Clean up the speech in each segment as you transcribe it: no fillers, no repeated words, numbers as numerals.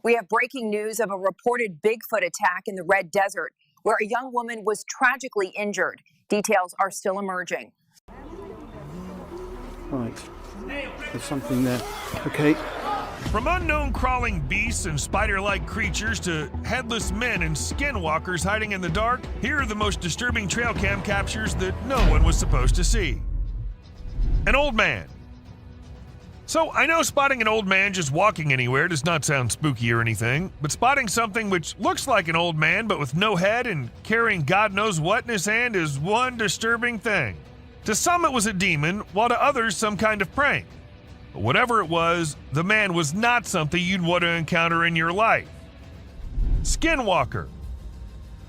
We have breaking news of a reported Bigfoot attack in the Red Desert, where a young woman was tragically injured. Details are still emerging. Right, there's something there. Okay. From unknown crawling beasts and spider-like creatures to headless men and skinwalkers hiding in the dark, here are the most disturbing trail cam captures that no one was supposed to see. An old man. So, I know spotting an old man just walking anywhere does not sound spooky or anything, but spotting something which looks like an old man but with no head and carrying God knows what in his hand is one disturbing thing. To some it was a demon, while to others some kind of prank. But whatever it was, the man was not something you'd want to encounter in your life. Skinwalker.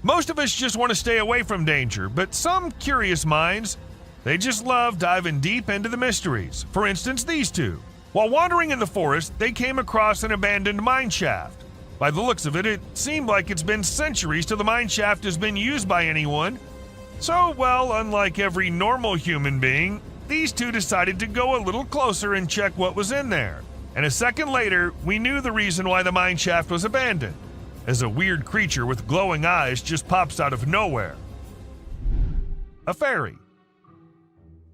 Most of us just want to stay away from danger, but some curious minds, they just love diving deep into the mysteries. For instance, these two. While wandering in the forest, they came across an abandoned mine shaft. By the looks of it, it seemed like it's been centuries till the mine shaft has been used by anyone. So, well, unlike every normal human being, these two decided to go a little closer and check what was in there. And a second later, we knew the reason why the mine shaft was abandoned, as a weird creature with glowing eyes just pops out of nowhere. A fairy.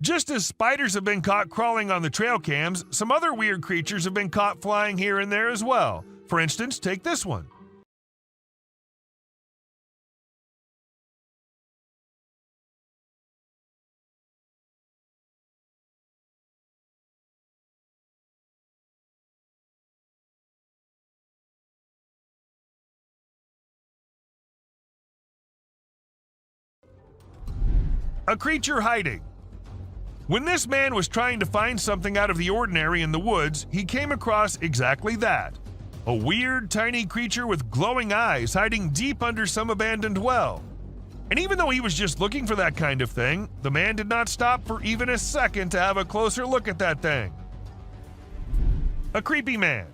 Just as spiders have been caught crawling on the trail cams, some other weird creatures have been caught flying here and there as well. For instance, take this one. A creature hiding. When this man was trying to find something out of the ordinary in the woods, he came across exactly that. A weird, tiny creature with glowing eyes hiding deep under some abandoned well. And even though he was just looking for that kind of thing, the man did not stop for even a second to have a closer look at that thing. A creepy man.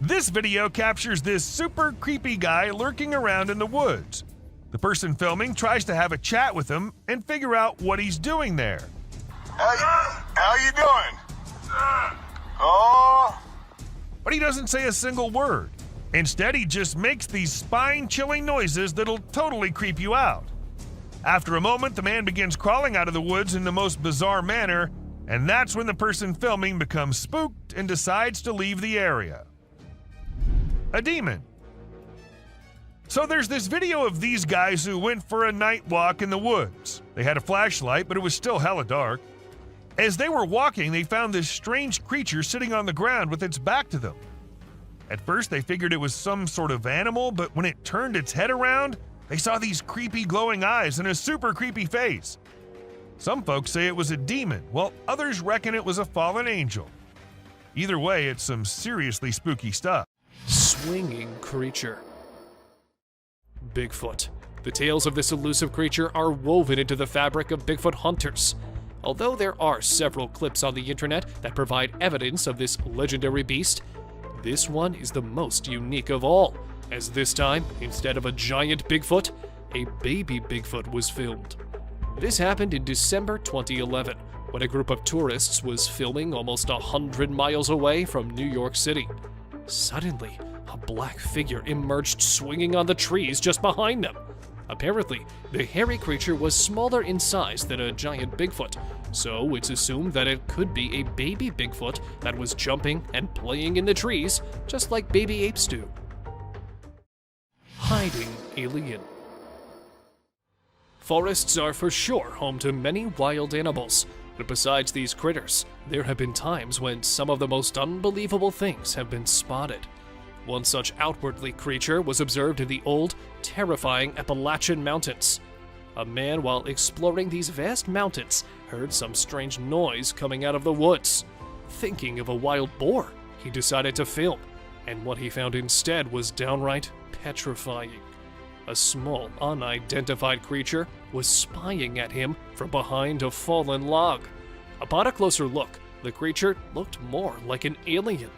This video captures this super creepy guy lurking around in the woods. The person filming tries to have a chat with him and figure out what he's doing there. How you doing? Oh. But he doesn't say a single word. Instead, he just makes these spine-chilling noises that'll totally creep you out. After a moment, the man begins crawling out of the woods in the most bizarre manner, and that's when the person filming becomes spooked and decides to leave the area. A demon. So there's this video of these guys who went for a night walk in the woods. They had a flashlight, but it was still hella dark. As they were walking, they found this strange creature sitting on the ground with its back to them. At first, they figured it was some sort of animal, but when it turned its head around, they saw these creepy glowing eyes and a super creepy face. Some folks say it was a demon, while others reckon it was a fallen angel. Either way, it's some seriously spooky stuff. Swinging creature. Bigfoot. The tales of this elusive creature are woven into the fabric of Bigfoot hunters. Although there are several clips on the internet that provide evidence of this legendary beast, this one is the most unique of all, as this time, instead of a giant Bigfoot, a baby Bigfoot was filmed. This happened in December 2011, when a group of tourists was filming almost 100 miles away from New York City. Suddenly, a black figure emerged swinging on the trees just behind them. Apparently, the hairy creature was smaller in size than a giant Bigfoot, so it's assumed that it could be a baby Bigfoot that was jumping and playing in the trees, just like baby apes do. Hiding alien. Forests are for sure home to many wild animals, but besides these critters, there have been times when some of the most unbelievable things have been spotted. One such outwardly creature was observed in the old, terrifying Appalachian Mountains. A man, while exploring these vast mountains, heard some strange noise coming out of the woods. Thinking of a wild boar, he decided to film, and what he found instead was downright petrifying. A small, unidentified creature was spying at him from behind a fallen log. Upon a closer look, the creature looked more like an alien.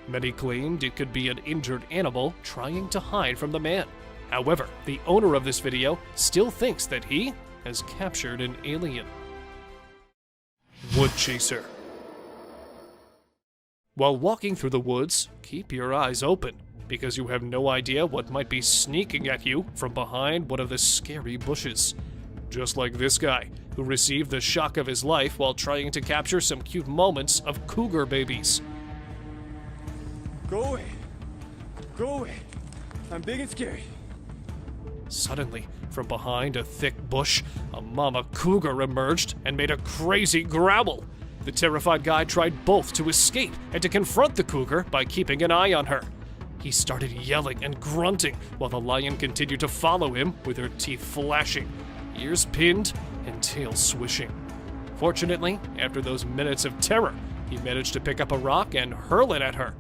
Many claimed it could be an injured animal trying to hide from the man. However, the owner of this video still thinks that he has captured an alien. Wood chaser. While walking through the woods, keep your eyes open, because you have no idea what might be sneaking at you from behind one of the scary bushes. Just like this guy, who received the shock of his life while trying to capture some cute moments of cougar babies. Go away. Go away. I'm big and scary. Suddenly, from behind a thick bush, a mama cougar emerged and made a crazy growl. The terrified guy tried both to escape and to confront the cougar by keeping an eye on her. He started yelling and grunting while the lion continued to follow him with her teeth flashing, ears pinned, and tail swishing. Fortunately, after those minutes of terror, he managed to pick up a rock and hurl it at her.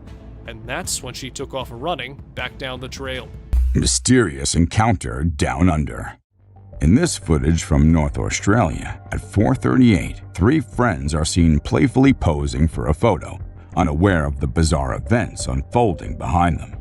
And that's when she took off running back down the trail. Mysterious encounter down under. In this footage from North Australia, at 4:38, three friends are seen playfully posing for a photo, unaware of the bizarre events unfolding behind them.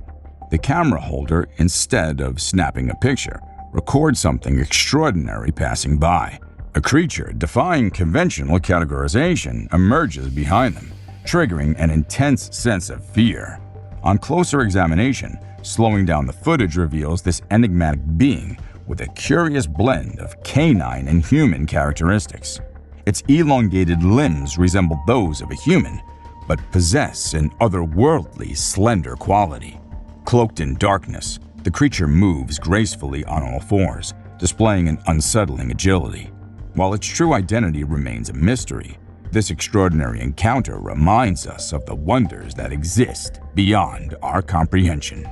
The camera holder, instead of snapping a picture, records something extraordinary passing by. A creature defying conventional categorization emerges behind them, triggering an intense sense of fear. On closer examination, slowing down the footage reveals this enigmatic being with a curious blend of canine and human characteristics. Its elongated limbs resemble those of a human, but possess an otherworldly, slender quality. Cloaked in darkness, the creature moves gracefully on all fours, displaying an unsettling agility. While its true identity remains a mystery, this extraordinary encounter reminds us of the wonders that exist beyond our comprehension.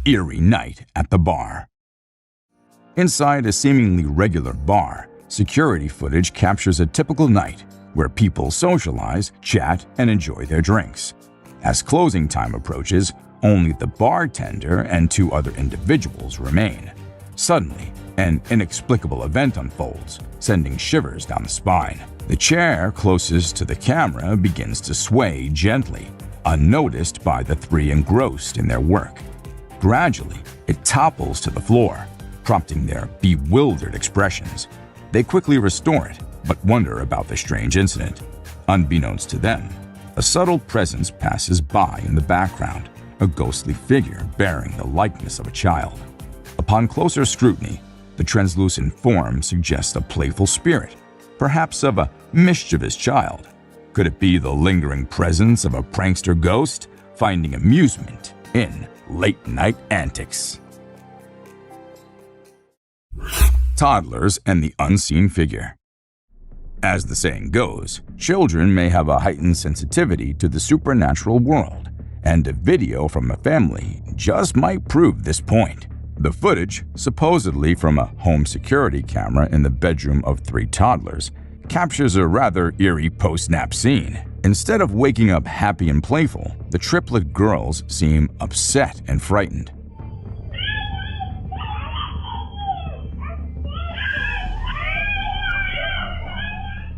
Eerie night at the bar. Inside a seemingly regular bar, security footage captures a typical night where people socialize, chat, and enjoy their drinks. As closing time approaches, only the bartender and two other individuals remain. Suddenly, an inexplicable event unfolds, sending shivers down the spine. The chair closest to the camera begins to sway gently, unnoticed by the three engrossed in their work. Gradually, it topples to the floor, prompting their bewildered expressions. They quickly restore it, but wonder about the strange incident. Unbeknownst to them, a subtle presence passes by in the background, a ghostly figure bearing the likeness of a child. Upon closer scrutiny, the translucent form suggests a playful spirit, perhaps of a mischievous child. Could it be the lingering presence of a prankster ghost finding amusement in late-night antics? Toddlers and the unseen figure. As the saying goes, children may have a heightened sensitivity to the supernatural world, and a video from a family just might prove this point. The footage, supposedly from a home security camera in the bedroom of three toddlers, captures a rather eerie post-nap scene. Instead of waking up happy and playful, the triplet girls seem upset and frightened.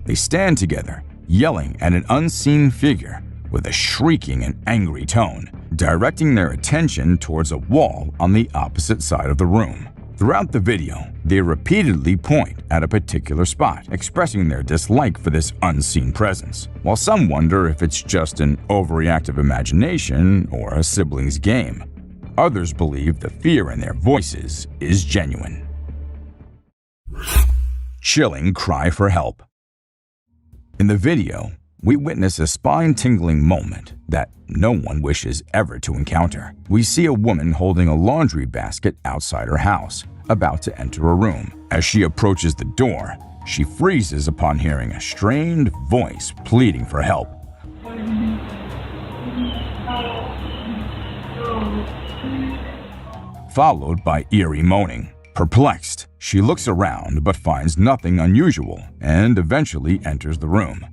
They stand together, yelling at an unseen figure with a shrieking and angry tone, directing their attention towards a wall on the opposite side of the room. Throughout the video, they repeatedly point at a particular spot, expressing their dislike for this unseen presence. While some wonder if it's just an overreactive imagination or a sibling's game, others believe the fear in their voices is genuine. Chilling cry for help. In the video, we witness a spine-tingling moment that no one wishes ever to encounter. We see a woman holding a laundry basket outside her house, about to enter a room. As she approaches the door, she freezes upon hearing a strained voice pleading for help. Followed by eerie moaning. Perplexed, she looks around but finds nothing unusual and eventually enters the room.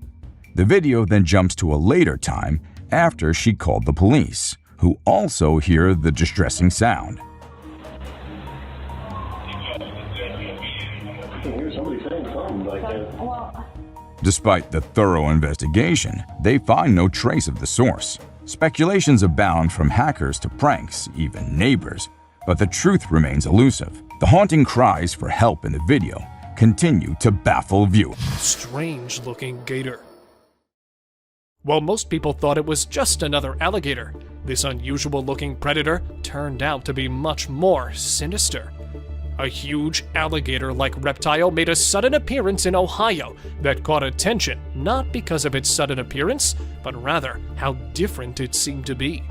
The video then jumps to a later time after she called the police, who also hear the distressing sound. Despite the thorough investigation, they find no trace of the source. Speculations abound from hackers to pranks, even neighbors, but the truth remains elusive. The haunting cries for help in the video continue to baffle viewers. Strange-looking gator. While most people thought it was just another alligator, this unusual-looking predator turned out to be much more sinister. A huge alligator-like reptile made a sudden appearance in Ohio that caught attention not because of its sudden appearance, but rather how different it seemed to be.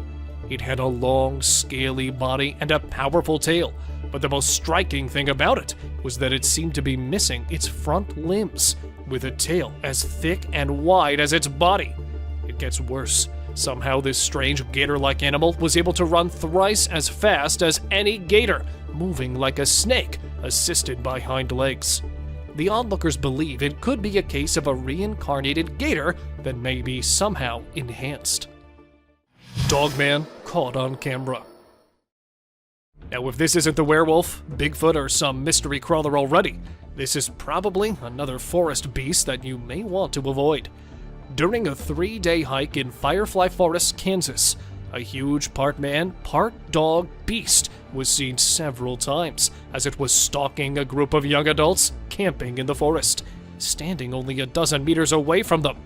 It had a long, scaly body and a powerful tail, but the most striking thing about it was that it seemed to be missing its front limbs, with a tail as thick and wide as its body. It gets worse. Somehow this strange gator-like animal was able to run thrice as fast as any gator, moving like a snake, assisted by hind legs. The onlookers believe it could be a case of a reincarnated gator that may be somehow enhanced. Dogman caught on camera. Now, if this isn't the werewolf, Bigfoot, or some mystery crawler already, this is probably another forest beast that you may want to avoid. During a 3-day hike in Firefly Forest, Kansas, a huge part man, part dog beast was seen several times as it was stalking a group of young adults camping in the forest, standing only a dozen meters away from them.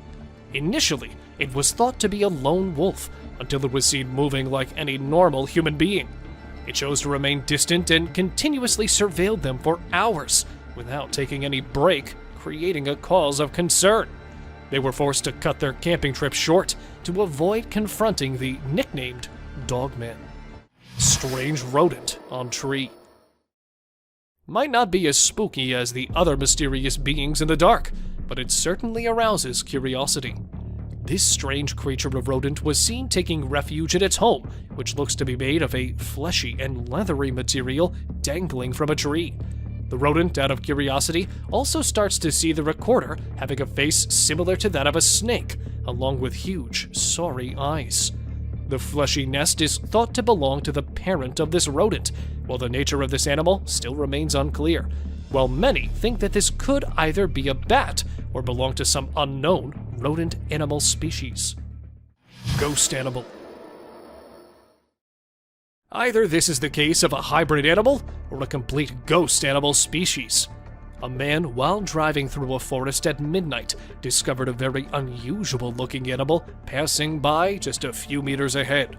Initially, it was thought to be a lone wolf until it was seen moving like any normal human being. It chose to remain distant and continuously surveilled them for hours without taking any break, creating a cause of concern. They were forced to cut their camping trip short to avoid confronting the nicknamed Dogman. Strange rodent on tree. Might not be as spooky as the other mysterious beings in the dark, but it certainly arouses curiosity. This strange creature of rodent was seen taking refuge in its home, which looks to be made of a fleshy and leathery material dangling from a tree. The rodent, out of curiosity, also starts to see the recorder having a face similar to that of a snake, along with huge, sorry eyes. The fleshy nest is thought to belong to the parent of this rodent, while the nature of this animal still remains unclear, while many think that this could either be a bat or belong to some unknown rodent animal species. Ghost animal. Either this is the case of a hybrid animal or a complete ghost animal species. A man, while driving through a forest at midnight, discovered a very unusual-looking animal passing by just a few meters ahead.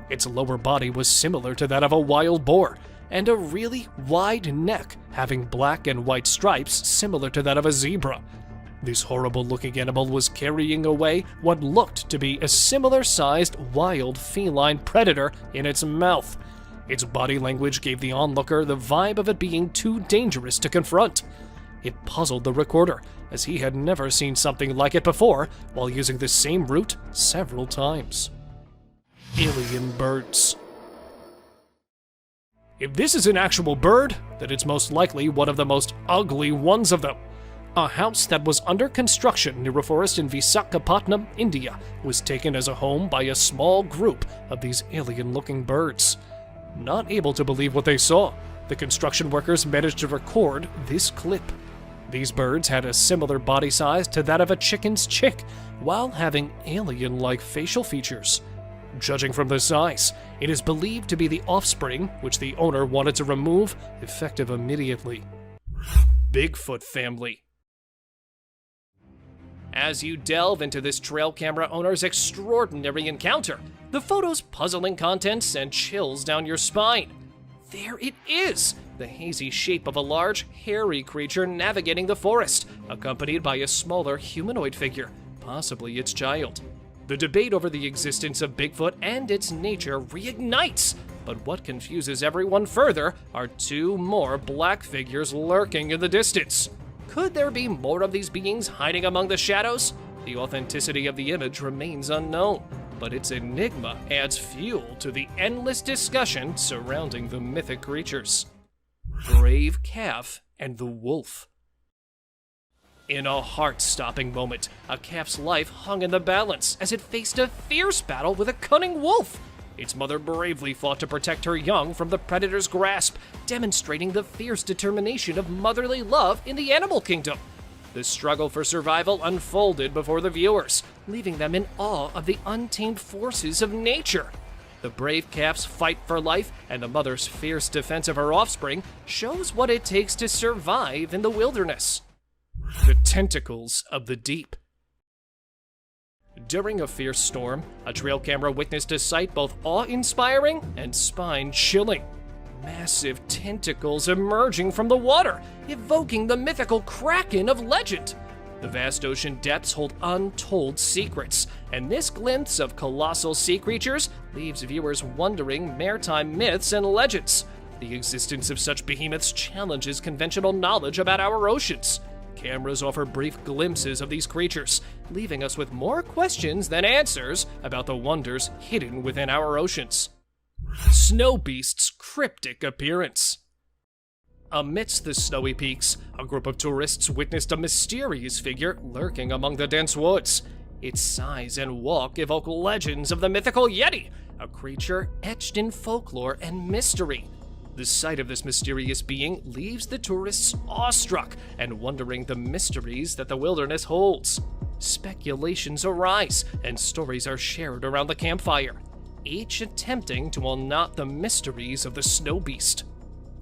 Its lower body was similar to that of a wild boar, and a really wide neck having black and white stripes similar to that of a zebra. This horrible-looking animal was carrying away what looked to be a similar-sized wild feline predator in its mouth. Its body language gave the onlooker the vibe of it being too dangerous to confront. It puzzled the recorder, as he had never seen something like it before while using the same route several times. Alien birds. If this is an actual bird, then it's most likely one of the most ugly ones of them. A house that was under construction near a forest in Visakhapatnam, India, was taken as a home by a small group of these alien-looking birds. Not able to believe what they saw, the construction workers managed to record this clip. These birds had a similar body size to that of a chicken's chick, while having alien-like facial features. Judging from the size, it is believed to be the offspring, which the owner wanted to remove, effective immediately. Bigfoot family. As you delve into this trail camera owner's extraordinary encounter, the photo's puzzling content send chills down your spine. There it is, the hazy shape of a large, hairy creature navigating the forest, accompanied by a smaller humanoid figure, possibly its child. The debate over the existence of Bigfoot and its nature reignites, but what confuses everyone further are two more black figures lurking in the distance. Could there be more of these beings hiding among the shadows? The authenticity of the image remains unknown, but its enigma adds fuel to the endless discussion surrounding the mythic creatures. Brave calf and the wolf. In a heart-stopping moment, a calf's life hung in the balance as it faced a fierce battle with a cunning wolf. Its mother bravely fought to protect her young from the predator's grasp, demonstrating the fierce determination of motherly love in the animal kingdom. The struggle for survival unfolded before the viewers, leaving them in awe of the untamed forces of nature. The brave calf's fight for life and the mother's fierce defense of her offspring shows what it takes to survive in the wilderness. The tentacles of the deep. During a fierce storm, a trail camera witnessed a sight both awe-inspiring and spine-chilling. Massive tentacles emerging from the water, evoking the mythical kraken of legend. The vast ocean depths hold untold secrets, and this glimpse of colossal sea creatures leaves viewers wondering maritime myths and legends. The existence of such behemoths challenges conventional knowledge about our oceans. Cameras offer brief glimpses of these creatures, leaving us with more questions than answers about the wonders hidden within our oceans. Snow Beast's cryptic appearance. Amidst the snowy peaks, a group of tourists witnessed a mysterious figure lurking among the dense woods. Its size and walk evoke legends of the mythical Yeti, a creature etched in folklore and mystery. The sight of this mysterious being leaves the tourists awestruck and wondering the mysteries that the wilderness holds. Speculations arise and stories are shared around the campfire, each attempting to unknot the mysteries of the snow beast.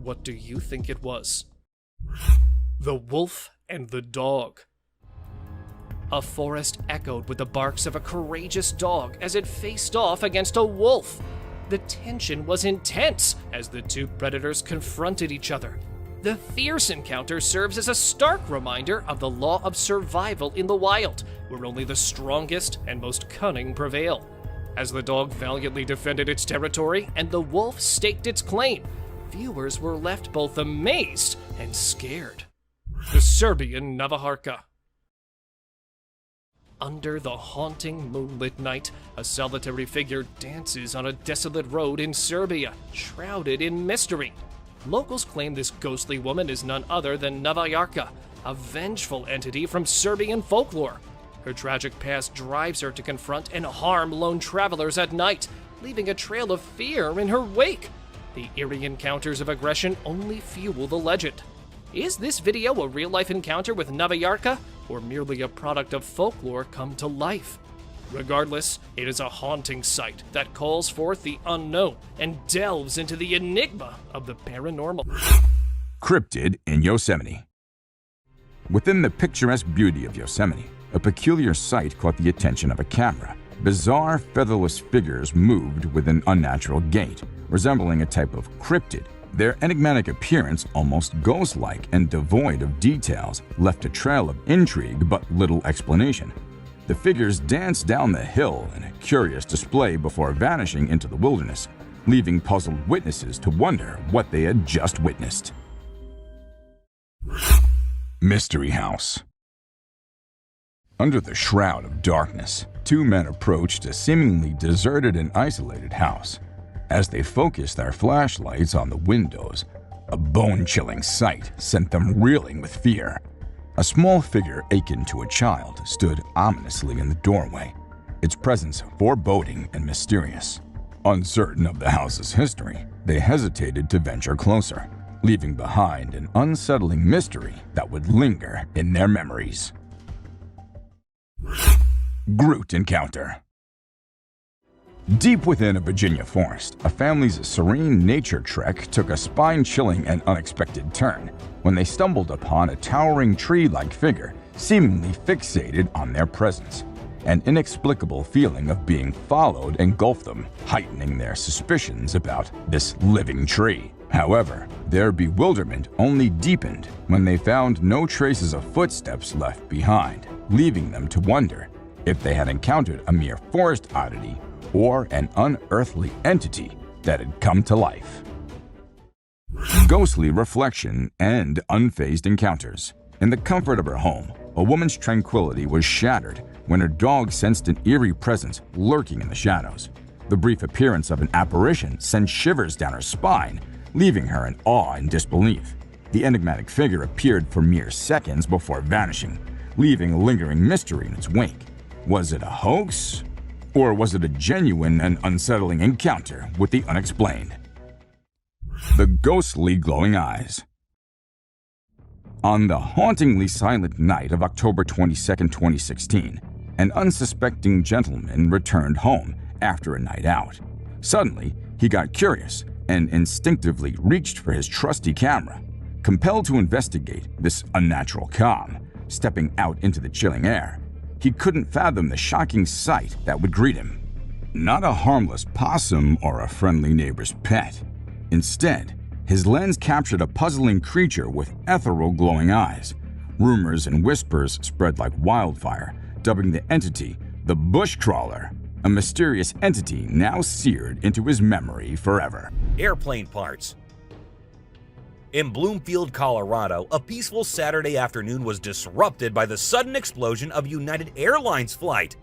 What do you think it was? The wolf and the dog. A forest echoed with the barks of a courageous dog as it faced off against a wolf. The tension was intense as the two predators confronted each other. The fierce encounter serves as a stark reminder of the law of survival in the wild, where only the strongest and most cunning prevail. As the dog valiantly defended its territory and the wolf staked its claim, viewers were left both amazed and scared. The Serbian Navajarka. Under the haunting moonlit night, a solitary figure dances on a desolate road in Serbia, shrouded in mystery. Locals claim this ghostly woman is none other than Navajarka, a vengeful entity from Serbian folklore. Her tragic past drives her to confront and harm lone travelers at night, leaving a trail of fear in her wake. The eerie encounters of aggression only fuel the legend. Is this video a real-life encounter with Navajarka, or merely a product of folklore come to life? Regardless, it is a haunting sight that calls forth the unknown and delves into the enigma of the paranormal. Cryptid in Yosemite. Within the picturesque beauty of Yosemite, a peculiar sight caught the attention of a camera. Bizarre, featherless figures moved with an unnatural gait, resembling a type of cryptid. Their enigmatic appearance, almost ghost-like and devoid of details, left a trail of intrigue but little explanation. The figures danced down the hill in a curious display before vanishing into the wilderness, leaving puzzled witnesses to wonder what they had just witnessed. Mystery House. Under the shroud of darkness, two men approached a seemingly deserted and isolated house. As they focused their flashlights on the windows, a bone-chilling sight sent them reeling with fear. A small figure akin to a child stood ominously in the doorway, its presence foreboding and mysterious. Uncertain of the house's history, they hesitated to venture closer, leaving behind an unsettling mystery that would linger in their memories. Groot Encounter. Deep within a Virginia forest, a family's serene nature trek took a spine-chilling and unexpected turn when they stumbled upon a towering tree-like figure seemingly fixated on their presence. An inexplicable feeling of being followed engulfed them, heightening their suspicions about this living tree. However, their bewilderment only deepened when they found no traces of footsteps left behind, leaving them to wonder if they had encountered a mere forest oddity or an unearthly entity that had come to life. Ghostly reflection and unfazed encounters. In the comfort of her home, a woman's tranquility was shattered when her dog sensed an eerie presence lurking in the shadows. The brief appearance of an apparition sent shivers down her spine, leaving her in awe and disbelief. The enigmatic figure appeared for mere seconds before vanishing, leaving a lingering mystery in its wake. Was it a hoax? Or was it a genuine and unsettling encounter with the unexplained? The ghostly glowing eyes. On the hauntingly silent night of October 22, 2016, an unsuspecting gentleman returned home after a night out. Suddenly, he got curious and instinctively reached for his trusty camera. Compelled to investigate this unnatural calm, stepping out into the chilling air, he couldn't fathom the shocking sight that would greet him. Not a harmless possum or a friendly neighbor's pet. Instead, his lens captured a puzzling creature with ethereal glowing eyes. Rumors and whispers spread like wildfire, dubbing the entity the Bushcrawler, a mysterious entity now seared into his memory forever. Airplane parts. In Bloomfield, Colorado, a peaceful Saturday afternoon was disrupted by the sudden explosion of United Airlines flight.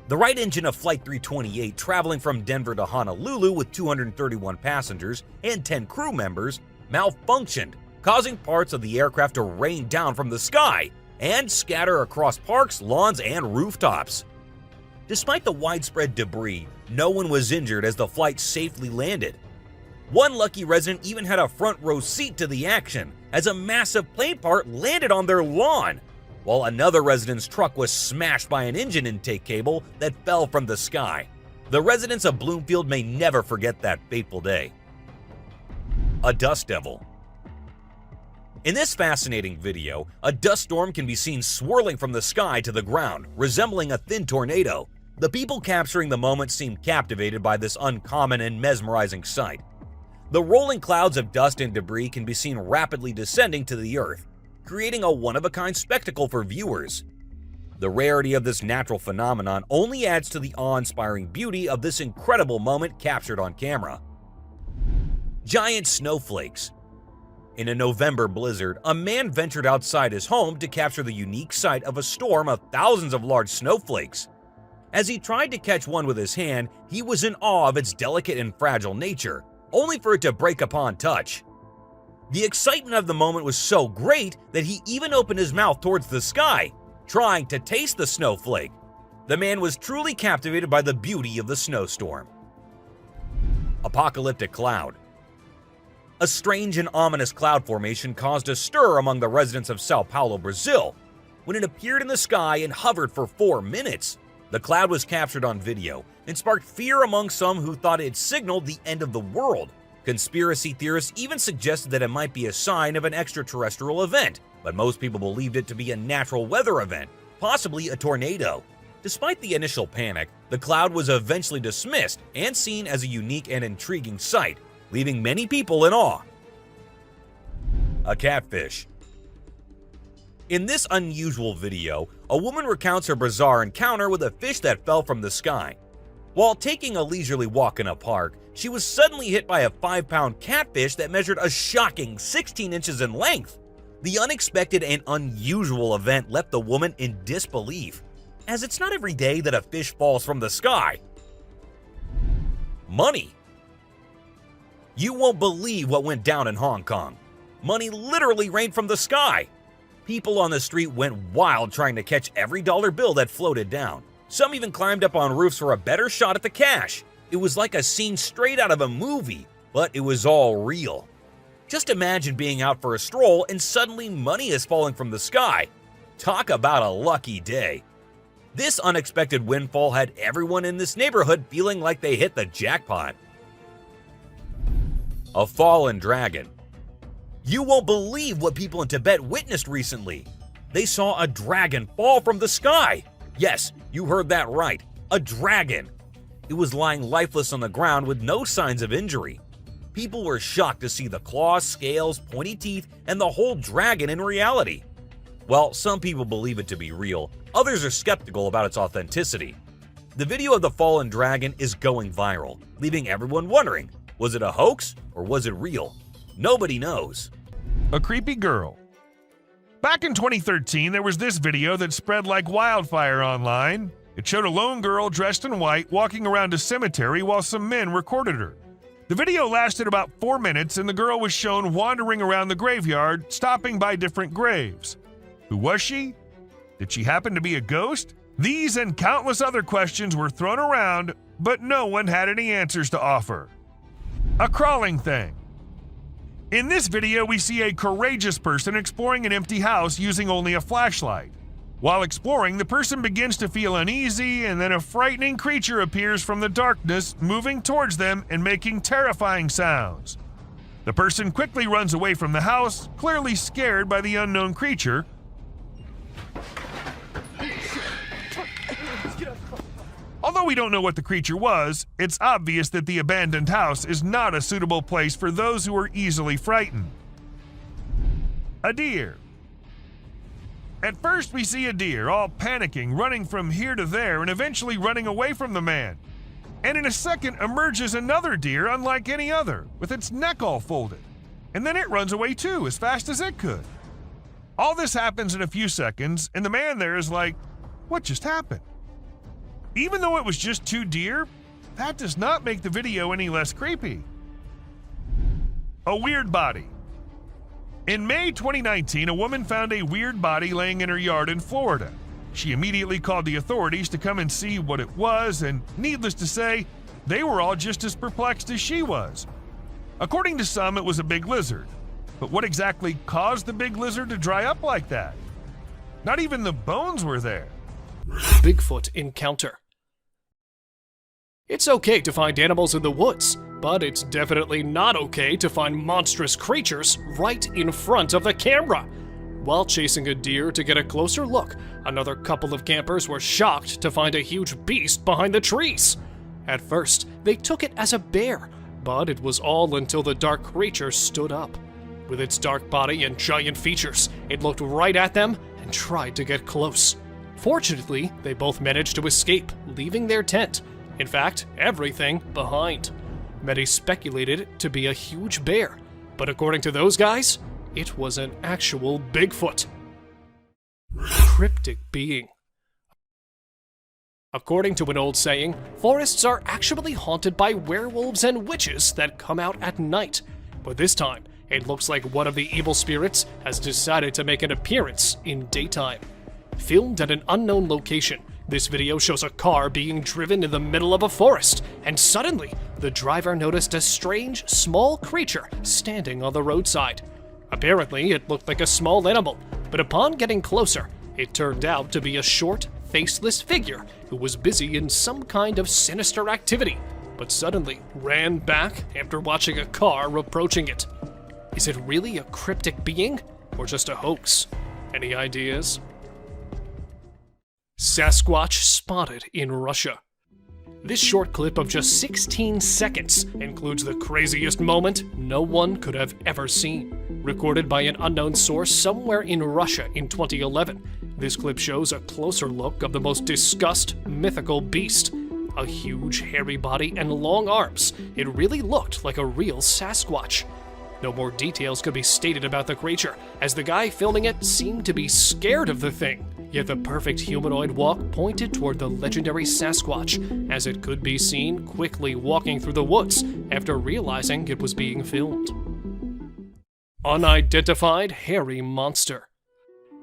The right engine of Flight 328, traveling from Denver to Honolulu with 231 passengers and 10 crew members, malfunctioned, causing parts of the aircraft to rain down from the sky and scatter across parks, lawns, and rooftops. Despite the widespread debris, no one was injured as the flight safely landed. One lucky resident even had a front row seat to the action as a massive plane part landed on their lawn, while another resident's truck was smashed by an engine intake cable that fell from the sky. The residents of Bloomfield may never forget that fateful day. A dust devil. In this fascinating video, a dust storm can be seen swirling from the sky to the ground, resembling a thin tornado. The people capturing the moment seemed captivated by this uncommon and mesmerizing sight. The rolling clouds of dust and debris can be seen rapidly descending to the earth, creating a one-of-a-kind spectacle for viewers. The rarity of this natural phenomenon only adds to the awe-inspiring beauty of this incredible moment captured on camera. Giant snowflakes. In a November blizzard, a man ventured outside his home to capture the unique sight of a storm of thousands of large snowflakes. As he tried to catch one with his hand, he was in awe of its delicate and fragile nature, only for it to break upon touch. The excitement of the moment was so great that he even opened his mouth towards the sky, trying to taste the snowflake. The man was truly captivated by the beauty of the snowstorm. Apocalyptic cloud. A strange and ominous cloud formation caused a stir among the residents of Sao Paulo, Brazil, when it appeared in the sky and hovered for 4 minutes. The cloud was captured on video and sparked fear among some who thought it signaled the end of the world. Conspiracy theorists even suggested that it might be a sign of an extraterrestrial event, but most people believed it to be a natural weather event, possibly a tornado. Despite the initial panic, the cloud was eventually dismissed and seen as a unique and intriguing sight, leaving many people in awe. A catfish. In this unusual video, a woman recounts her bizarre encounter with a fish that fell from the sky. While taking a leisurely walk in a park, she was suddenly hit by a 5-pound catfish that measured a shocking 16 inches in length. The unexpected and unusual event left the woman in disbelief, as it's not every day that a fish falls from the sky. Money. You won't believe what went down in Hong Kong. Money literally rained from the sky. People on the street went wild trying to catch every dollar bill that floated down. Some even climbed up on roofs for a better shot at the cash. It was like a scene straight out of a movie, but it was all real. Just imagine being out for a stroll and suddenly money is falling from the sky. Talk about a lucky day. This unexpected windfall had everyone in this neighborhood feeling like they hit the jackpot. A fallen dragon. You won't believe what people in Tibet witnessed recently. They saw a dragon fall from the sky. Yes, you heard that right, a dragon. It was lying lifeless on the ground with no signs of injury. People were shocked to see the claws, scales, pointy teeth, and the whole dragon in reality. While some people believe it to be real, others are skeptical about its authenticity. The video of the fallen dragon is going viral, leaving everyone wondering, was it a hoax or was it real? Nobody knows. A creepy girl. Back in 2013, there was this video that spread like wildfire online. It showed a lone girl dressed in white walking around a cemetery while some men recorded her. The video lasted about 4 minutes and the girl was shown wandering around the graveyard, stopping by different graves. Who was she? Did she happen to be a ghost? These and countless other questions were thrown around, but no one had any answers to offer. A crawling thing. In this video, we see a courageous person exploring an empty house using only a flashlight. While exploring, the person begins to feel uneasy, and then a frightening creature appears from the darkness, moving towards them and making terrifying sounds. The person quickly runs away from the house, clearly scared by the unknown creature. we don't know what the creature was, it's obvious that the abandoned house is not a suitable place for those who are easily frightened. A deer. At first we see a deer all panicking, running from here to there and eventually running away from the man. And in a second emerges another deer unlike any other, with its neck all folded. And then it runs away too, as fast as it could. All this happens in a few seconds, and the man there is like, what just happened? Even though it was just 2 deer, that does not make the video any less creepy. A weird body. In May 2019, a woman found a weird body laying in her yard in Florida. She immediately called the authorities to come and see what it was, and needless to say, they were all just as perplexed as she was. According to some, it was a big lizard. But what exactly caused the big lizard to dry up like that? Not even the bones were there. Bigfoot encounter. It's okay to find animals in the woods, but it's definitely not okay to find monstrous creatures right in front of the camera. While chasing a deer to get a closer look, another couple of campers were shocked to find a huge beast behind the trees. At first, they took it as a bear, but it was all until the dark creature stood up. With its dark body and giant features, it looked right at them and tried to get close. Fortunately, they both managed to escape, leaving their tent. In fact, everything behind. Many speculated it to be a huge bear, but according to those guys, it was an actual Bigfoot. Cryptic being. According to an old saying, forests are actually haunted by werewolves and witches that come out at night. But this time, it looks like one of the evil spirits has decided to make an appearance in daytime. Filmed at an unknown location, this video shows a car being driven in the middle of a forest, and suddenly, the driver noticed a strange, small creature standing on the roadside. Apparently, it looked like a small animal, but upon getting closer, it turned out to be a short, faceless figure who was busy in some kind of sinister activity, but suddenly ran back after watching a car approaching it. Is it really a cryptic being, or just a hoax? Any ideas? Sasquatch spotted in Russia. This short clip of just 16 seconds includes the craziest moment no one could have ever seen. Recorded by an unknown source somewhere in Russia in 2011, this clip shows a closer look of the most discussed mythical beast. A huge hairy body and long arms, it really looked like a real Sasquatch. No more details could be stated about the creature, as the guy filming it seemed to be scared of the thing. Yet the perfect humanoid walk pointed toward the legendary Sasquatch, as it could be seen quickly walking through the woods after realizing it was being filmed. Unidentified hairy monster.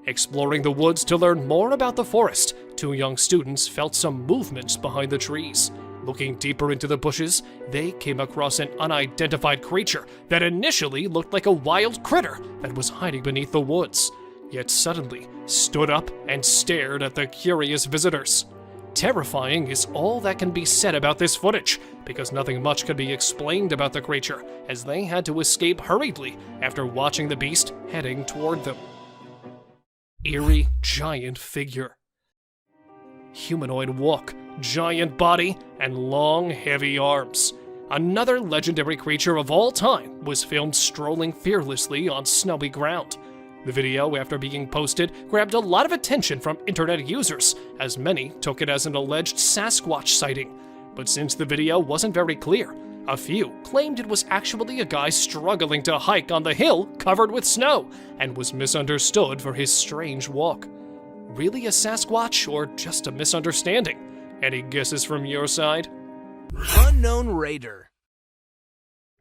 Exploring the woods to learn more about the forest, 2 young students felt some movements behind the trees. Looking deeper into the bushes, they came across an unidentified creature that initially looked like a wild critter that was hiding beneath the woods, yet suddenly stood up and stared at the curious visitors. Terrifying is all that can be said about this footage, because nothing much could be explained about the creature, as they had to escape hurriedly after watching the beast heading toward them. Eerie giant figure. Humanoid walk, giant body, and long, heavy arms. Another legendary creature of all time was filmed strolling fearlessly on snowy ground. The video, after being posted, grabbed a lot of attention from internet users, as many took it as an alleged Sasquatch sighting. But since the video wasn't very clear, a few claimed it was actually a guy struggling to hike on the hill covered with snow, and was misunderstood for his strange walk. Really a Sasquatch, or just a misunderstanding? Any guesses from your side? Unknown raider.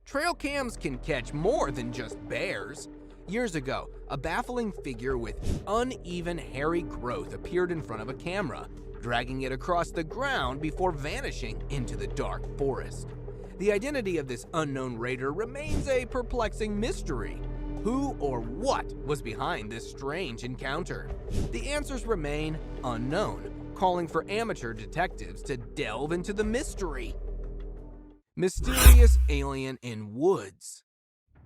Trail cams can catch more than just bears. Years ago, a baffling figure with uneven hairy growth appeared in front of a camera, dragging it across the ground before vanishing into the dark forest. The identity of this unknown raider remains a perplexing mystery. Who or what was behind this strange encounter? The answers remain unknown, calling for amateur detectives to delve into the mystery. Mysterious alien in woods.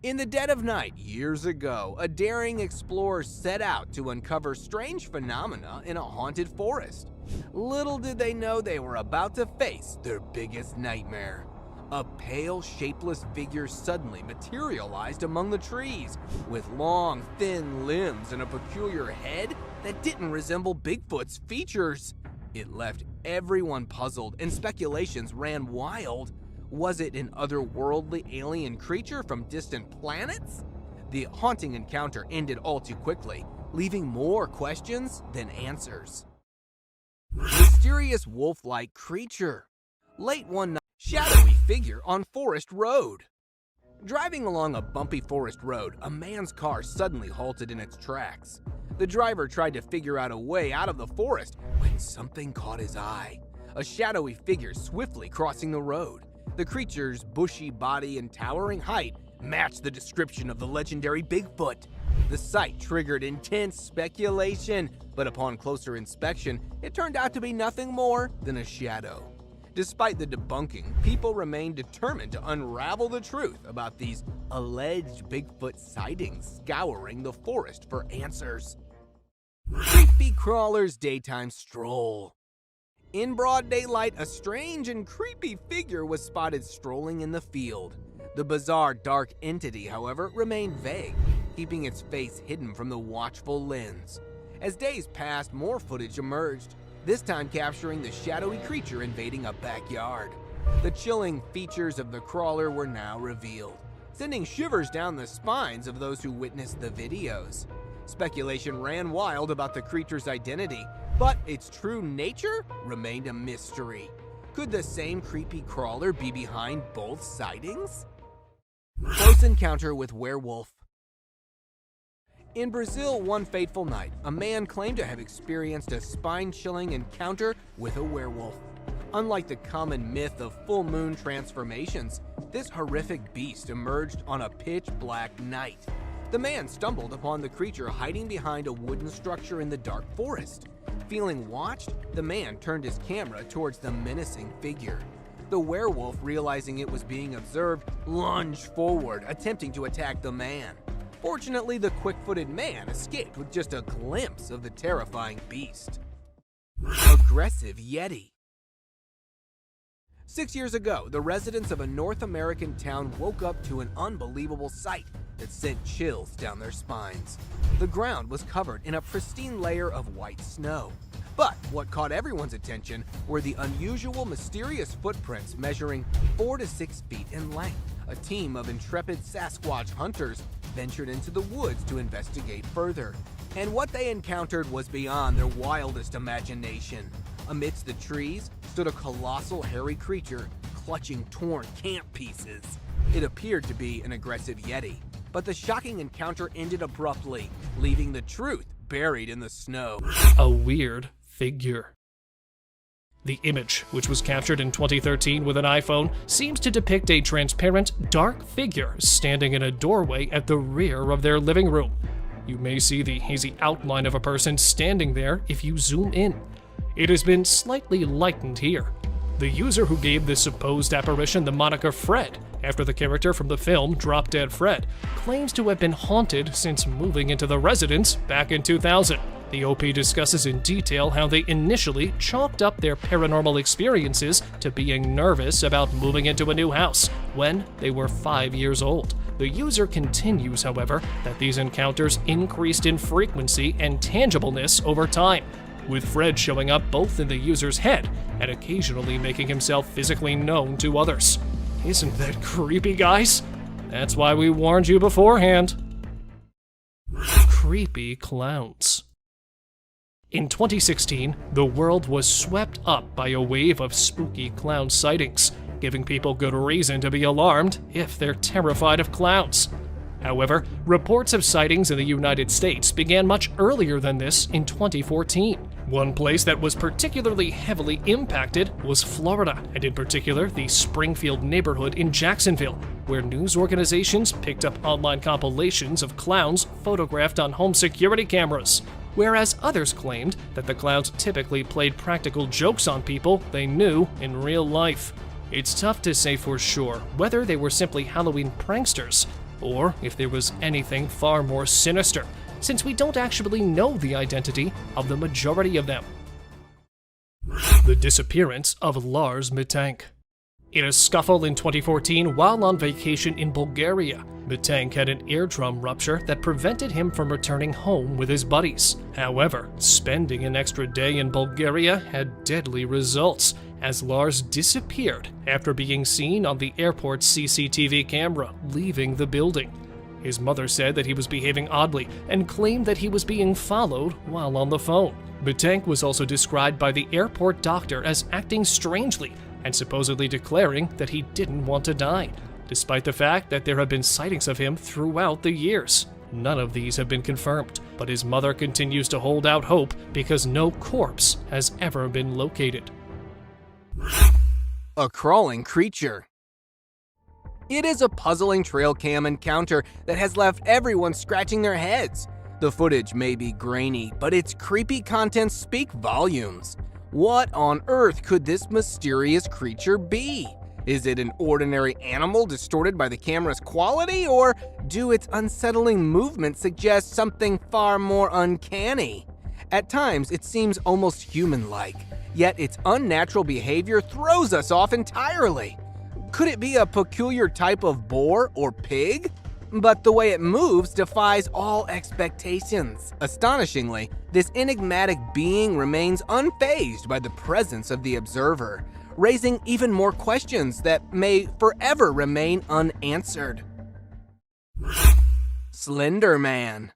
In the dead of night, years ago, a daring explorer set out to uncover strange phenomena in a haunted forest. Little did they know they were about to face their biggest nightmare. A pale, shapeless figure suddenly materialized among the trees, with long, thin limbs and a peculiar head that didn't resemble Bigfoot's features. It left everyone puzzled, and speculations ran wild. Was it an otherworldly alien creature from distant planets? The haunting encounter ended all too quickly, leaving more questions than answers. Mysterious wolf-like creature. Late one night, shadowy figure on Forest Road. Driving along a bumpy forest road, a man's car suddenly halted in its tracks. The driver tried to figure out a way out of the forest when something caught his eye. A shadowy figure swiftly crossing the road. The creature's bushy body and towering height matched the description of the legendary Bigfoot. The sight triggered intense speculation, but upon closer inspection, it turned out to be nothing more than a shadow. Despite the debunking, people remain determined to unravel the truth about these alleged Bigfoot sightings, scouring the forest for answers. Creepy crawler's daytime stroll. In broad daylight, a strange and creepy figure was spotted strolling in the field. The bizarre dark entity, however, remained vague, keeping its face hidden from the watchful lens. As days passed, more footage emerged, this time capturing the shadowy creature invading a backyard. The chilling features of the crawler were now revealed, sending shivers down the spines of those who witnessed the videos. Speculation ran wild about the creature's identity, but its true nature remained a mystery. Could the same creepy crawler be behind both sightings? Close encounter with werewolf. In Brazil, one fateful night, a man claimed to have experienced a spine-chilling encounter with a werewolf. Unlike the common myth of full moon transformations, this horrific beast emerged on a pitch-black night. The man stumbled upon the creature hiding behind a wooden structure in the dark forest. Feeling watched, the man turned his camera towards the menacing figure. The werewolf, realizing it was being observed, lunged forward, attempting to attack the man. Fortunately, the quick-footed man escaped with just a glimpse of the terrifying beast. Aggressive Yeti. 6 years ago, the residents of a North American town woke up to an unbelievable sight that sent chills down their spines. The ground was covered in a pristine layer of white snow. But what caught everyone's attention were the unusual, mysterious footprints measuring 4 to 6 feet in length. A team of intrepid Sasquatch hunters ventured into the woods to investigate further. And what they encountered was beyond their wildest imagination. Amidst the trees stood a colossal hairy creature clutching torn camp pieces. It appeared to be an aggressive Yeti, but the shocking encounter ended abruptly, leaving the truth buried in the snow. A weird figure. The image, which was captured in 2013 with an iPhone, seems to depict a transparent, dark figure standing in a doorway at the rear of their living room. You may see the hazy outline of a person standing there if you zoom in. It has been slightly lightened here. The user who gave this supposed apparition the moniker Fred, after the character from the film Drop Dead Fred, claims to have been haunted since moving into the residence back in 2000. The OP discusses in detail how they initially chalked up their paranormal experiences to being nervous about moving into a new house when they were 5 years old. The user continues, however, that these encounters increased in frequency and tangibleness over time, with Fred showing up both in the user's head and occasionally making himself physically known to others. Isn't that creepy, guys? That's why we warned you beforehand. Creepy clowns. In 2016, the world was swept up by a wave of spooky clown sightings, giving people good reason to be alarmed if they're terrified of clowns. However, reports of sightings in the United States began much earlier than this in 2014. One place that was particularly heavily impacted was Florida, and in particular the Springfield neighborhood in Jacksonville, where news organizations picked up online compilations of clowns photographed on home security cameras, whereas others claimed that the clowns typically played practical jokes on people they knew in real life. It's tough to say for sure whether they were simply Halloween pranksters or if there was anything far more sinister, since we don't actually know the identity of the majority of them. The disappearance of Lars Mittank. In a scuffle in 2014 while on vacation in Bulgaria, Mittank had an eardrum rupture that prevented him from returning home with his buddies. However, spending an extra day in Bulgaria had deadly results, as Lars disappeared after being seen on the airport's CCTV camera leaving the building. His mother said that he was behaving oddly and claimed that he was being followed while on the phone. Mittank was also described by the airport doctor as acting strangely and supposedly declaring that he didn't want to die, despite the fact that there have been sightings of him throughout the years. None of these have been confirmed, but his mother continues to hold out hope because no corpse has ever been located. A crawling creature. It is a puzzling trail cam encounter that has left everyone scratching their heads. The footage may be grainy, but its creepy contents speak volumes. What on earth could this mysterious creature be? Is it an ordinary animal distorted by the camera's quality, or do its unsettling movements suggest something far more uncanny? At times, it seems almost human-like, yet its unnatural behavior throws us off entirely. Could it be a peculiar type of boar or pig? But the way it moves defies all expectations. Astonishingly, this enigmatic being remains unfazed by the presence of the observer, raising even more questions that may forever remain unanswered. Slender Man.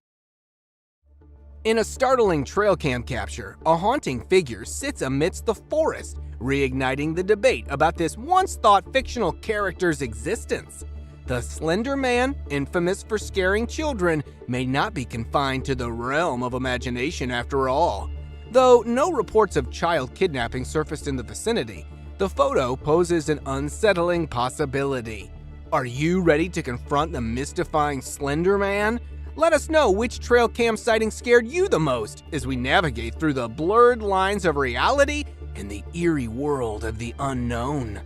In a startling trail cam capture, a haunting figure sits amidst the forest, reigniting the debate about this once-thought fictional character's existence. The Slender Man, infamous for scaring children, may not be confined to the realm of imagination after all. Though no reports of child kidnapping surfaced in the vicinity, the photo poses an unsettling possibility. Are you ready to confront the mystifying Slender Man? Let us know which trail cam sighting scared you the most as we navigate through the blurred lines of reality and the eerie world of the unknown.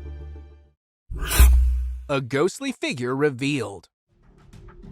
A ghostly figure revealed.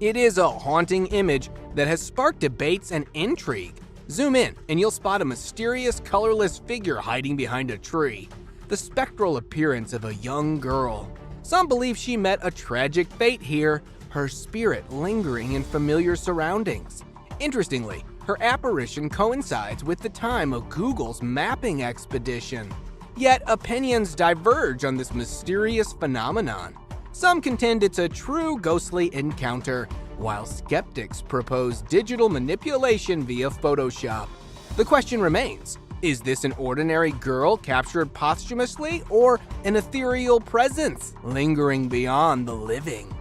It is a haunting image that has sparked debates and intrigue. Zoom in and you'll spot a mysterious, colorless figure hiding behind a tree. The spectral appearance of a young girl. Some believe she met a tragic fate here, her spirit lingering in familiar surroundings. Interestingly, her apparition coincides with the time of Google's mapping expedition. Yet opinions diverge on this mysterious phenomenon. Some contend it's a true ghostly encounter, while skeptics propose digital manipulation via Photoshop. The question remains, is this an ordinary girl captured posthumously, or an ethereal presence lingering beyond the living?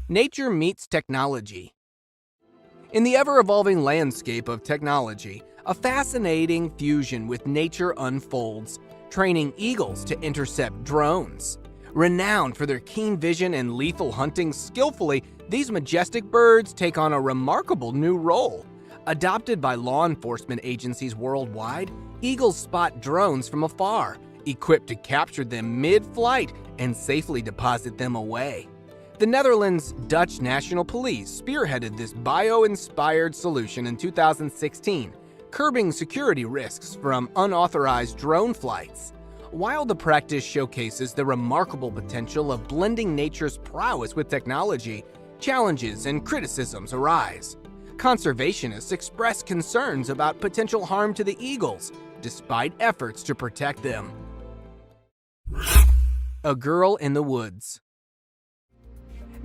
Nature meets technology. In the ever-evolving landscape of technology, a fascinating fusion with nature unfolds, training eagles to intercept drones. Renowned for their keen vision and lethal hunting skillfully, these majestic birds take on a remarkable new role. Adopted by law enforcement agencies worldwide, eagles spot drones from afar, equipped to capture them mid-flight and safely deposit them away. The Netherlands' Dutch National Police spearheaded this bio-inspired solution in 2016, curbing security risks from unauthorized drone flights. While the practice showcases the remarkable potential of blending nature's prowess with technology, challenges and criticisms arise. Conservationists express concerns about potential harm to the eagles, despite efforts to protect them. A girl in the woods.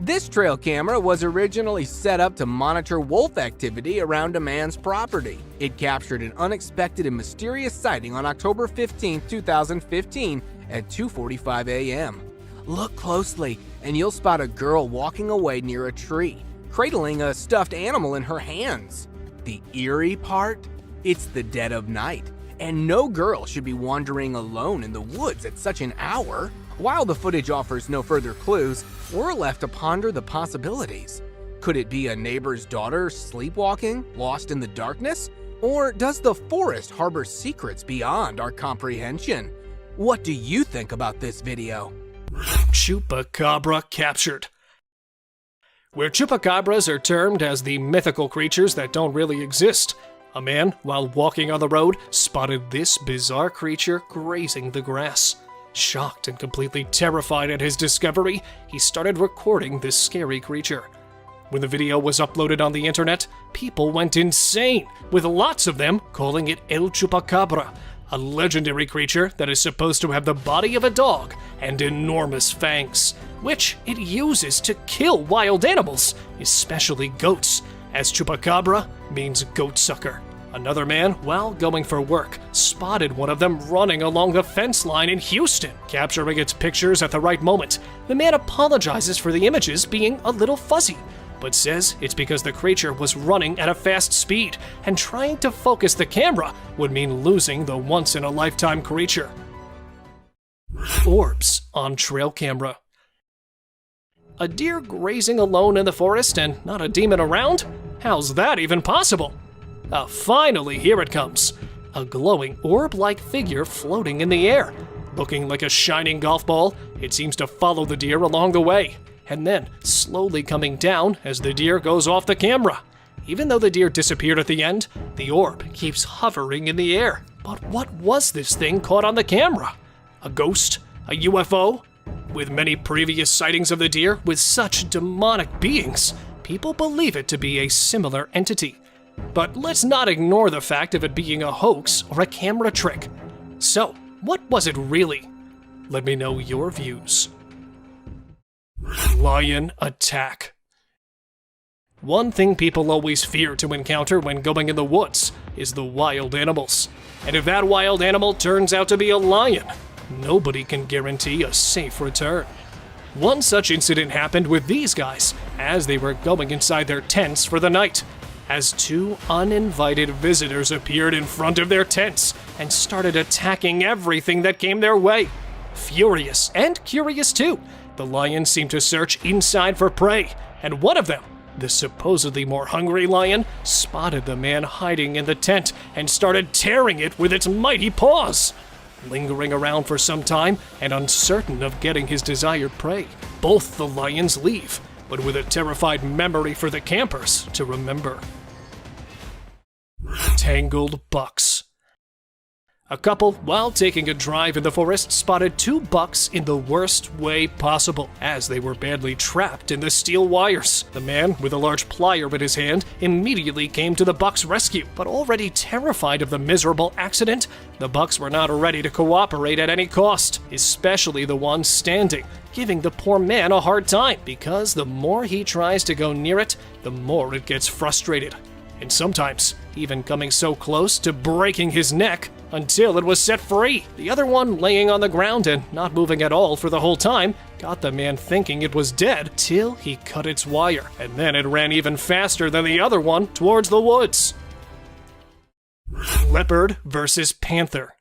This trail camera was originally set up to monitor wolf activity around a man's property. It captured an unexpected and mysterious sighting on October 15, 2015 at 2:45 a.m. Look closely and you'll spot a girl walking away near a tree, cradling a stuffed animal in her hands. The eerie part? It's the dead of night, and no girl should be wandering alone in the woods at such an hour. While the footage offers no further clues, we're left to ponder the possibilities. Could it be a neighbor's daughter sleepwalking, lost in the darkness? Or does the forest harbor secrets beyond our comprehension? What do you think about this video? Chupacabra captured. where chupacabras are termed as the mythical creatures that don't really exist. A man, while walking on the road, spotted this bizarre creature grazing the grass. Shocked and completely terrified at his discovery, he started recording this scary creature. When the video was uploaded on the internet, people went insane, with lots of them calling it El Chupacabra, a legendary creature that is supposed to have the body of a dog and enormous fangs, which it uses to kill wild animals, especially goats, as chupacabra means goat sucker. Another man, while going for work, spotted one of them running along the fence line in Houston. Capturing its pictures at the right moment, the man apologizes for the images being a little fuzzy, but says it's because the creature was running at a fast speed, and trying to focus the camera would mean losing the once-in-a-lifetime creature. Orbs on trail camera. A deer grazing alone in the forest and not a demon around? How's that even possible? Finally, here it comes. A glowing orb-like figure floating in the air. Looking like a shining golf ball, it seems to follow the deer along the way, and then slowly coming down as the deer goes off the camera. Even though the deer disappeared at the end, the orb keeps hovering in the air. But what was this thing caught on the camera? A ghost? A UFO? With many previous sightings of the deer with such demonic beings, people believe it to be a similar entity. But let's not ignore the fact of it being a hoax or a camera trick. So, what was it really? Let me know your views. Lion attack. One thing people always fear to encounter when going in the woods is the wild animals. And if that wild animal turns out to be a lion, nobody can guarantee a safe return. One such incident happened with these guys as they were going inside their tents for the night, as two uninvited visitors appeared in front of their tents and started attacking everything that came their way. Furious and curious too, the lions seemed to search inside for prey, and one of them, the supposedly more hungry lion, spotted the man hiding in the tent and started tearing it with its mighty paws. Lingering around for some time and uncertain of getting his desired prey, both the lions leave, but with a terrified memory for the campers to remember. Tangled bucks. A couple, while taking a drive in the forest, spotted two bucks in the worst way possible, as they were badly trapped in the steel wires. The man, with a large plier in his hand, immediately came to the bucks' rescue, but already terrified of the miserable accident, the bucks were not ready to cooperate at any cost, especially the one standing, giving the poor man a hard time, because the more he tries to go near it, the more it gets frustrated, and sometimes even coming so close to breaking his neck until it was set free. The other one, laying on the ground and not moving at all for the whole time, got the man thinking it was dead till he cut its wire, and then it ran even faster than the other one towards the woods. Leopard versus panther.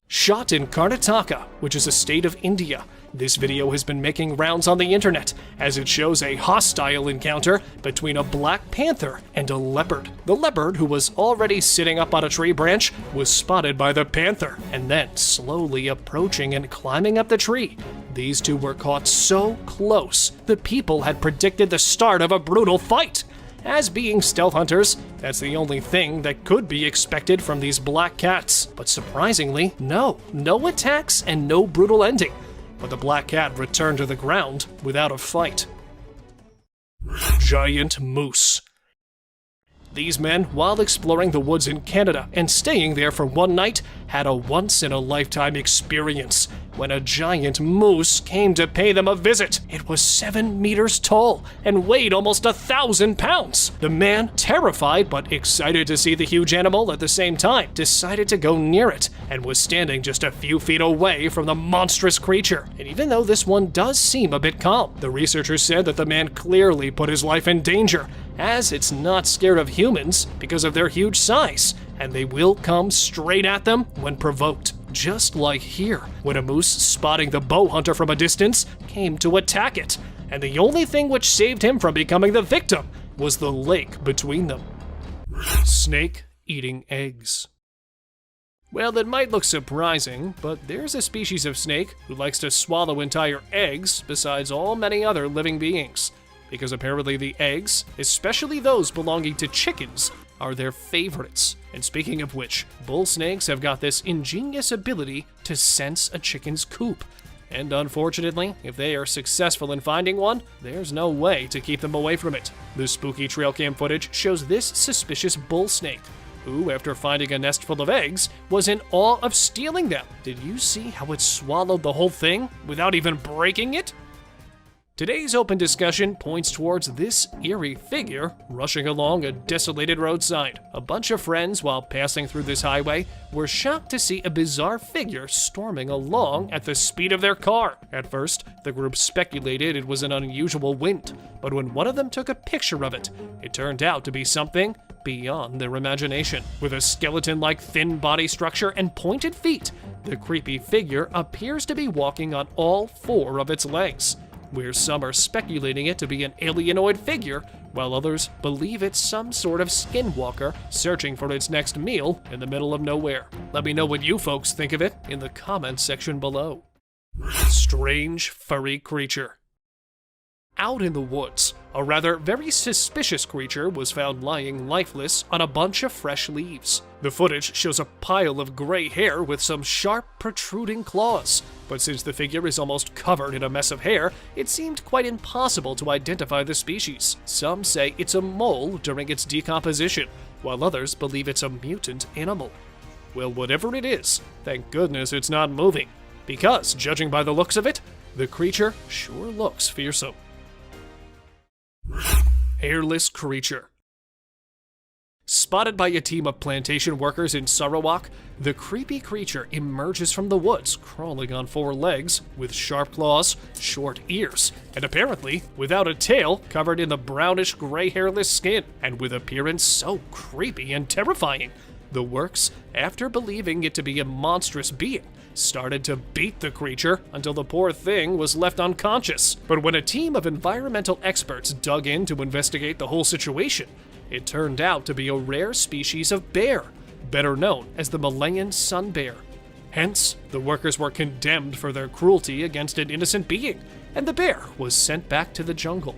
Shot in Karnataka, which is a state of India, this video has been making rounds on the internet, as it shows a hostile encounter between a black panther and a leopard. The leopard, who was already sitting up on a tree branch, was spotted by the panther, and then slowly approaching and climbing up the tree. These two were caught so close, the people had predicted the start of a brutal fight. As being stealth hunters, that's the only thing that could be expected from these black cats. But surprisingly, no attacks and no brutal ending. But the black cat returned to the ground without a fight. Giant moose. These men, while exploring the woods in Canada and staying there for one night, had a once-in-a-lifetime experience when a giant moose came to pay them a visit. It was 7 meters tall and weighed almost 1,000 pounds. The man, terrified but excited to see the huge animal at the same time, decided to go near it and was standing just a few feet away from the monstrous creature. And even though this one does seem a bit calm, the researchers said that the man clearly put his life in danger, as it's not scared of humans because of their huge size, and they will come straight at them when provoked. Just like here, when a moose, spotting the bow hunter from a distance, came to attack it, and the only thing which saved him from becoming the victim was the lake between them. Snake eating eggs. Well, it might look surprising, but there's a species of snake who likes to swallow entire eggs besides all many other living beings. because apparently the eggs, especially those belonging to chickens, are their favorites. And speaking of which, bull snakes have got this ingenious ability to sense a chicken's coop. And unfortunately, if they are successful in finding one, there's no way to keep them away from it. The spooky trail cam footage shows this suspicious bull snake, who, after finding a nest full of eggs, was in awe of stealing them. Did you see how it swallowed the whole thing without even breaking it? Today's open discussion points towards this eerie figure rushing along a desolated roadside. A bunch of friends, while passing through this highway, were shocked to see a bizarre figure storming along at the speed of their car. At first, the group speculated it was an unusual wind, but when one of them took a picture of it, it turned out to be something beyond their imagination. With a skeleton-like thin body structure and pointed feet, the creepy figure appears to be walking on all 4 of its legs, where some are speculating it to be an alienoid figure, while others believe it's some sort of skinwalker searching for its next meal in the middle of nowhere. Let me know what you folks think of it in the comments section below. Strange furry creature. Out in the woods, a rather very suspicious creature was found lying lifeless on a bunch of fresh leaves. The footage shows a pile of gray hair with some sharp, protruding claws, but since the figure is almost covered in a mess of hair, it seemed quite impossible to identify the species. Some say it's a mole during its decomposition, while others believe it's a mutant animal. Well, whatever it is, thank goodness it's not moving, because, judging by the looks of it, the creature sure looks fearsome. Hairless creature. Spotted by a team of plantation workers in Sarawak, the creepy creature emerges from the woods, crawling on 4 legs, with sharp claws, short ears, and apparently without a tail, covered in the brownish gray hairless skin, and with appearance so creepy and terrifying. The works, after believing it to be a monstrous being, started to beat the creature until the poor thing was left unconscious. But when a team of environmental experts dug in to investigate the whole situation, it turned out to be a rare species of bear, better known as the Malayan sun bear. Hence, the workers were condemned for their cruelty against an innocent being, and the bear was sent back to the jungle.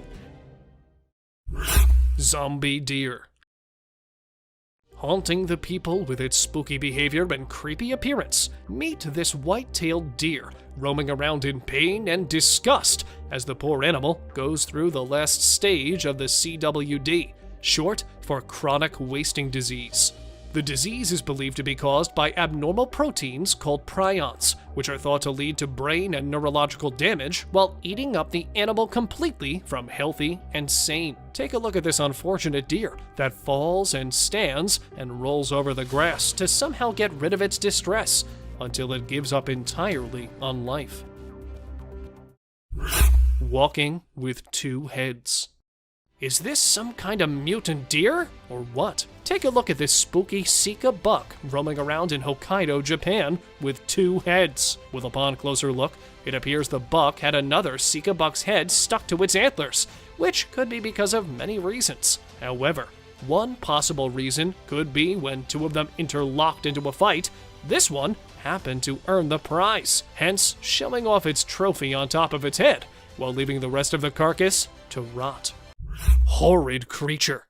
Zombie deer. Haunting the people with its spooky behavior and creepy appearance, meet this white-tailed deer roaming around in pain and disgust as the poor animal goes through the last stage of the CWD, short for chronic wasting disease. The disease is believed to be caused by abnormal proteins called prions, which are thought to lead to brain and neurological damage while eating up the animal completely from healthy and sane. Take a look at this unfortunate deer that falls and stands and rolls over the grass to somehow get rid of its distress until it gives up entirely on life. Walking with 2 heads. Is this some kind of mutant deer, or what? Take a look at this spooky Sika buck roaming around in Hokkaido, Japan, with 2 heads. Well, upon closer look, it appears the buck had another Sika buck's head stuck to its antlers, which could be because of many reasons. However, one possible reason could be when 2 of them interlocked into a fight, this one happened to earn the prize, hence showing off its trophy on top of its head, while leaving the rest of the carcass to rot. Horrid creature.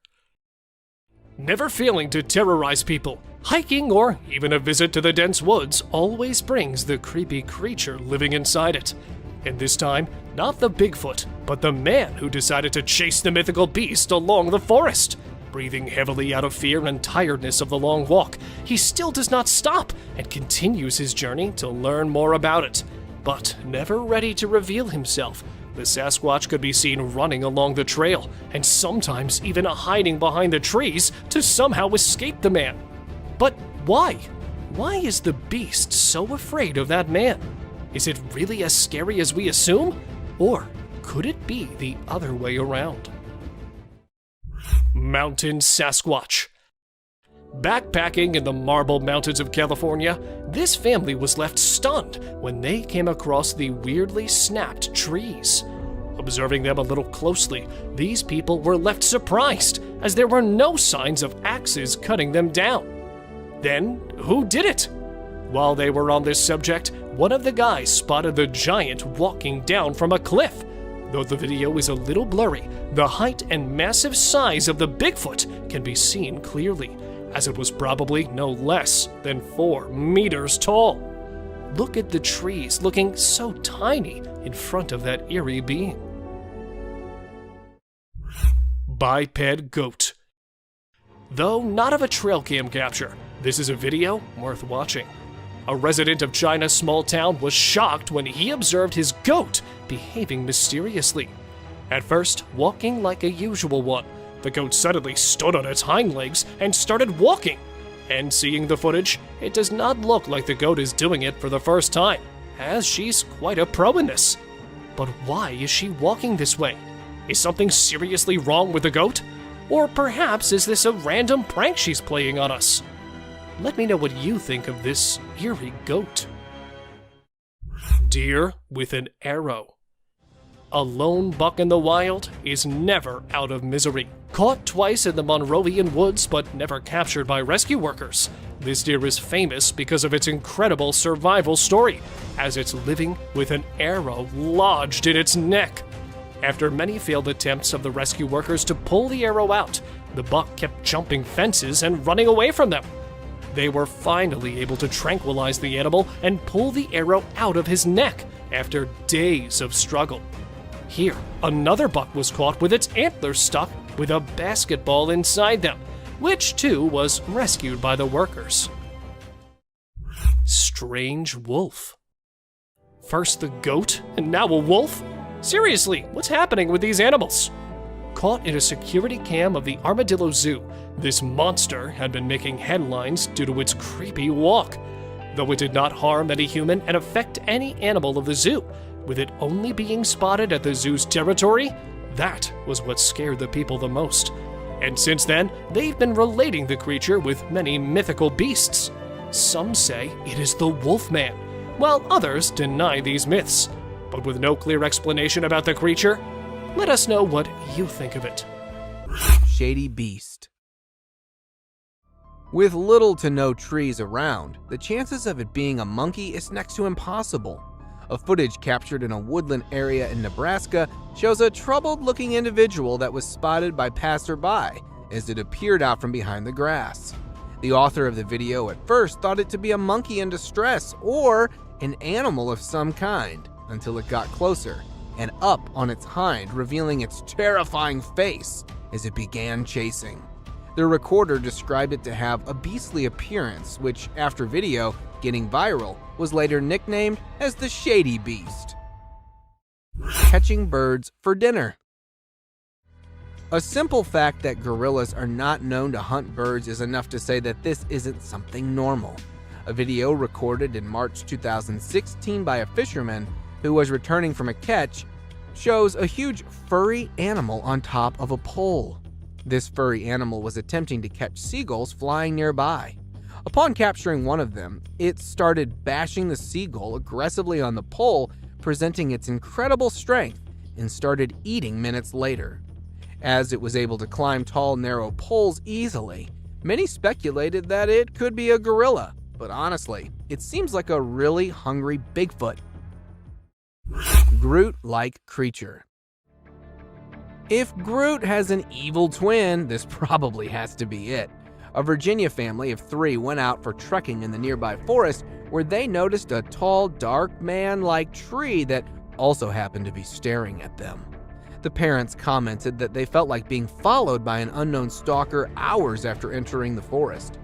Never failing to terrorize people, hiking or even a visit to the dense woods always brings the creepy creature living inside it. And this time, not the Bigfoot, but the man who decided to chase the mythical beast along the forest. Breathing heavily out of fear and tiredness of the long walk, he still does not stop and continues his journey to learn more about it. But never ready to reveal himself, the Sasquatch could be seen running along the trail, and sometimes even hiding behind the trees to somehow escape the man. But why? Why is the beast so afraid of that man? Is it really as scary as we assume? Or could it be the other way around? Mountain Sasquatch. Backpacking in the Marble Mountains of California, this family was left stunned when they came across the weirdly snapped trees. Observing them a little closely, these people were left surprised as there were no signs of axes cutting them down. Then, who did it? While they were on this subject, one of the guys spotted the giant walking down from a cliff. Though the video is a little blurry, the height and massive size of the Bigfoot can be seen clearly, as it was probably no less than 4 meters tall. Look at the trees looking so tiny in front of that eerie being. Biped goat. Though not of a trail cam capture, this is a video worth watching. A resident of China's small town was shocked when he observed his goat behaving mysteriously. At first, walking like a usual one, the goat suddenly stood on its hind legs and started walking. And seeing the footage, it does not look like the goat is doing it for the first time, as she's quite a pro in this. But why is she walking this way? Is something seriously wrong with the goat? Or perhaps is this a random prank she's playing on us? Let me know what you think of this eerie goat. Deer with an arrow. A lone buck in the wild is never out of misery. Caught twice in the Monrovian woods but never captured by rescue workers, this deer is famous because of its incredible survival story, as it's living with an arrow lodged in its neck. After many failed attempts of the rescue workers to pull the arrow out, the buck kept jumping fences and running away from them. They were finally able to tranquilize the animal and pull the arrow out of his neck after days of struggle. Here, another buck was caught with its antlers stuck with a basketball inside them, which too was rescued by the workers. Strange wolf. First the goat, and now a wolf? Seriously, what's happening with these animals? Caught in a security cam of the Armadillo Zoo, this monster had been making headlines due to its creepy walk. Though it did not harm any human and affect any animal of the zoo, with it only being spotted at the zoo's territory, that was what scared the people the most. And since then, they've been relating the creature with many mythical beasts. Some say it is the Wolfman, while others deny these myths. But with no clear explanation about the creature, let us know what you think of it. Shady beast. With little to no trees around, the chances of it being a monkey is next to impossible. A footage captured in a woodland area in Nebraska shows a troubled-looking individual that was spotted by passerby as it appeared out from behind the grass. The author of the video at first thought it to be a monkey in distress or an animal of some kind, until it got closer and up on its hind, revealing its terrifying face as it began chasing. The recorder described it to have a beastly appearance, which, after video getting viral, was later nicknamed as the Shady Beast. Catching birds for dinner. A simple fact that gorillas are not known to hunt birds is enough to say that this isn't something normal. A video recorded in March 2016 by a fisherman who was returning from a catch shows a huge furry animal on top of a pole. This furry animal was attempting to catch seagulls flying nearby. Upon capturing one of them, it started bashing the seagull aggressively on the pole, presenting its incredible strength, and started eating minutes later. As it was able to climb tall, narrow poles easily, many speculated that it could be a gorilla, but honestly, it seems like a really hungry Bigfoot. Groot-like creature. If Groot has an evil twin, this probably has to be it. A Virginia family of 3 went out for trekking in the nearby forest where they noticed a tall, dark man-like tree that also happened to be staring at them. The parents commented that they felt like being followed by an unknown stalker hours after entering the forest.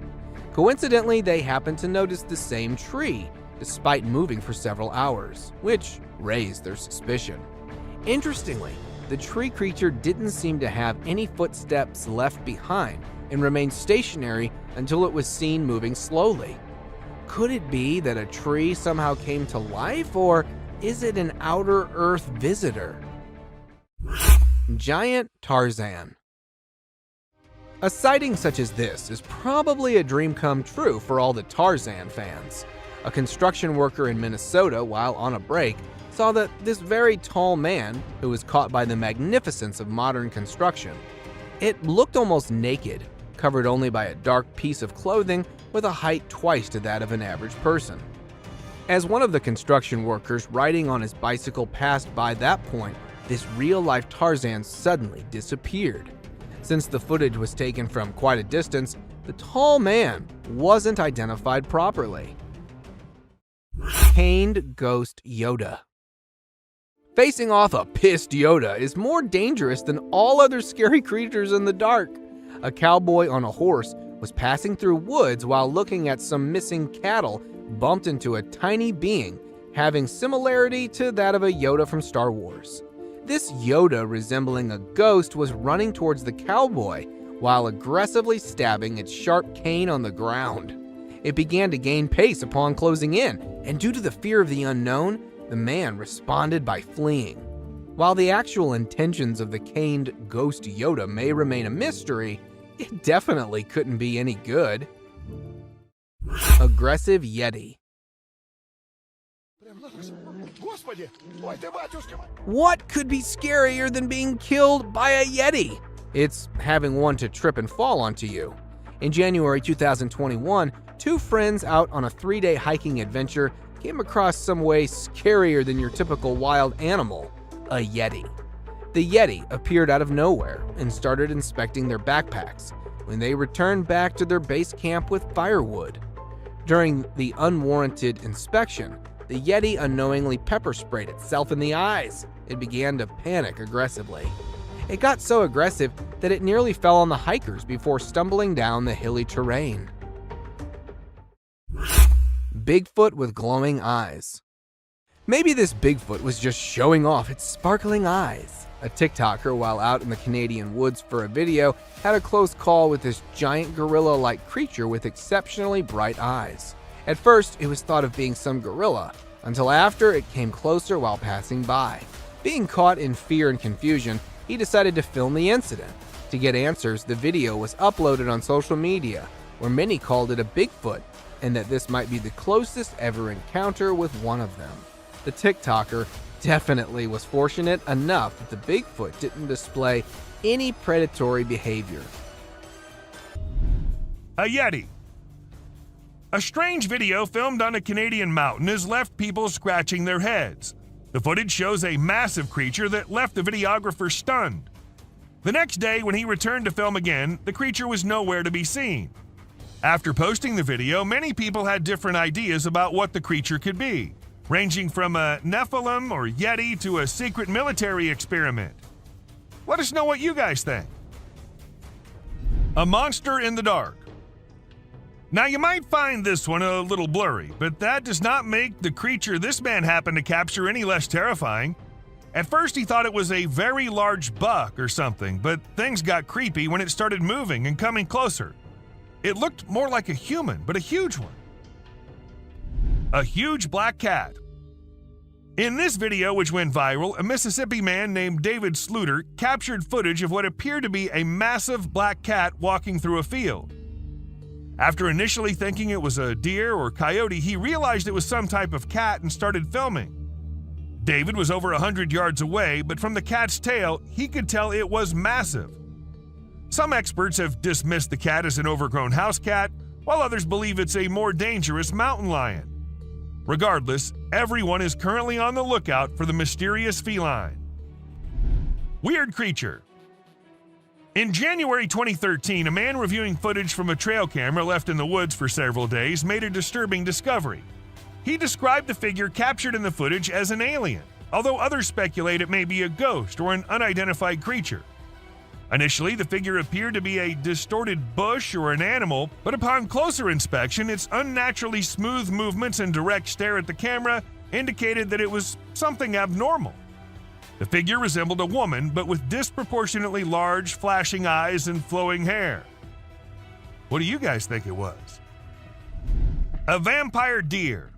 Coincidentally, they happened to notice the same tree, despite moving for several hours, which raised their suspicion. Interestingly, the tree creature didn't seem to have any footsteps left behind and remained stationary until it was seen moving slowly. Could it be that a tree somehow came to life, or is it an outer Earth visitor? Giant Tarzan. A sighting such as this is probably a dream come true for all the Tarzan fans. A construction worker in Minnesota, while on a break, saw that this very tall man, who was caught by the magnificence of modern construction, it looked almost naked, covered only by a dark piece of clothing with a height twice to that of an average person. As one of the construction workers riding on his bicycle passed by that point, this real-life Tarzan suddenly disappeared. Since the footage was taken from quite a distance, the tall man wasn't identified properly. Caned Ghost Yoda. Facing off a pissed Yoda is more dangerous than all other scary creatures in the dark. A cowboy on a horse was passing through woods while looking at some missing cattle, bumped into a tiny being having similarity to that of a Yoda from Star Wars. This Yoda, resembling a ghost, was running towards the cowboy while aggressively stabbing its sharp cane on the ground. It began to gain pace upon closing in, and due to the fear of the unknown, the man responded by fleeing. While the actual intentions of the caned Ghost Yoda may remain a mystery, it definitely couldn't be any good. Aggressive Yeti. What could be scarier than being killed by a Yeti? It's having one to trip and fall onto you. In January 2021, two friends out on a 3-day hiking adventure came across some way scarier than your typical wild animal, a Yeti. The Yeti appeared out of nowhere and started inspecting their backpacks when they returned back to their base camp with firewood. During the unwarranted inspection, the Yeti unknowingly pepper sprayed itself in the eyes. It began to panic aggressively. It got so aggressive that it nearly fell on the hikers before stumbling down the hilly terrain. Bigfoot with glowing eyes. Maybe this Bigfoot was just showing off its sparkling eyes. A TikToker, while out in the Canadian woods for a video, had a close call with this giant gorilla-like creature with exceptionally bright eyes. At first, it was thought of being some gorilla, until after it came closer while passing by. Being caught in fear and confusion, he decided to film the incident. To get answers, the video was uploaded on social media, where many called it a Bigfoot, and that this might be the closest ever encounter with one of them. The TikToker definitely was fortunate enough that the Bigfoot didn't display any predatory behavior. A Yeti. A strange video filmed on a Canadian mountain has left people scratching their heads. The footage shows a massive creature that left the videographer stunned. The next day, when he returned to film again, the creature was nowhere to be seen. After posting the video, many people had different ideas about what the creature could be, ranging from a Nephilim or Yeti to a secret military experiment. Let us know what you guys think. A monster in the dark. Now, you might find this one a little blurry, but that does not make the creature this man happened to capture any less terrifying. At first, he thought it was a very large buck or something, but things got creepy when it started moving and coming closer. It looked more like a human, but a huge one. A huge black cat. In this video, which went viral, a Mississippi man named David Sluter captured footage of what appeared to be a massive black cat walking through a field. After initially thinking it was a deer or coyote, he realized it was some type of cat and started filming. David was over 100 yards away, but from the cat's tail, he could tell it was massive. Some experts have dismissed the cat as an overgrown house cat, while others believe it's a more dangerous mountain lion. Regardless, everyone is currently on the lookout for the mysterious feline. Weird creature. In January 2013, a man reviewing footage from a trail camera left in the woods for several days made a disturbing discovery. He described the figure captured in the footage as an alien, although others speculate it may be a ghost or an unidentified creature. Initially, the figure appeared to be a distorted bush or an animal, but upon closer inspection, its unnaturally smooth movements and direct stare at the camera indicated that it was something abnormal. The figure resembled a woman, but with disproportionately large, flashing eyes and flowing hair. What do you guys think it was? A vampire deer.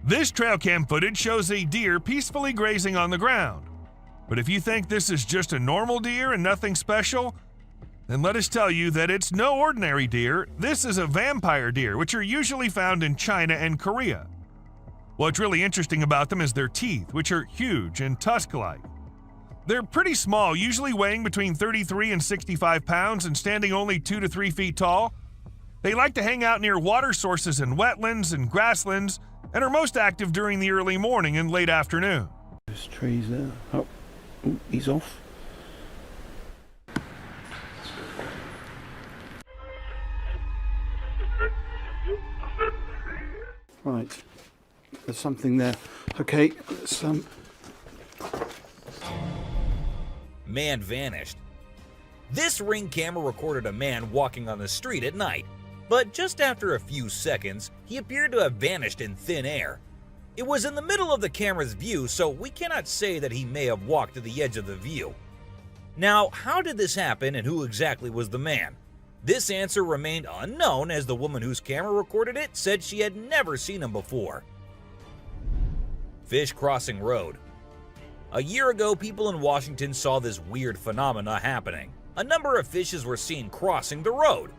This trail cam footage shows a deer peacefully grazing on the ground. But if you think this is just a normal deer and nothing special, then let us tell you that it's no ordinary deer. This is a vampire deer, which are usually found in China and Korea. What's really interesting about them is their teeth, which are huge and tusk-like. They're pretty small, usually weighing between 33 and 65 pounds and standing only 2 to 3 feet tall. They like to hang out near water sources and wetlands and grasslands and are most active during the early morning and late afternoon. There's trees there. Oh, these off. Right, there's something there. Okay, let's Man vanished. This Ring camera recorded a man walking on the street at night, but just after a few seconds, he appeared to have vanished in thin air. It was in the middle of the camera's view, so we cannot say that he may have walked to the edge of the view. Now, how did this happen and who exactly was the man? This answer remained unknown, as the woman whose camera recorded it said she had never seen him before. Fish crossing road. A year ago, people in Washington saw this weird phenomena happening. A number of fishes were seen crossing the road.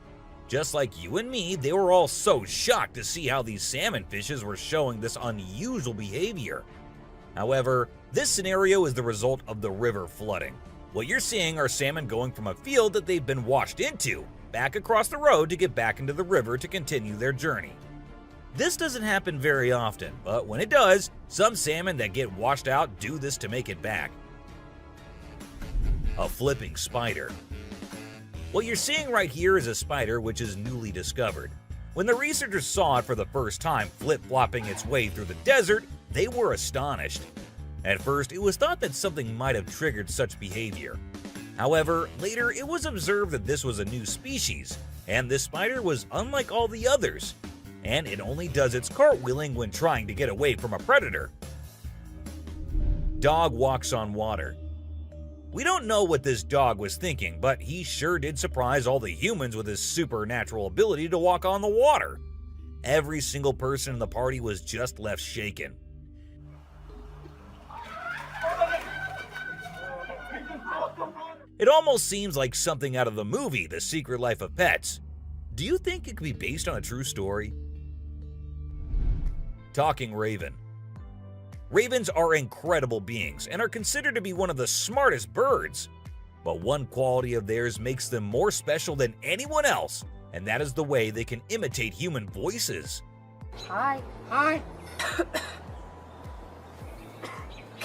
Just like you and me, they were all so shocked to see how these salmon fishes were showing this unusual behavior. However, this scenario is the result of the river flooding. What you're seeing are salmon going from a field that they've been washed into, back across the road to get back into the river to continue their journey. This doesn't happen very often, but when it does, some salmon that get washed out do this to make it back. A flipping spider. What you're seeing right here is a spider which is newly discovered. When the researchers saw it for the first time flip-flopping its way through the desert, they were astonished. At first, it was thought that something might have triggered such behavior. However, later it was observed that this was a new species, and this spider was unlike all the others, and it only does its cartwheeling when trying to get away from a predator. Dog walks on water. We don't know what this dog was thinking, but he sure did surprise all the humans with his supernatural ability to walk on the water. Every single person in the party was just left shaken. It almost seems like something out of the movie The Secret Life of Pets. Do you think it could be based on a true story? Talking raven. Ravens are incredible beings and are considered to be one of the smartest birds. But one quality of theirs makes them more special than anyone else, and that is the way they can imitate human voices. Hi. Hi.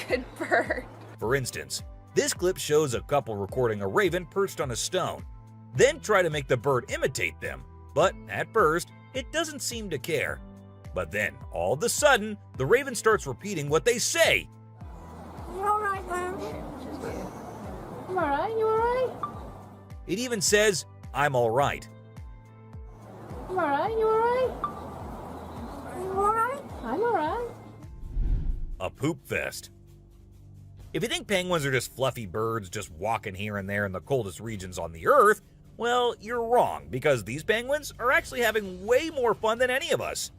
Good bird. For instance, this clip shows a couple recording a raven perched on a stone, then try to make the bird imitate them, but at first, it doesn't seem to care. But then, all of a sudden, the raven starts repeating what they say. You alright, man? You alright? You alright? It even says, "I'm alright." You alright? You alright? You alright? I'm alright. A poop fest. If you think penguins are just fluffy birds just walking here and there in the coldest regions on the Earth, well, you're wrong, because these penguins are actually having way more fun than any of us.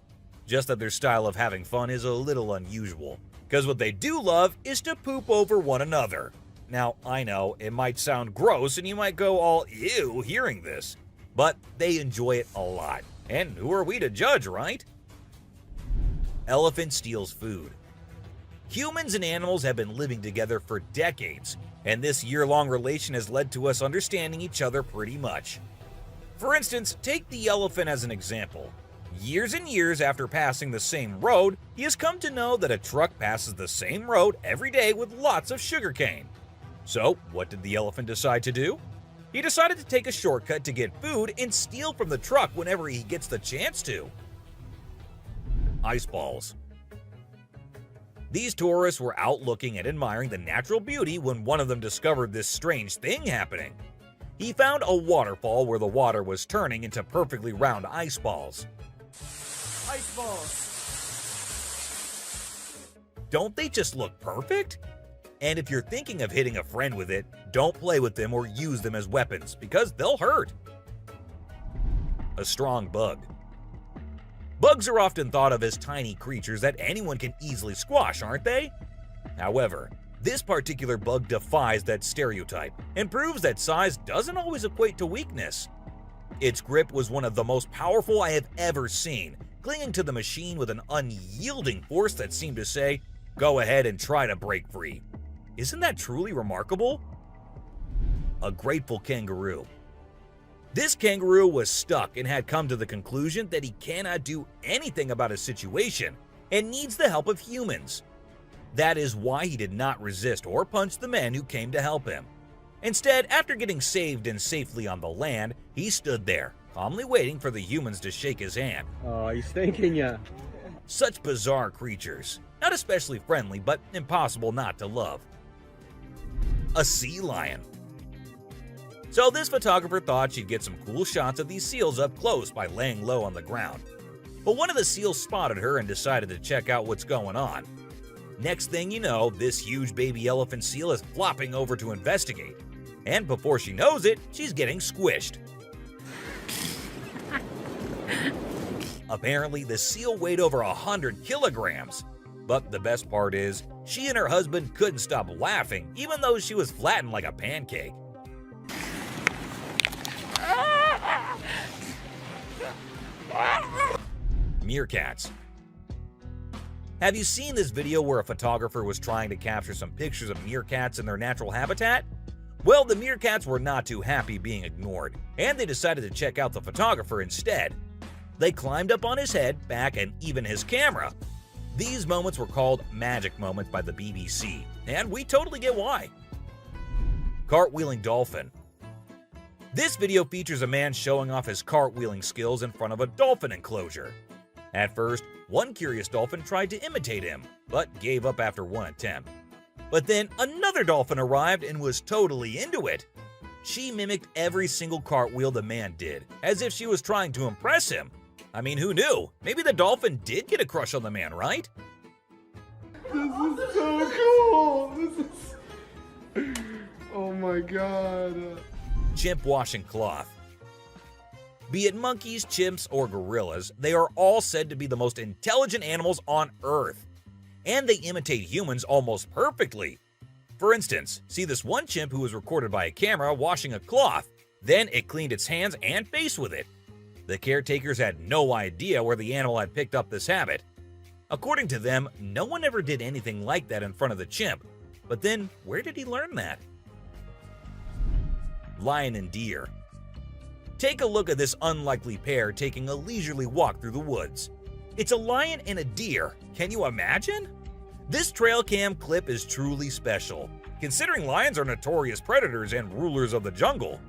Just that their style of having fun is a little unusual, because what they do love is to poop over one another. Now, I know, it might sound gross and you might go all ew hearing this, but they enjoy it a lot. And who are we to judge, right? Elephant steals food. Humans and animals have been living together for decades, and this year-long relation has led to us understanding each other pretty much. For instance, take the elephant as an example. Years and years after passing the same road, he has come to know that a truck passes the same road every day with lots of sugarcane. So, what did the elephant decide to do? He decided to take a shortcut to get food and steal from the truck whenever he gets the chance to. Ice balls. These tourists were out looking and admiring the natural beauty when one of them discovered this strange thing happening. He found a waterfall where the water was turning into perfectly round ice balls. Ice balls. Don't they just look perfect? And if you're thinking of hitting a friend with it, don't play with them or use them as weapons, because they'll hurt. A strong bug. Bugs are often thought of as tiny creatures that anyone can easily squash, aren't they? However, this particular bug defies that stereotype and proves that size doesn't always equate to weakness. Its grip was one of the most powerful I have ever seen, clinging to the machine with an unyielding force that seemed to say, "Go ahead and try to break free." Isn't that truly remarkable? A grateful kangaroo. This kangaroo was stuck and had come to the conclusion that he cannot do anything about his situation and needs the help of humans. That is why he did not resist or punch the men who came to help him. Instead, after getting saved and safely on the land, he stood there, calmly waiting for the humans to shake his hand. Oh, he's thanking ya. Such bizarre creatures. Not especially friendly, but impossible not to love. A sea lion. So this photographer thought she'd get some cool shots of these seals up close by laying low on the ground. But one of the seals spotted her and decided to check out what's going on. Next thing you know, this huge baby elephant seal is flopping over to investigate. And before she knows it, she's getting squished. Apparently, the seal weighed over 100 kilograms. But the best part is, she and her husband couldn't stop laughing, even though she was flattened like a pancake. Meerkats. Have you seen this video where a photographer was trying to capture some pictures of meerkats in their natural habitat? Well, the meerkats were not too happy being ignored, and they decided to check out the photographer instead. They climbed up on his head, back, and even his camera. These moments were called magic moments by the BBC, and we totally get why. Cartwheeling dolphin. This video features a man showing off his cartwheeling skills in front of a dolphin enclosure. At first, one curious dolphin tried to imitate him, but gave up after one attempt. But then another dolphin arrived and was totally into it. She mimicked every single cartwheel the man did, as if she was trying to impress him. I mean, who knew? Maybe the dolphin did get a crush on the man, right? This is so cool! This is... Oh my god. Chimp washing cloth. Be it monkeys, chimps, or gorillas, they are all said to be the most intelligent animals on Earth. And they imitate humans almost perfectly. For instance, see this one chimp who was recorded by a camera washing a cloth. Then it cleaned its hands and face with it. The caretakers had no idea where the animal had picked up this habit. According to them, no one ever did anything like that in front of the chimp. But then, where did he learn that? Lion and deer. Take a look at this unlikely pair taking a leisurely walk through the woods. It's a lion and a deer. Can you imagine? This trail cam clip is truly special, considering lions are notorious predators and rulers of the jungle.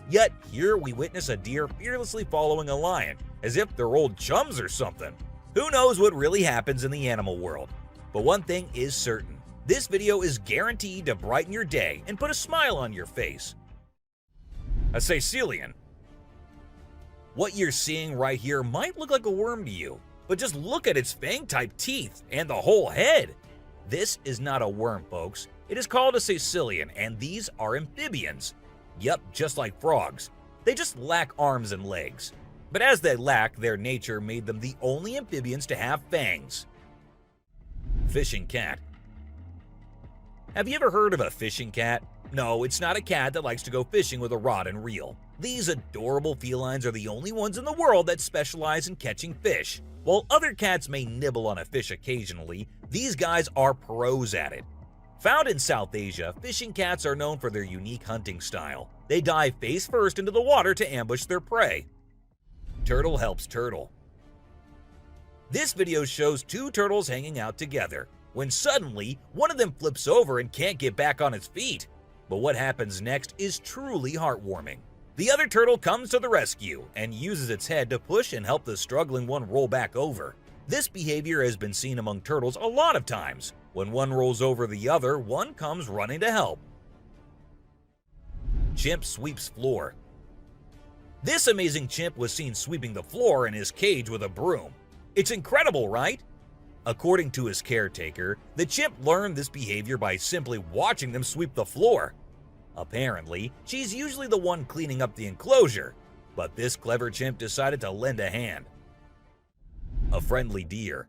Yet here we witness a deer fearlessly following a lion, as if they're old chums or something. Who knows what really happens in the animal world? But one thing is certain. This video is guaranteed to brighten your day and put a smile on your face. A Sicilian. What you're seeing right here might look like a worm to you, but just look at its fang-type teeth and the whole head. This is not a worm, folks. It is called a Sicilian, and these are amphibians. Yep, just like frogs. They just lack arms and legs. But as they lack, their nature made them the only amphibians to have fangs. Fishing cat. Have you ever heard of a fishing cat? No, it's not a cat that likes to go fishing with a rod and reel. These adorable felines are the only ones in the world that specialize in catching fish. While other cats may nibble on a fish occasionally, these guys are pros at it. Found in South Asia, fishing cats are known for their unique hunting style. They dive face first into the water to ambush their prey. Turtle helps turtle. This video shows two turtles hanging out together, when suddenly one of them flips over and can't get back on its feet. But what happens next is truly heartwarming. The other turtle comes to the rescue and uses its head to push and help the struggling one roll back over. This behavior has been seen among turtles a lot of times. When one rolls over the other, one comes running to help. Chimp sweeps floor. This amazing chimp was seen sweeping the floor in his cage with a broom. It's incredible, right? According to his caretaker, the chimp learned this behavior by simply watching them sweep the floor. Apparently, she's usually the one cleaning up the enclosure, but this clever chimp decided to lend a hand. A friendly deer.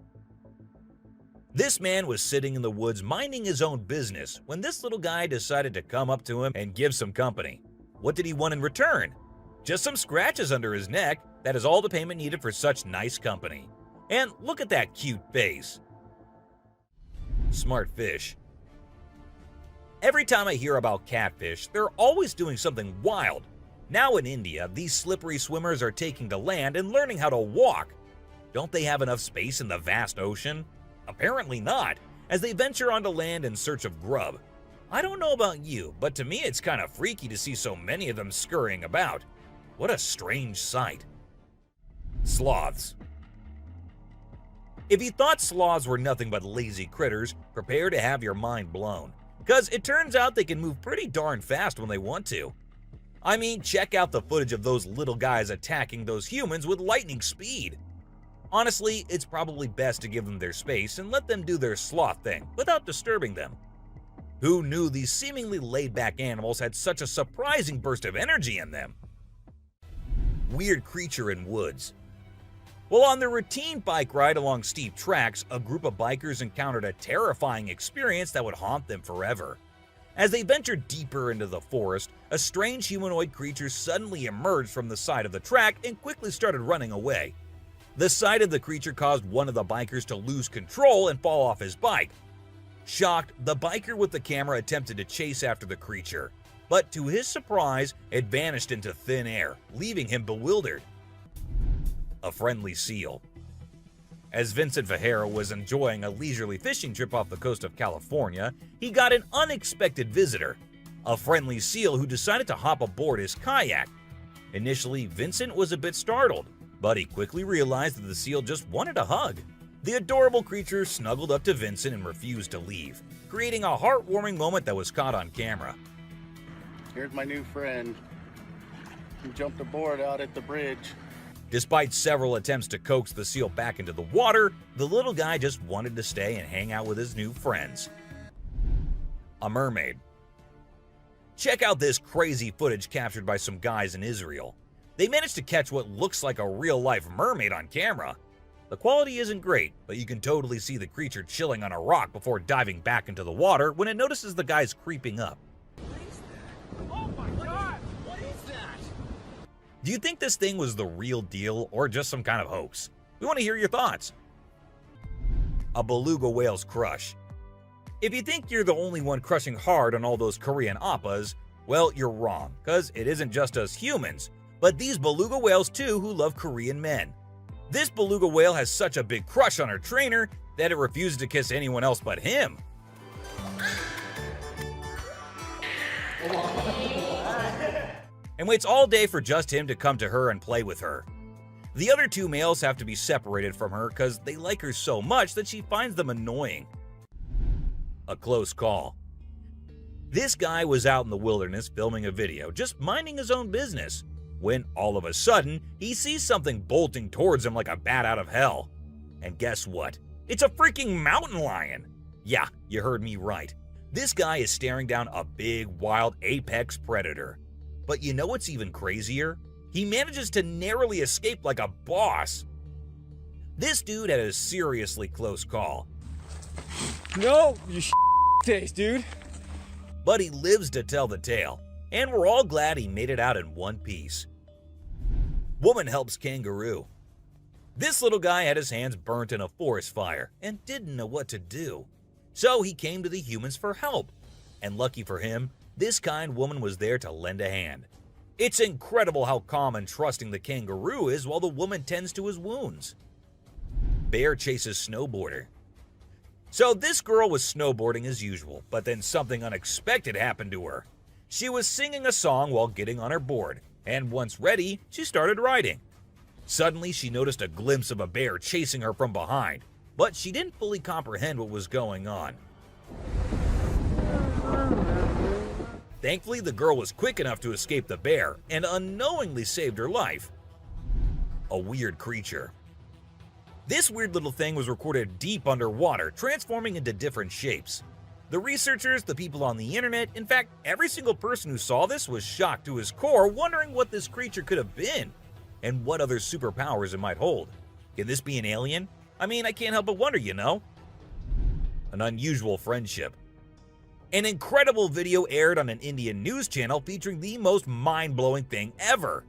This man was sitting in the woods minding his own business when this little guy decided to come up to him and give some company. What did he want in return? Just some scratches under his neck. That is all the payment needed for such nice company. And look at that cute face. Smart fish. Every time I hear about catfish, they're always doing something wild. Now in India, these slippery swimmers are taking to land and learning how to walk. Don't they have enough space in the vast ocean? Apparently not. as they venture onto land in search of grub. I don't know about you, but to me it's kind of freaky to see so many of them scurrying about. What a strange sight. Sloths. If you thought sloths were nothing but lazy critters, prepare to have your mind blown, because it turns out they can move pretty darn fast when they want to. I mean, check out the footage of those little guys attacking those humans with lightning speed. Honestly, it's probably best to give them their space and let them do their sloth thing without disturbing them. Who knew these seemingly laid-back animals had such a surprising burst of energy in them? Weird creature in woods. Well, on their routine bike ride along steep tracks, a group of bikers encountered a terrifying experience that would haunt them forever. As they ventured deeper into the forest, a strange humanoid creature suddenly emerged from the side of the track and quickly started running away. The sight of the creature caused one of the bikers to lose control and fall off his bike. Shocked, the biker with the camera attempted to chase after the creature, but to his surprise, it vanished into thin air, leaving him bewildered. A friendly seal. As Vincent Vajera was enjoying a leisurely fishing trip off the coast of California, he got an unexpected visitor, a friendly seal who decided to hop aboard his kayak. Initially, Vincent was a bit startled, but he quickly realized that the seal just wanted a hug. The adorable creature snuggled up to Vincent and refused to leave, creating a heartwarming moment that was caught on camera. Here's my new friend. He jumped aboard out at the bridge. Despite several attempts to coax the seal back into the water, the little guy just wanted to stay and hang out with his new friends. A mermaid. Check out this crazy footage captured by some guys in Israel. They managed to catch what looks like a real-life mermaid on camera. The quality isn't great, but you can totally see the creature chilling on a rock before diving back into the water when it notices the guys creeping up. Oh my God! What is that? Do you think this thing was the real deal or just some kind of hoax? We want to hear your thoughts. A beluga whale's crush. If you think you're the only one crushing hard on all those Korean oppas, well, you're wrong, because it isn't just us humans, but these beluga whales too who love Korean men. This beluga whale has such a big crush on her trainer that it refuses to kiss anyone else but him. And waits all day for just him to come to her and play with her. The other two males have to be separated from her because they like her so much that she finds them annoying. A close call. This guy was out in the wilderness filming a video, just minding his own business, when all of a sudden, he sees something bolting towards him like a bat out of hell. And guess what? It's a freaking mountain lion! Yeah, you heard me right. This guy is staring down a big, wild apex predator. But you know what's even crazier? He manages to narrowly escape like a boss. This dude had a seriously close call. No, you taste, dude. But he lives to tell the tale, and we're all glad he made it out in one piece. Woman helps kangaroo. This little guy had his hands burnt in a forest fire and didn't know what to do. So he came to the humans for help. And lucky for him, this kind woman was there to lend a hand. It's incredible how calm and trusting the kangaroo is while the woman tends to his wounds. Bear chases snowboarder. So this girl was snowboarding as usual, but then something unexpected happened to her. She was singing a song while getting on her board, and once ready, she started riding. Suddenly, she noticed a glimpse of a bear chasing her from behind, but she didn't fully comprehend what was going on. Thankfully, the girl was quick enough to escape the bear and unknowingly saved her life. A weird creature. This weird little thing was recorded deep underwater, transforming into different shapes. The researchers, the people on the internet, in fact, every single person who saw this was shocked to his core, wondering what this creature could have been and what other superpowers it might hold. Can this be an alien? I mean, I can't help but wonder, you know? An unusual friendship. An incredible video aired on an Indian news channel featuring the most mind-blowing thing ever.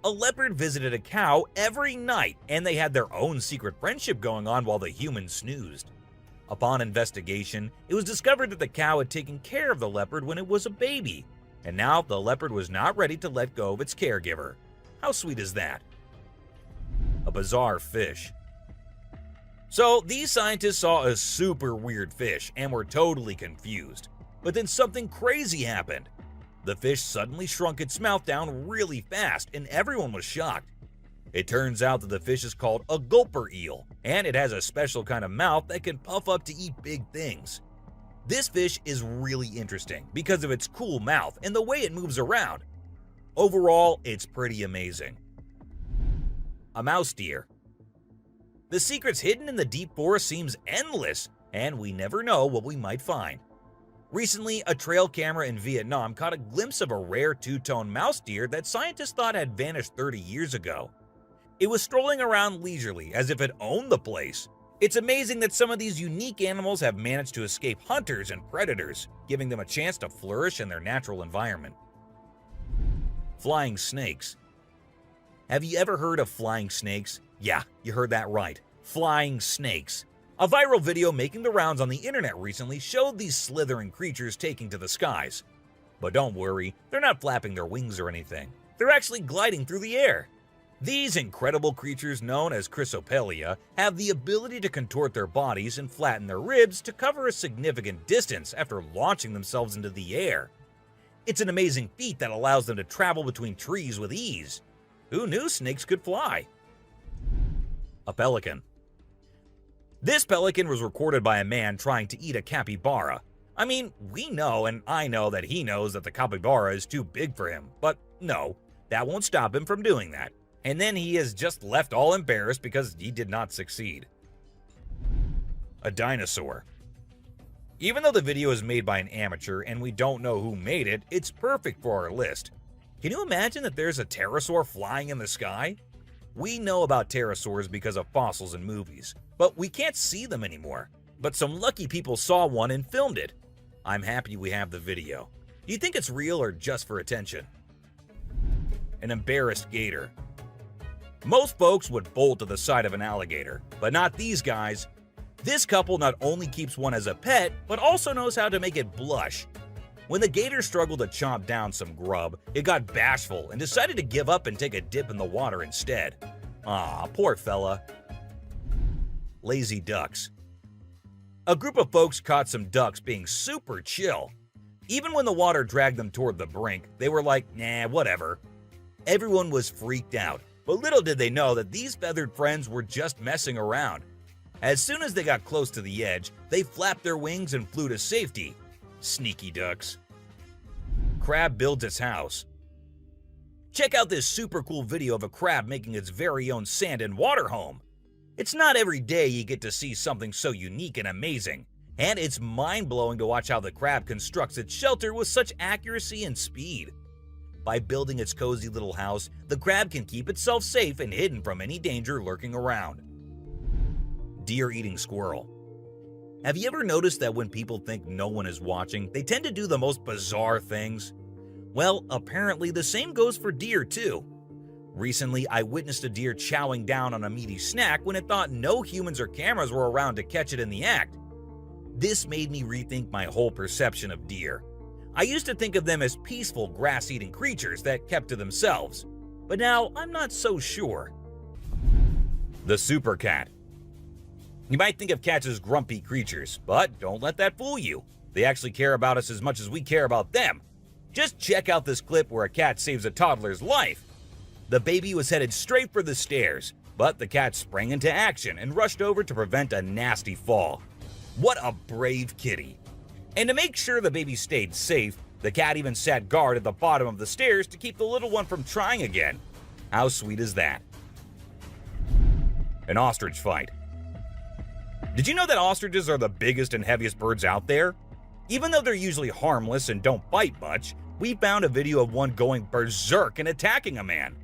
A leopard visited a cow every night, and they had their own secret friendship going on while the humans snoozed. Upon investigation, it was discovered that the cow had taken care of the leopard when it was a baby, and now the leopard was not ready to let go of its caregiver. How sweet is that? A bizarre fish. So these scientists saw a super weird fish and were totally confused. But then something crazy happened. The fish suddenly shrunk its mouth down really fast and everyone was shocked. It turns out that the fish is called a gulper eel, and it has a special kind of mouth that can puff up to eat big things. This fish is really interesting because of its cool mouth and the way it moves around. Overall, it's pretty amazing. A mouse deer. The secrets hidden in the deep forest seems endless, and we never know what we might find. Recently, a trail camera in Vietnam caught a glimpse of a rare two-tone mouse deer that scientists thought had vanished 30 years ago. It was strolling around leisurely as if it owned the place. It's amazing that some of these unique animals have managed to escape hunters and predators, giving them a chance to flourish in their natural environment. Flying snakes. Have you ever heard of flying snakes? Yeah, you heard that right. Flying snakes. A viral video making the rounds on the internet recently showed these slithering creatures taking to the skies. But don't worry, they're not flapping their wings or anything. They're actually gliding through the air. These incredible creatures, known as Chrysopelia, have the ability to contort their bodies and flatten their ribs to cover a significant distance after launching themselves into the air. It's an amazing feat that allows them to travel between trees with ease. Who knew snakes could fly? A pelican. This pelican was recorded by a man trying to eat a capybara. I mean, we know and I know that he knows that the capybara is too big for him, but no, that won't stop him from doing that. And then he is just left all embarrassed because he did not succeed. A dinosaur. Even though the video is made by an amateur and we don't know who made it, it's perfect for our list. Can you imagine that there's a pterosaur flying in the sky? We know about pterosaurs because of fossils in movies, but we can't see them anymore. But some lucky people saw one and filmed it. I'm happy we have the video. Do you think it's real or just for attention? An embarrassed gator. Most folks would bolt to the side of an alligator, but not these guys. This couple not only keeps one as a pet, but also knows how to make it blush. When the gator struggled to chomp down some grub, it got bashful and decided to give up and take a dip in the water instead. Aw, poor fella. Lazy ducks. A group of folks caught some ducks being super chill. Even when the water dragged them toward the brink, they were like, nah, whatever. Everyone was freaked out. But little did they know that these feathered friends were just messing around. As soon as they got close to the edge, they flapped their wings and flew to safety. Sneaky ducks. Crab builds its house. Check out this super cool video of a crab making its very own sand and water home. It's not every day you get to see something so unique and amazing, and it's mind-blowing to watch how the crab constructs its shelter with such accuracy and speed. By building its cozy little house, the crab can keep itself safe and hidden from any danger lurking around. Deer eating squirrel. Have you ever noticed that when people think no one is watching, they tend to do the most bizarre things? Well, apparently the same goes for deer too. Recently, I witnessed a deer chowing down on a meaty snack when it thought no humans or cameras were around to catch it in the act. This made me rethink my whole perception of deer. I used to think of them as peaceful grass-eating creatures that kept to themselves, but now I'm not so sure. The super cat. You might think of cats as grumpy creatures, but don't let that fool you. They actually care about us as much as we care about them. Just check out this clip where a cat saves a toddler's life. The baby was headed straight for the stairs, but the cat sprang into action and rushed over to prevent a nasty fall. What a brave kitty. And to make sure the baby stayed safe, the cat even sat guard at the bottom of the stairs to keep the little one from trying again. How sweet is that? An ostrich fight. Did you know that ostriches are the biggest and heaviest birds out there? Even though they're usually harmless and don't bite much, we found a video of one going berserk and attacking a man.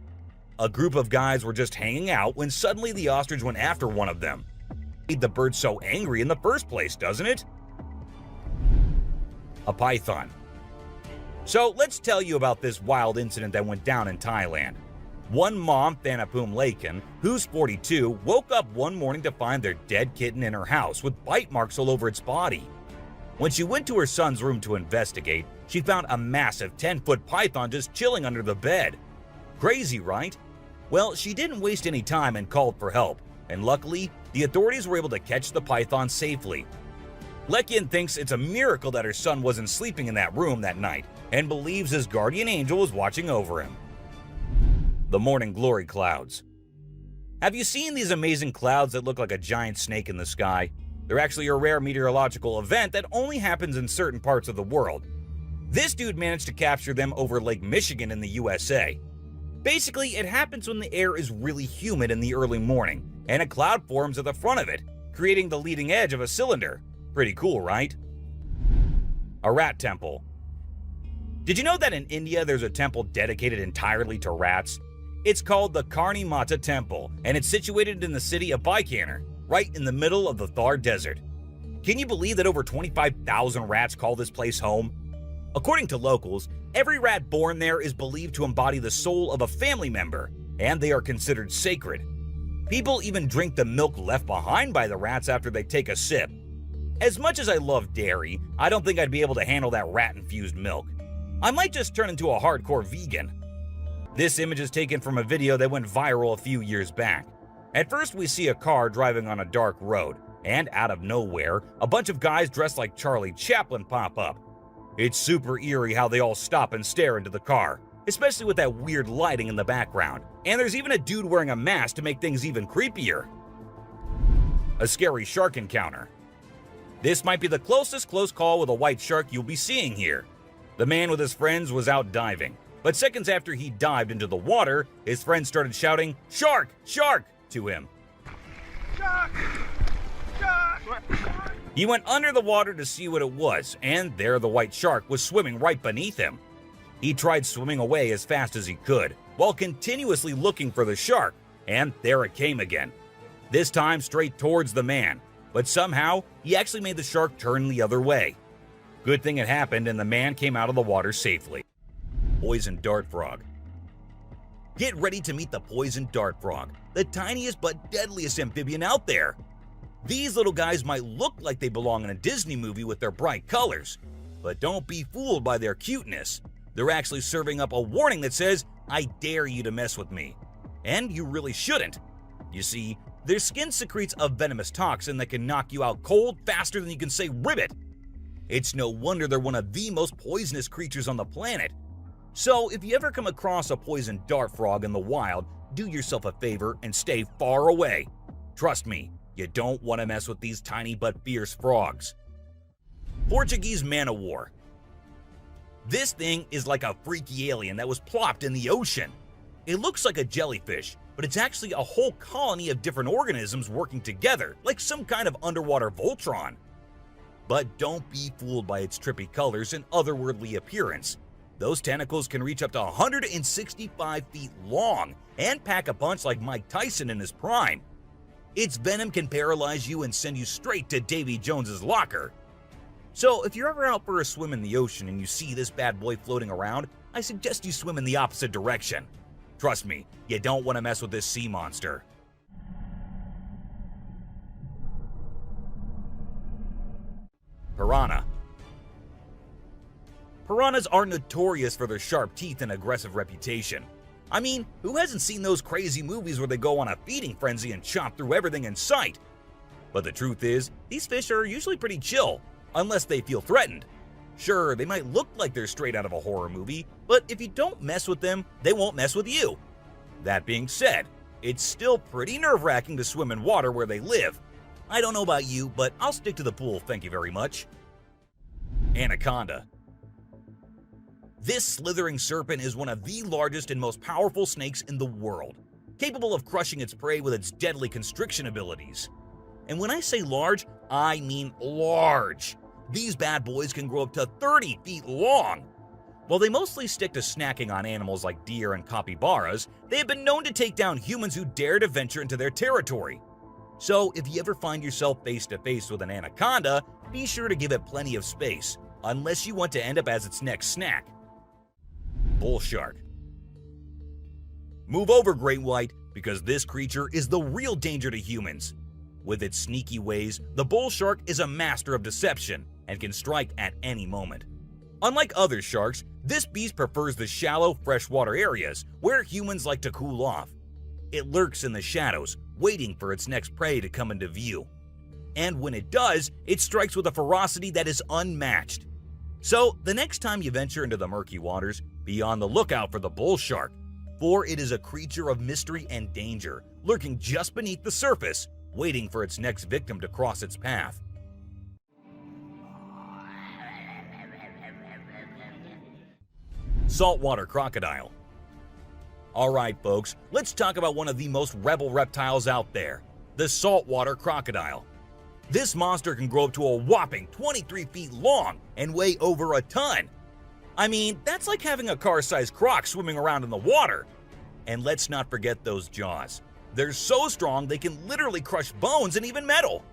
A group of guys were just hanging out when suddenly the ostrich went after one of them. It made the bird so angry in the first place, doesn't it? A python. So let's tell you about this wild incident that went down in Thailand. One mom, Thanapum Laken, who's 42, woke up one morning to find their dead kitten in her house with bite marks all over its body. When she went to her son's room to investigate, she found a massive 10-foot python just chilling under the bed. Crazy, right? Well, she didn't waste any time and called for help, and luckily, the authorities were able to catch the python safely. Lekian thinks it's a miracle that her son wasn't sleeping in that room that night and believes his guardian angel was watching over him. The morning glory clouds. Have you seen these amazing clouds that look like a giant snake in the sky? They're actually a rare meteorological event that only happens in certain parts of the world. This dude managed to capture them over Lake Michigan in the USA. Basically, it happens when the air is really humid in the early morning, and a cloud forms at the front of it, creating the leading edge of a cylinder. Pretty cool, right? A rat temple. Did you know that in India there's a temple dedicated entirely to rats? It's called the Karni Mata Temple, and it's situated in the city of Bikaner, right in the middle of the Thar Desert. Can you believe that over 25,000 rats call this place home? According to locals, every rat born there is believed to embody the soul of a family member, and they are considered sacred. People even drink the milk left behind by the rats after they take a sip. As much as I love dairy, I don't think I'd be able to handle that rat-infused milk. I might just turn into a hardcore vegan. This image is taken from a video that went viral a few years back. At first, we see a car driving on a dark road, and out of nowhere, a bunch of guys dressed like Charlie Chaplin pop up. It's super eerie how they all stop and stare into the car, especially with that weird lighting in the background. And there's even a dude wearing a mask to make things even creepier. A scary shark encounter. This might be the closest close call with a white shark you'll be seeing here. The man with his friends was out diving, but seconds after he dived into the water, his friends started shouting, "Shark! Shark!" to him. Shark! Shark! He went under the water to see what it was, and there the white shark was swimming right beneath him. He tried swimming away as fast as he could, while continuously looking for the shark, and there it came again. This time straight towards the man, but somehow he actually made the shark turn the other way. Good thing it happened and the man came out of the water safely. Poison dart frog. Get ready to meet the poison dart frog, the tiniest but deadliest amphibian out there. These little guys might look like they belong in a Disney movie with their bright colors, but don't be fooled by their cuteness. They're actually serving up a warning that says, "I dare you to mess with me." And you really shouldn't. You see, their skin secretes a venomous toxin that can knock you out cold faster than you can say ribbit. It's no wonder they're one of the most poisonous creatures on the planet. So if you ever come across a poison dart frog in the wild, do yourself a favor and stay far away. Trust me, you don't want to mess with these tiny but fierce frogs. Portuguese man of war. This thing is like a freaky alien that was plopped in the ocean. It looks like a jellyfish, but it's actually a whole colony of different organisms working together, like some kind of underwater Voltron. But don't be fooled by its trippy colors and otherworldly appearance. Those tentacles can reach up to 165 feet long and pack a punch like Mike Tyson in his prime. Its venom can paralyze you and send you straight to Davy Jones's locker. So if you're ever out for a swim in the ocean and you see this bad boy floating around, I suggest you swim in the opposite direction. Trust me, you don't want to mess with this sea monster. Piranha. Piranhas are notorious for their sharp teeth and aggressive reputation. I mean, who hasn't seen those crazy movies where they go on a feeding frenzy and chomp through everything in sight? But the truth is, these fish are usually pretty chill, unless they feel threatened. Sure, they might look like they're straight out of a horror movie, but if you don't mess with them, they won't mess with you. That being said, it's still pretty nerve-wracking to swim in water where they live. I don't know about you, but I'll stick to the pool, thank you very much. Anaconda. This slithering serpent is one of the largest and most powerful snakes in the world, capable of crushing its prey with its deadly constriction abilities. And when I say large, I mean large. These bad boys can grow up to 30 feet long. While they mostly stick to snacking on animals like deer and capybaras, they have been known to take down humans who dare to venture into their territory. So if you ever find yourself face to face with an anaconda, be sure to give it plenty of space, unless you want to end up as its next snack. Bull shark. Move over, great white, because this creature is the real danger to humans. With its sneaky ways, the bull shark is a master of deception and can strike at any moment. Unlike other sharks, this beast prefers the shallow, freshwater areas where humans like to cool off. It lurks in the shadows, waiting for its next prey to come into view. And when it does, it strikes with a ferocity that is unmatched. So, the next time you venture into the murky waters, be on the lookout for the bull shark, for it is a creature of mystery and danger, lurking just beneath the surface, waiting for its next victim to cross its path. Saltwater crocodile. Alright folks, let's talk about one of the most rebel reptiles out there, the saltwater crocodile. This monster can grow up to a whopping 23 feet long and weigh over a ton. I mean, that's like having a car-sized croc swimming around in the water. And let's not forget those jaws. They're so strong they can literally crush bones and even metal.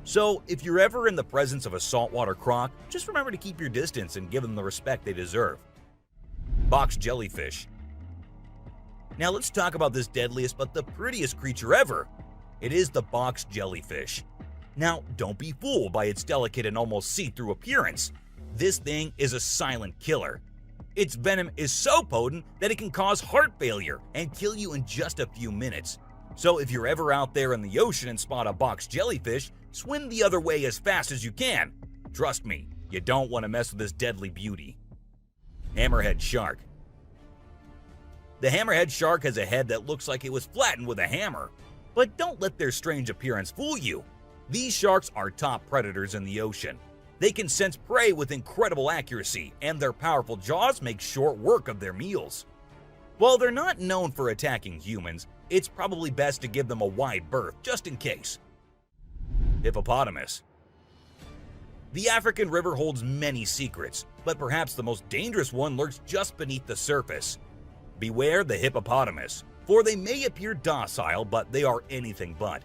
So if you're ever in the presence of a saltwater croc, just remember to keep your distance and give them the respect they deserve. Box jellyfish. Now let's talk about this deadliest but the prettiest creature ever. It is the box jellyfish. Now, don't be fooled by its delicate and almost see-through appearance. This thing is a silent killer. Its venom is so potent that it can cause heart failure and kill you in just a few minutes. So if you're ever out there in the ocean and spot a box jellyfish, swim the other way as fast as you can. Trust me, you don't want to mess with this deadly beauty. Hammerhead shark. The hammerhead shark has a head that looks like it was flattened with a hammer. But don't let their strange appearance fool you. These sharks are top predators in the ocean. They can sense prey with incredible accuracy, and their powerful jaws make short work of their meals. While they're not known for attacking humans, it's probably best to give them a wide berth just in case. Hippopotamus. The African river holds many secrets, but perhaps the most dangerous one lurks just beneath the surface. Beware the hippopotamus, for they may appear docile, but they are anything but.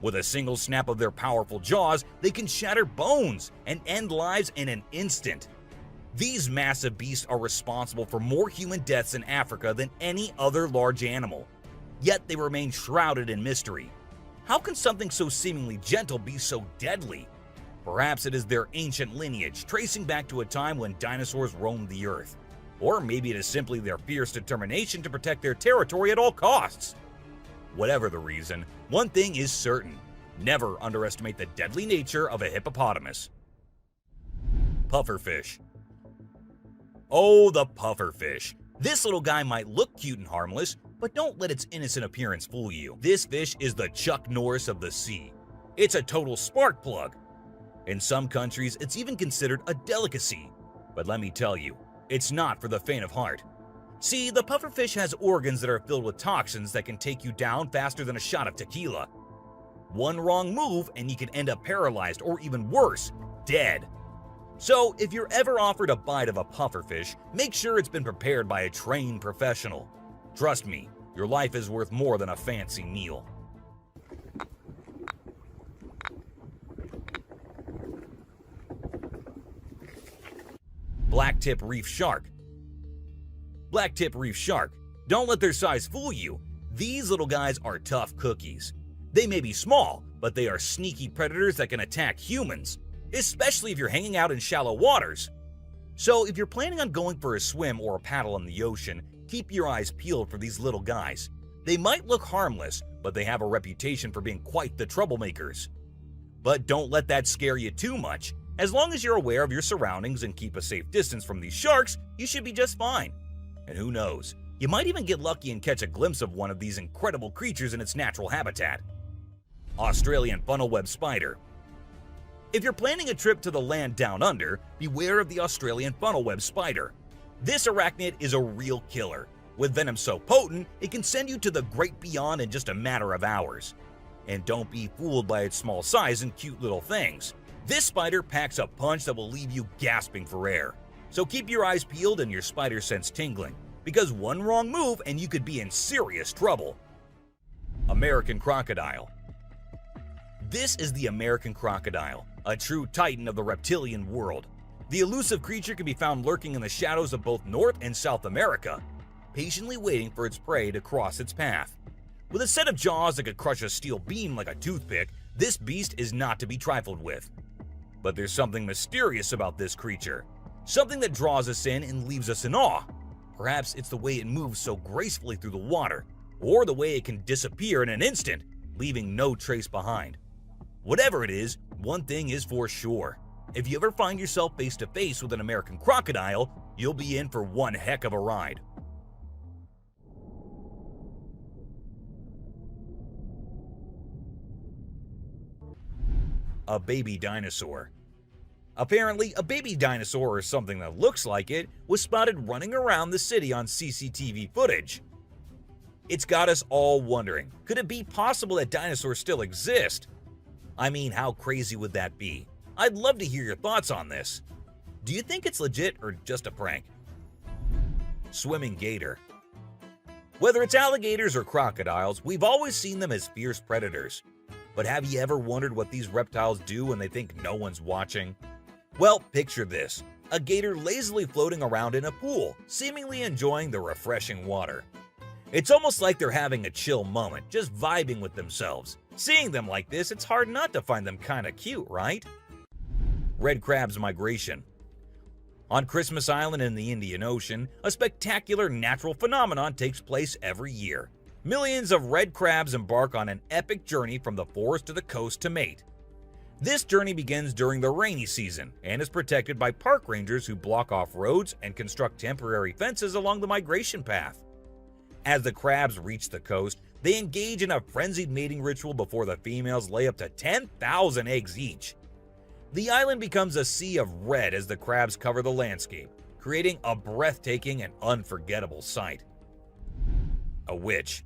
With a single snap of their powerful jaws, they can shatter bones and end lives in an instant. These massive beasts are responsible for more human deaths in Africa than any other large animal. Yet they remain shrouded in mystery. How can something so seemingly gentle be so deadly? Perhaps it is their ancient lineage, tracing back to a time when dinosaurs roamed the earth. Or maybe it is simply their fierce determination to protect their territory at all costs. Whatever the reason, one thing is certain: never underestimate the deadly nature of a hippopotamus. Pufferfish. Oh, the pufferfish. This little guy might look cute and harmless, but don't let its innocent appearance fool you. This fish is the Chuck Norris of the sea. It's a total spark plug. In some countries, it's even considered a delicacy. But let me tell you, it's not for the faint of heart. See, the pufferfish has organs that are filled with toxins that can take you down faster than a shot of tequila. One wrong move and you can end up paralyzed or even worse, dead. So if you're ever offered a bite of a pufferfish, make sure it's been prepared by a trained professional. Trust me, your life is worth more than a fancy meal. Blacktip reef shark. Blacktip reef shark. Don't let their size fool you. These little guys are tough cookies. They may be small, but they are sneaky predators that can attack humans, especially if you're hanging out in shallow waters. So if you're planning on going for a swim or a paddle in the ocean, keep your eyes peeled for these little guys. They might look harmless, but they have a reputation for being quite the troublemakers. But don't let that scare you too much. As long as you're aware of your surroundings and keep a safe distance from these sharks, you should be just fine. And who knows, you might even get lucky and catch a glimpse of one of these incredible creatures in its natural habitat. Australian funnel-web spider. If you're planning a trip to the land down under, beware of the Australian funnel-web spider. This arachnid is a real killer. With venom so potent, it can send you to the great beyond in just a matter of hours. And don't be fooled by its small size and cute little things. This spider packs a punch that will leave you gasping for air. So keep your eyes peeled and your spider sense tingling, because one wrong move and you could be in serious trouble. American crocodile. This is the American crocodile, a true titan of the reptilian world. The elusive creature can be found lurking in the shadows of both North and South America, patiently waiting for its prey to cross its path. With a set of jaws that could crush a steel beam like a toothpick, this beast is not to be trifled with. But there's something mysterious about this creature, something that draws us in and leaves us in awe. Perhaps it's the way it moves so gracefully through the water. or the way it can disappear in an instant, leaving no trace behind. Whatever it is, one thing is for sure. If you ever find yourself face to face with an American crocodile, you'll be in for one heck of a ride. A baby dinosaur. Apparently, a baby dinosaur, or something that looks like it, was spotted running around the city on CCTV footage. It's got us all wondering, could it be possible that dinosaurs still exist? I mean, how crazy would that be? I'd love to hear your thoughts on this. Do you think it's legit or just a prank? Swimming gator. Whether it's alligators or crocodiles, we've always seen them as fierce predators. But have you ever wondered what these reptiles do when they think no one's watching? Well, picture this. A gator lazily floating around in a pool, seemingly enjoying the refreshing water. It's almost like they're having a chill moment, just vibing with themselves. Seeing them like this, it's hard not to find them kinda cute, right? Red crab's migration. On Christmas Island in the Indian Ocean, a spectacular natural phenomenon takes place every year. Millions of red crabs embark on an epic journey from the forest to the coast to mate. This journey begins during the rainy season and is protected by park rangers who block off roads and construct temporary fences along the migration path. As the crabs reach the coast, they engage in a frenzied mating ritual before the females lay up to 10,000 eggs each. The island becomes a sea of red as the crabs cover the landscape, creating a breathtaking and unforgettable sight. A witch.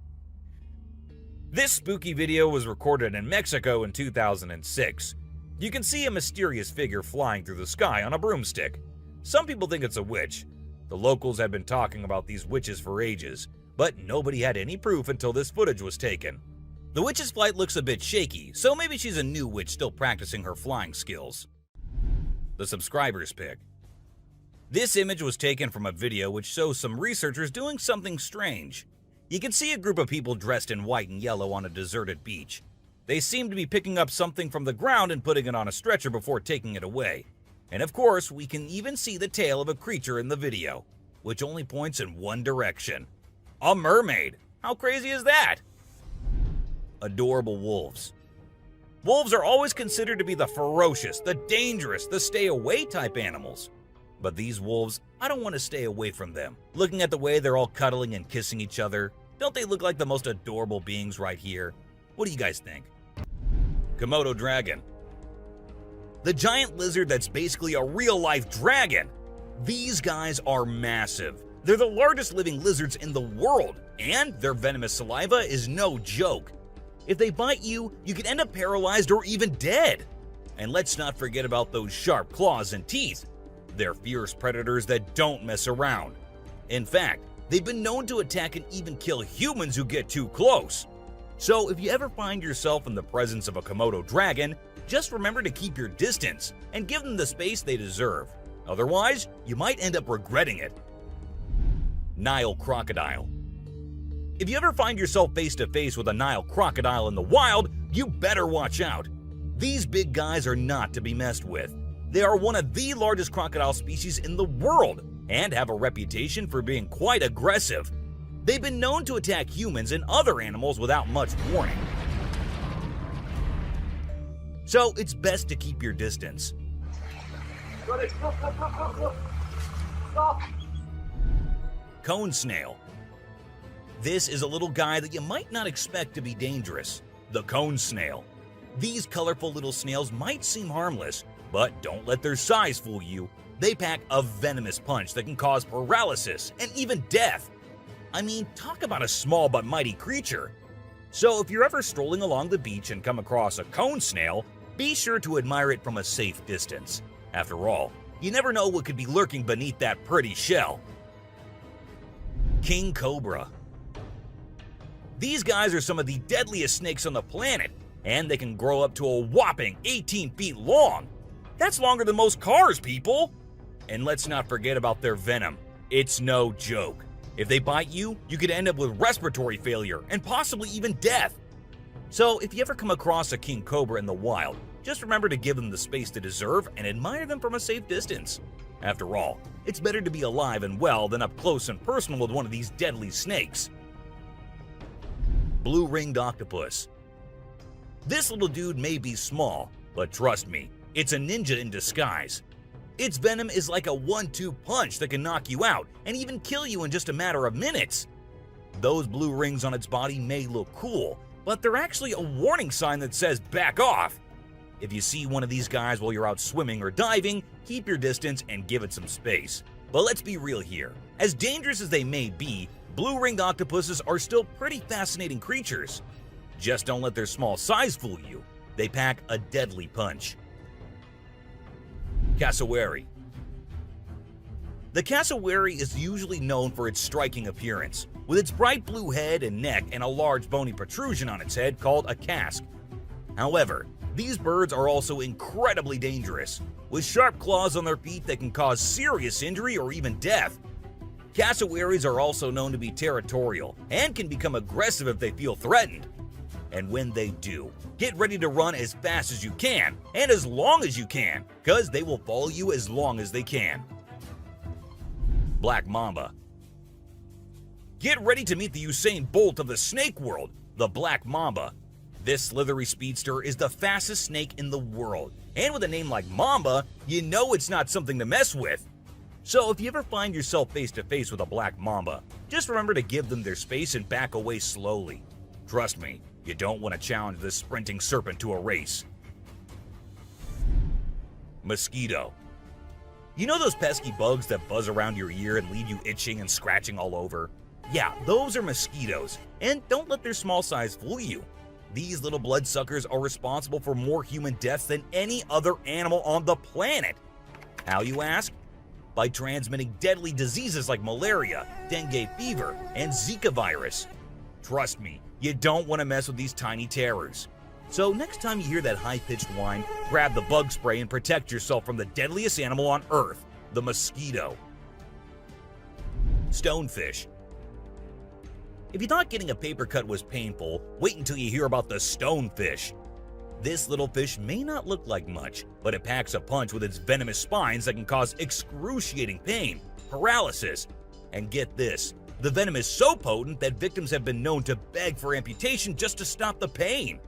This spooky video was recorded in Mexico in 2006. You can see a mysterious figure flying through the sky on a broomstick. Some people think it's a witch. The locals had been talking about these witches for ages, but nobody had any proof until this footage was taken. The witch's flight looks a bit shaky, so maybe she's a new witch still practicing her flying skills. The subscribers pick. This image was taken from a video which shows some researchers doing something strange. You can see a group of people dressed in white and yellow on a deserted beach. They seem to be picking up something from the ground and putting it on a stretcher before taking it away. And of course, we can even see the tail of a creature in the video, which only points in one direction. A mermaid! How crazy is that? Adorable wolves. Wolves are always considered to be the ferocious, the dangerous, the stay-away type animals. But these wolves, I don't want to stay away from them. Looking at the way they're all cuddling and kissing each other, don't they look like the most adorable beings right here? What do you guys think? Komodo dragon. The giant lizard that's basically a real-life dragon. These guys are massive. They're the largest living lizards in the world, and their venomous saliva is no joke. If they bite you, you could end up paralyzed or even dead. And let's not forget about those sharp claws and teeth. They're fierce predators that don't mess around. In fact, they've been known to attack and even kill humans who get too close. So if you ever find yourself in the presence of a Komodo dragon, just remember to keep your distance and give them the space they deserve. Otherwise, you might end up regretting it. Nile crocodile. If you ever find yourself face to face with a Nile crocodile in the wild, you better watch out. These big guys are not to be messed with. They are one of the largest crocodile species in the world and have a reputation for being quite aggressive. They've been known to attack humans and other animals without much warning. So it's best to keep your distance. Cone snail. This is a little guy that you might not expect to be dangerous. The cone snail. These colorful little snails might seem harmless, but don't let their size fool you. They pack a venomous punch that can cause paralysis and even death. I mean, talk about a small but mighty creature. So if you're ever strolling along the beach and come across a cone snail, be sure to admire it from a safe distance. After all, you never know what could be lurking beneath that pretty shell. King cobra. These guys are some of the deadliest snakes on the planet, and they can grow up to a whopping 18 feet long. That's longer than most cars, people! And let's not forget about their venom. It's no joke. If they bite you, you could end up with respiratory failure and possibly even death. So if you ever come across a king cobra in the wild, just remember to give them the space they deserve and admire them from a safe distance. After all, it's better to be alive and well than up close and personal with one of these deadly snakes. blue-ringed octopus. This little dude may be small, but trust me, it's a ninja in disguise. Its venom is like a 1-2 punch that can knock you out and even kill you in just a matter of minutes. Those blue rings on its body may look cool, but they're actually a warning sign that says back off. If you see one of these guys while you're out swimming or diving, keep your distance and give it some space. But let's be real here. As dangerous as they may be, blue-ringed octopuses are still pretty fascinating creatures. Just don't let their small size fool you. They pack a deadly punch. Cassowary. The cassowary is usually known for its striking appearance, with its bright blue head and neck and a large bony protrusion on its head called a casque. However, these birds are also incredibly dangerous, with sharp claws on their feet that can cause serious injury or even death. Cassowaries are also known to be territorial and can become aggressive if they feel threatened. And when they do, get ready to run as fast as you can and as long as you can, because they will follow you as long as they can. Black mamba. Get ready to meet the Usain Bolt of the snake world, the black mamba. This slithery speedster is the fastest snake in the world, and with a name like Mamba, you know it's not something to mess with. So if you ever find yourself face to face with a black mamba, just remember to give them their space and back away slowly. Trust me, you don't want to challenge this sprinting serpent to a race. Mosquito. You know those pesky bugs that buzz around your ear and leave you itching and scratching all over? Yeah, those are mosquitoes, and don't let their small size fool you. These little bloodsuckers are responsible for more human deaths than any other animal on the planet. How, you ask? By transmitting deadly diseases like malaria, dengue fever, and Zika virus. Trust me, you don't want to mess with these tiny terrors. So next time you hear that high-pitched whine, grab the bug spray and protect yourself from the deadliest animal on Earth, the mosquito. Stonefish. If you thought getting a paper cut was painful, wait until you hear about the stonefish. This little fish may not look like much, but it packs a punch with its venomous spines that can cause excruciating pain, paralysis, and get this, the venom is so potent that victims have been known to beg for amputation just to stop the pain.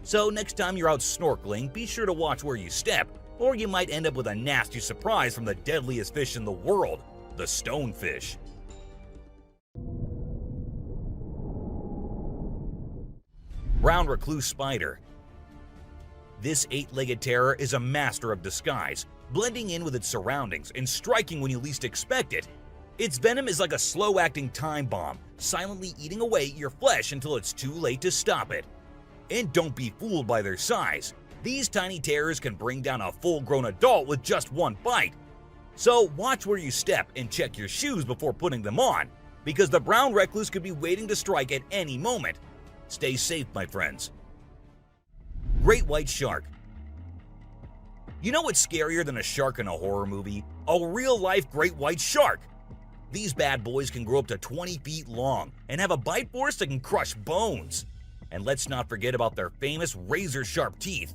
So next time you're out snorkeling, be sure to watch where you step, or you might end up with a nasty surprise from the deadliest fish in the world, the stonefish. Brown recluse spider. This 8-legged terror is a master of disguise, blending in with its surroundings and striking when you least expect it. Its venom is like a slow-acting time bomb, silently eating away at your flesh until it's too late to stop it. And don't be fooled by their size. These tiny terrors can bring down a full-grown adult with just one bite. So watch where you step and check your shoes before putting them on, because the brown recluse could be waiting to strike at any moment. Stay safe, my friends. Great white shark. You know what's scarier than a shark in a horror movie? A real-life great white shark. These bad boys can grow up to 20 feet long and have a bite force that can crush bones. And let's not forget about their famous razor-sharp teeth.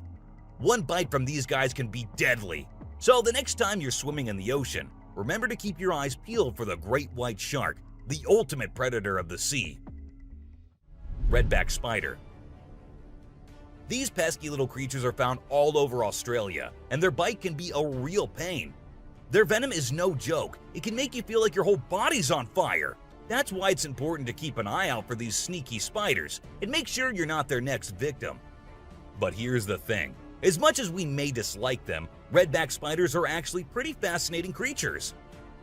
One bite from these guys can be deadly. So the next time you're swimming in the ocean, remember to keep your eyes peeled for the great white shark, the ultimate predator of the sea. Redback spider. These pesky little creatures are found all over Australia, and their bite can be a real pain. Their venom is no joke. It can make you feel like your whole body's on fire. That's why it's important to keep an eye out for these sneaky spiders and make sure you're not their next victim. But here's the thing. As much as we may dislike them, redback spiders are actually pretty fascinating creatures.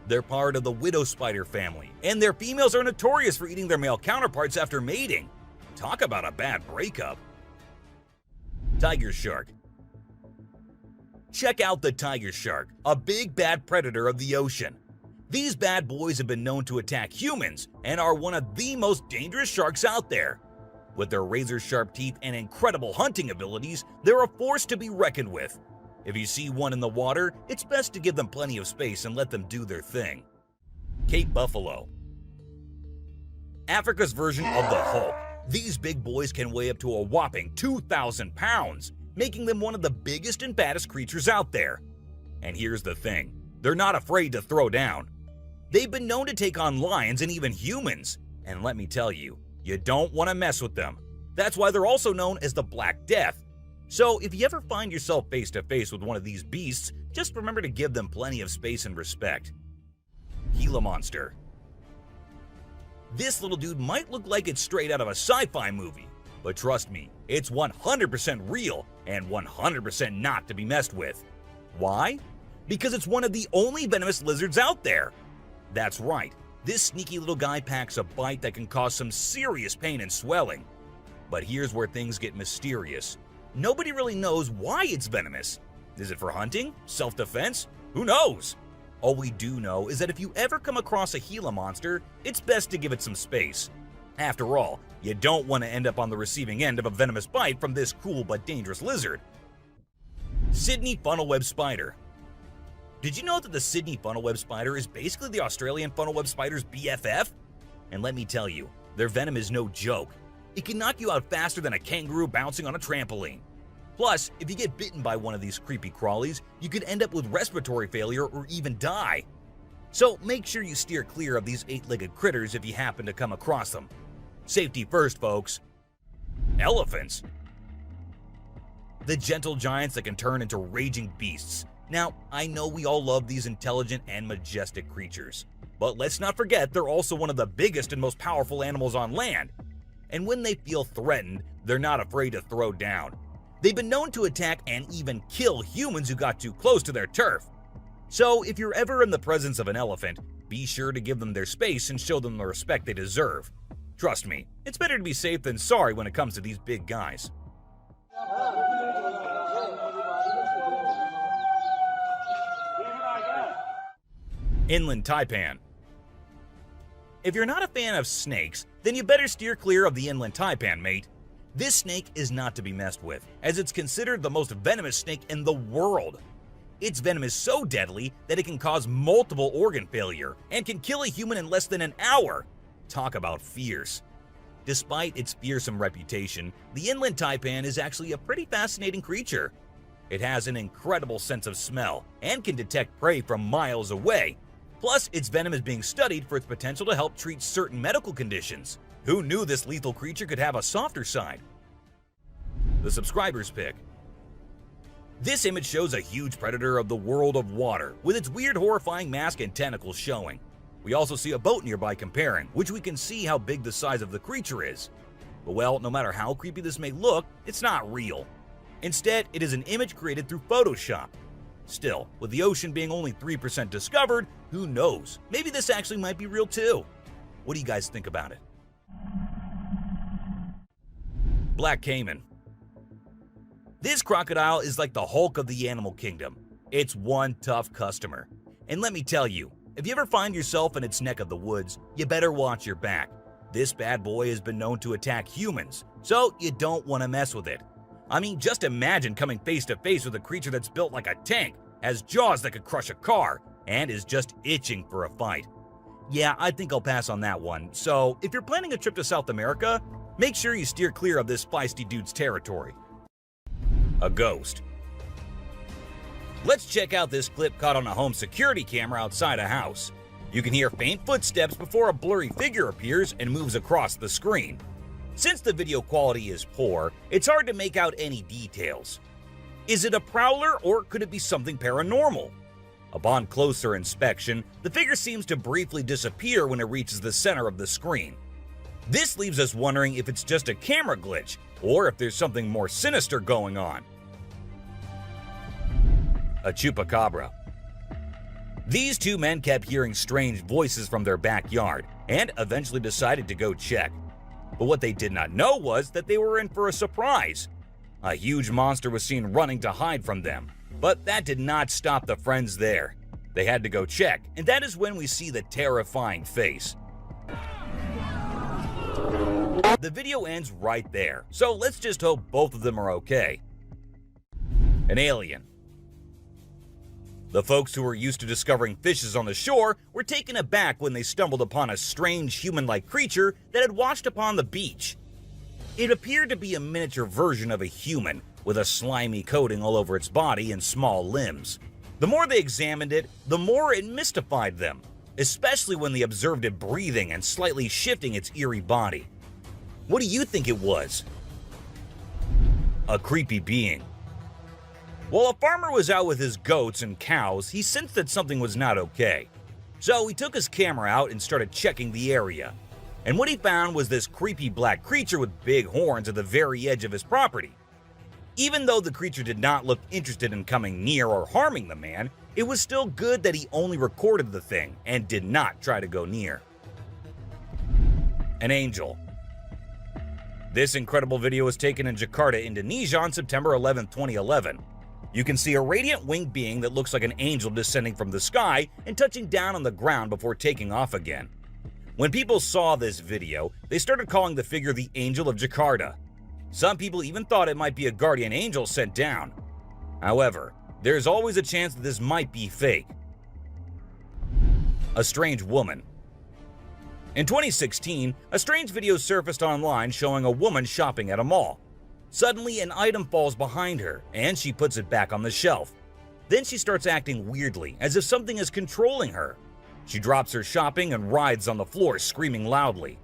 They're part of the widow spider family, and their females are notorious for eating their male counterparts after mating. Talk about a bad breakup. Tiger shark. Check out the tiger shark, a big bad predator of the ocean. These bad boys have been known to attack humans and are one of the most dangerous sharks out there. With their razor-sharp teeth and incredible hunting abilities, they're a force to be reckoned with. If you see one in the water, it's best to give them plenty of space and let them do their thing. Cape buffalo. Africa's version of the Hulk. These big boys can weigh up to a whopping 2,000 pounds, making them one of the biggest and baddest creatures out there. And here's the thing, they're not afraid to throw down. They've been known to take on lions and even humans, and let me tell you, You don't want to mess with them. That's why they're also known as the Black Death. So if you ever find yourself face to face with one of these beasts, just remember to give them plenty of space and respect. Gila Monster. This little dude might look like it's straight out of a sci-fi movie, but trust me, it's 100% real and 100% not to be messed with. Why? Because it's one of the only venomous lizards out there. That's right, this sneaky little guy packs a bite that can cause some serious pain and swelling. But here's where things get mysterious. Nobody really knows why it's venomous. Is it for hunting? Self-defense? Who knows? All we do know is that if you ever come across a Gila monster, it's best to give it some space. After all, you don't want to end up on the receiving end of a venomous bite from this cool but dangerous lizard. Sydney funnel-web spider. Did you know that the Sydney funnel-web spider is basically the Australian funnel-web spider's BFF? And let me tell you, their venom is no joke. It can knock you out faster than a kangaroo bouncing on a trampoline. Plus, if you get bitten by one of these creepy crawlies, you could end up with respiratory failure or even die. So make sure you steer clear of these 8-legged critters if you happen to come across them. Safety first, folks. Elephants. The gentle giants that can turn into raging beasts. Now, I know we all love these intelligent and majestic creatures, but let's not forget they're also one of the biggest and most powerful animals on land. And when they feel threatened, they're not afraid to throw down. They've been known to attack and even kill humans who got too close to their turf. So if you're ever in the presence of an elephant, be sure to give them their space and show them the respect they deserve. Trust me, it's better to be safe than sorry when it comes to these big guys. Inland taipan. If you're not a fan of snakes, then you better steer clear of the inland taipan, mate. This snake is not to be messed with, as it's considered the most venomous snake in the world. Its venom is so deadly that it can cause multiple organ failure and can kill a human in less than an hour. Talk about fierce. Despite its fearsome reputation, the inland taipan is actually a pretty fascinating creature. It has an incredible sense of smell and can detect prey from miles away. Plus, its venom is being studied for its potential to help treat certain medical conditions. Who knew this lethal creature could have a softer side? The subscriber's pick. This image shows a huge predator of the world of water, with its weird, horrifying mask and tentacles showing. We also see a boat nearby comparing, which we can see how big the size of the creature is. But well, no matter how creepy this may look, it's not real. Instead, it is an image created through Photoshop. Still, with the ocean being only 3% discovered, who knows? Maybe this actually might be real too. What do you guys think about it? Black Caiman. This crocodile is like the Hulk of the animal kingdom. It's one tough customer. And let me tell you, if you ever find yourself in its neck of the woods, you better watch your back. This bad boy has been known to attack humans, so you don't want to mess with it. I mean, just imagine coming face to face with a creature that's built like a tank, has jaws that could crush a car, and is just itching for a fight. Yeah, I think I'll pass on that one. So, if you're planning a trip to South America, make sure you steer clear of this feisty dude's territory. A ghost. Let's check out this clip caught on a home security camera outside a house. You can hear faint footsteps before a blurry figure appears and moves across the screen. Since the video quality is poor, it's hard to make out any details. Is it a prowler or could it be something paranormal? Upon closer inspection, the figure seems to briefly disappear when it reaches the center of the screen. This leaves us wondering if it's just a camera glitch or if there's something more sinister going on. A chupacabra. These two men kept hearing strange voices from their backyard and eventually decided to go check. But what they did not know was that they were in for a surprise. A huge monster was seen running to hide from them, but that did not stop the friends there. They had to go check, and that is when we see the terrifying face. The video ends right there, so let's just hope both of them are okay. An alien. The folks who were used to discovering fishes on the shore were taken aback when they stumbled upon a strange human-like creature that had washed upon the beach. It appeared to be a miniature version of a human, with a slimy coating all over its body and small limbs. The more they examined it, the more it mystified them, especially when they observed it breathing and slightly shifting its eerie body. What do you think it was? A creepy being. While a farmer was out with his goats and cows, he sensed that something was not okay. So he took his camera out and started checking the area. And what he found was this creepy black creature with big horns at the very edge of his property. Even though the creature did not look interested in coming near or harming the man, it was still good that he only recorded the thing and did not try to go near. An angel. This incredible video was taken in Jakarta, Indonesia on September 11, 2011. You can see a radiant winged being that looks like an angel descending from the sky and touching down on the ground before taking off again. When people saw this video, they started calling the figure the Angel of Jakarta. Some people even thought it might be a guardian angel sent down. However, there's always a chance that this might be fake. A strange woman. In 2016, a strange video surfaced online showing a woman shopping at a mall. Suddenly, an item falls behind her, and she puts it back on the shelf. Then she starts acting weirdly, as if something is controlling her. She drops her shopping and writhes on the floor, screaming loudly.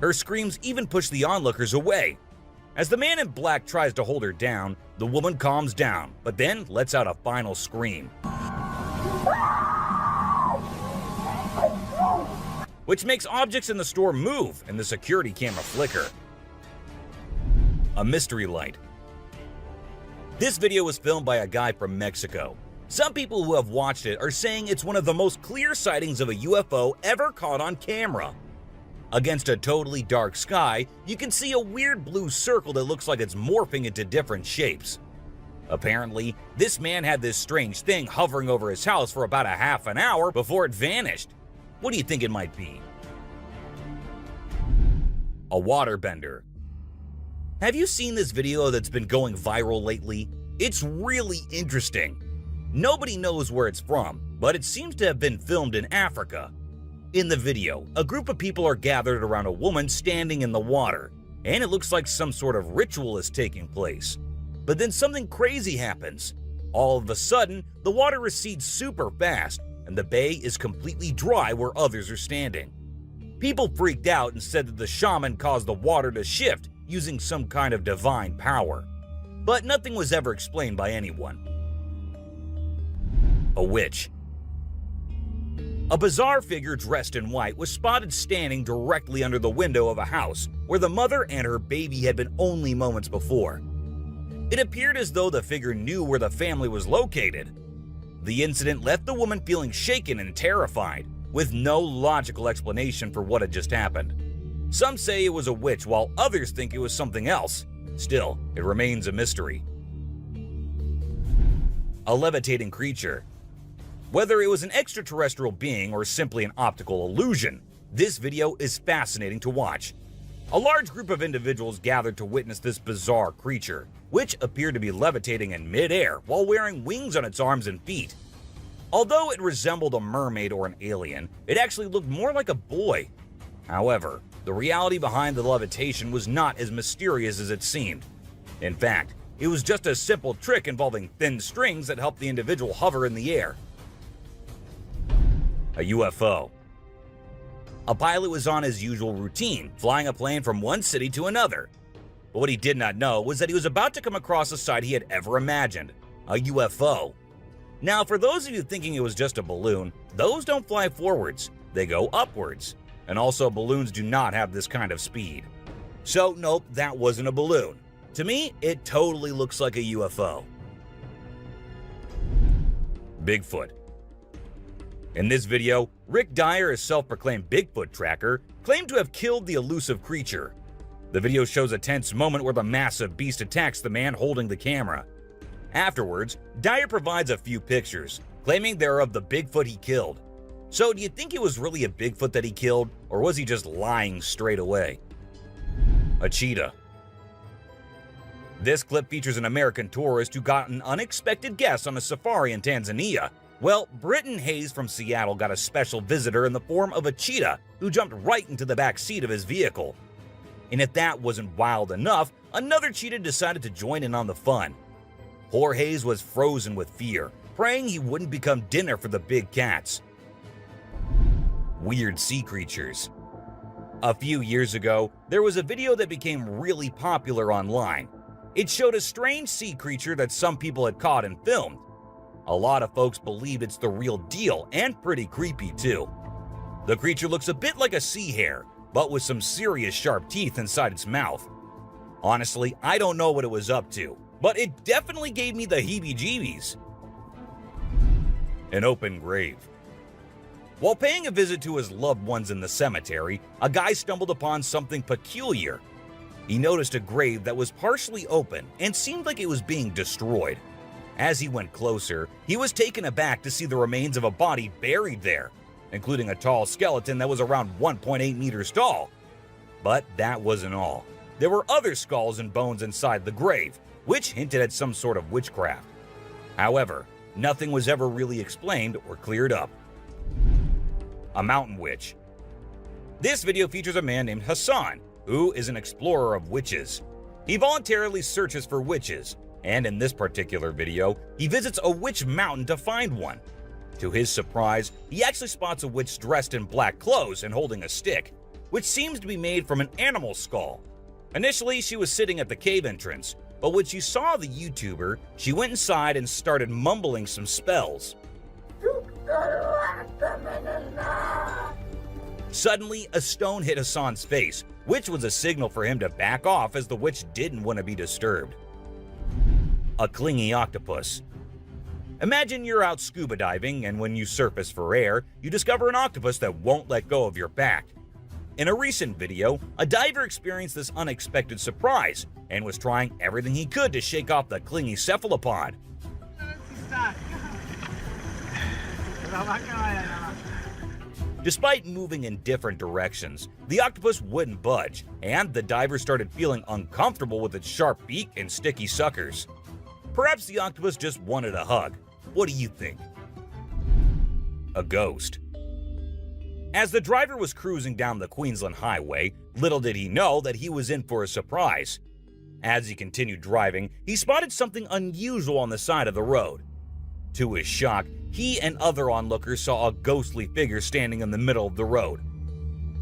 Her screams even push the onlookers away. As the man in black tries to hold her down, the woman calms down, but then lets out a final scream, which makes objects in the store move and the security camera flicker. A mystery light. This video was filmed by a guy from Mexico. Some people who have watched it are saying it's one of the most clear sightings of a UFO ever caught on camera. Against a totally dark sky, you can see a weird blue circle that looks like it's morphing into different shapes. Apparently, this man had this strange thing hovering over his house for about a half an hour before it vanished. What do you think it might be? A waterbender. Have you seen this video that's been going viral lately? It's really interesting. Nobody knows where it's from, but it seems to have been filmed in Africa. In the video, a group of people are gathered around a woman standing in the water, and it looks like some sort of ritual is taking place. But then something crazy happens. All of a sudden, the water recedes super fast, and the bay is completely dry where others are standing. People freaked out and said that the shaman caused the water to shift using some kind of divine power. But nothing was ever explained by anyone. A witch. A bizarre figure dressed in white was spotted standing directly under the window of a house where the mother and her baby had been only moments before. It appeared as though the figure knew where the family was located. The incident left the woman feeling shaken and terrified, with no logical explanation for what had just happened. Some say it was a witch, while others think it was something else. Still, it remains a mystery. A levitating creature. Whether it was an extraterrestrial being or simply an optical illusion, this video is fascinating to watch. A large group of individuals gathered to witness this bizarre creature, which appeared to be levitating in midair while wearing wings on its arms and feet. Although it resembled a mermaid or an alien, it actually looked more like a boy. However, the reality behind the levitation was not as mysterious as it seemed. In fact, it was just a simple trick involving thin strings that helped the individual hover in the air. A UFO. A pilot was on his usual routine, flying a plane from one city to another. But what he did not know was that he was about to come across a sight he had ever imagined, a UFO. Now, for those of you thinking it was just a balloon, those don't fly forwards, they go upwards. And also, balloons do not have this kind of speed. So, nope, that wasn't a balloon. To me, it totally looks like a UFO. Bigfoot. In this video, Rick Dyer, a self-proclaimed Bigfoot tracker, claimed to have killed the elusive creature. The video shows a tense moment where the massive beast attacks the man holding the camera. Afterwards, Dyer provides a few pictures, claiming they're of the Bigfoot he killed. So do you think it was really a Bigfoot that he killed, or was he just lying straight away? A cheetah. This clip features an American tourist who got an unexpected guest on a safari in Tanzania. Well, Britton Hayes from Seattle got a special visitor in the form of a cheetah who jumped right into the back seat of his vehicle. And if that wasn't wild enough, another cheetah decided to join in on the fun. Poor Hayes was frozen with fear, praying he wouldn't become dinner for the big cats. weird sea creatures. A few years ago, there was a video that became really popular online. It showed a strange sea creature that some people had caught and filmed. A lot of folks believe it's the real deal and pretty creepy too. The creature looks a bit like a sea hare, but with some serious sharp teeth inside its mouth. Honestly, I don't know what it was up to, but it definitely gave me the heebie-jeebies. An open grave. While paying a visit to his loved ones in the cemetery, a guy stumbled upon something peculiar. He noticed a grave that was partially open and seemed like it was being destroyed. As he went closer, he was taken aback to see the remains of a body buried there, including a tall skeleton that was around 1.8 meters tall. But that wasn't all. There were other skulls and bones inside the grave, which hinted at some sort of witchcraft. However, nothing was ever really explained or cleared up. A mountain witch. This video features a man named Hassan, who is an explorer of witches. He voluntarily searches for witches, and in this particular video, he visits a witch mountain to find one. To his surprise, he actually spots a witch dressed in black clothes and holding a stick, which seems to be made from an animal skull. Initially, she was sitting at the cave entrance, but when she saw the YouTuber, she went inside and started mumbling some spells. Suddenly, a stone hit Hassan's face, which was a signal for him to back off as the witch didn't want to be disturbed. A clingy octopus. Imagine you're out scuba diving, and when you surface for air, you discover an octopus that won't let go of your back. In a recent video, a diver experienced this unexpected surprise and was trying everything he could to shake off the clingy cephalopod. Despite moving in different directions, the octopus wouldn't budge, and the diver started feeling uncomfortable with its sharp beak and sticky suckers. Perhaps the octopus just wanted a hug. What do you think? A ghost. As the driver was cruising down the Queensland Highway, little did he know that he was in for a surprise. As he continued driving, he spotted something unusual on the side of the road. To his shock, he and other onlookers saw a ghostly figure standing in the middle of the road.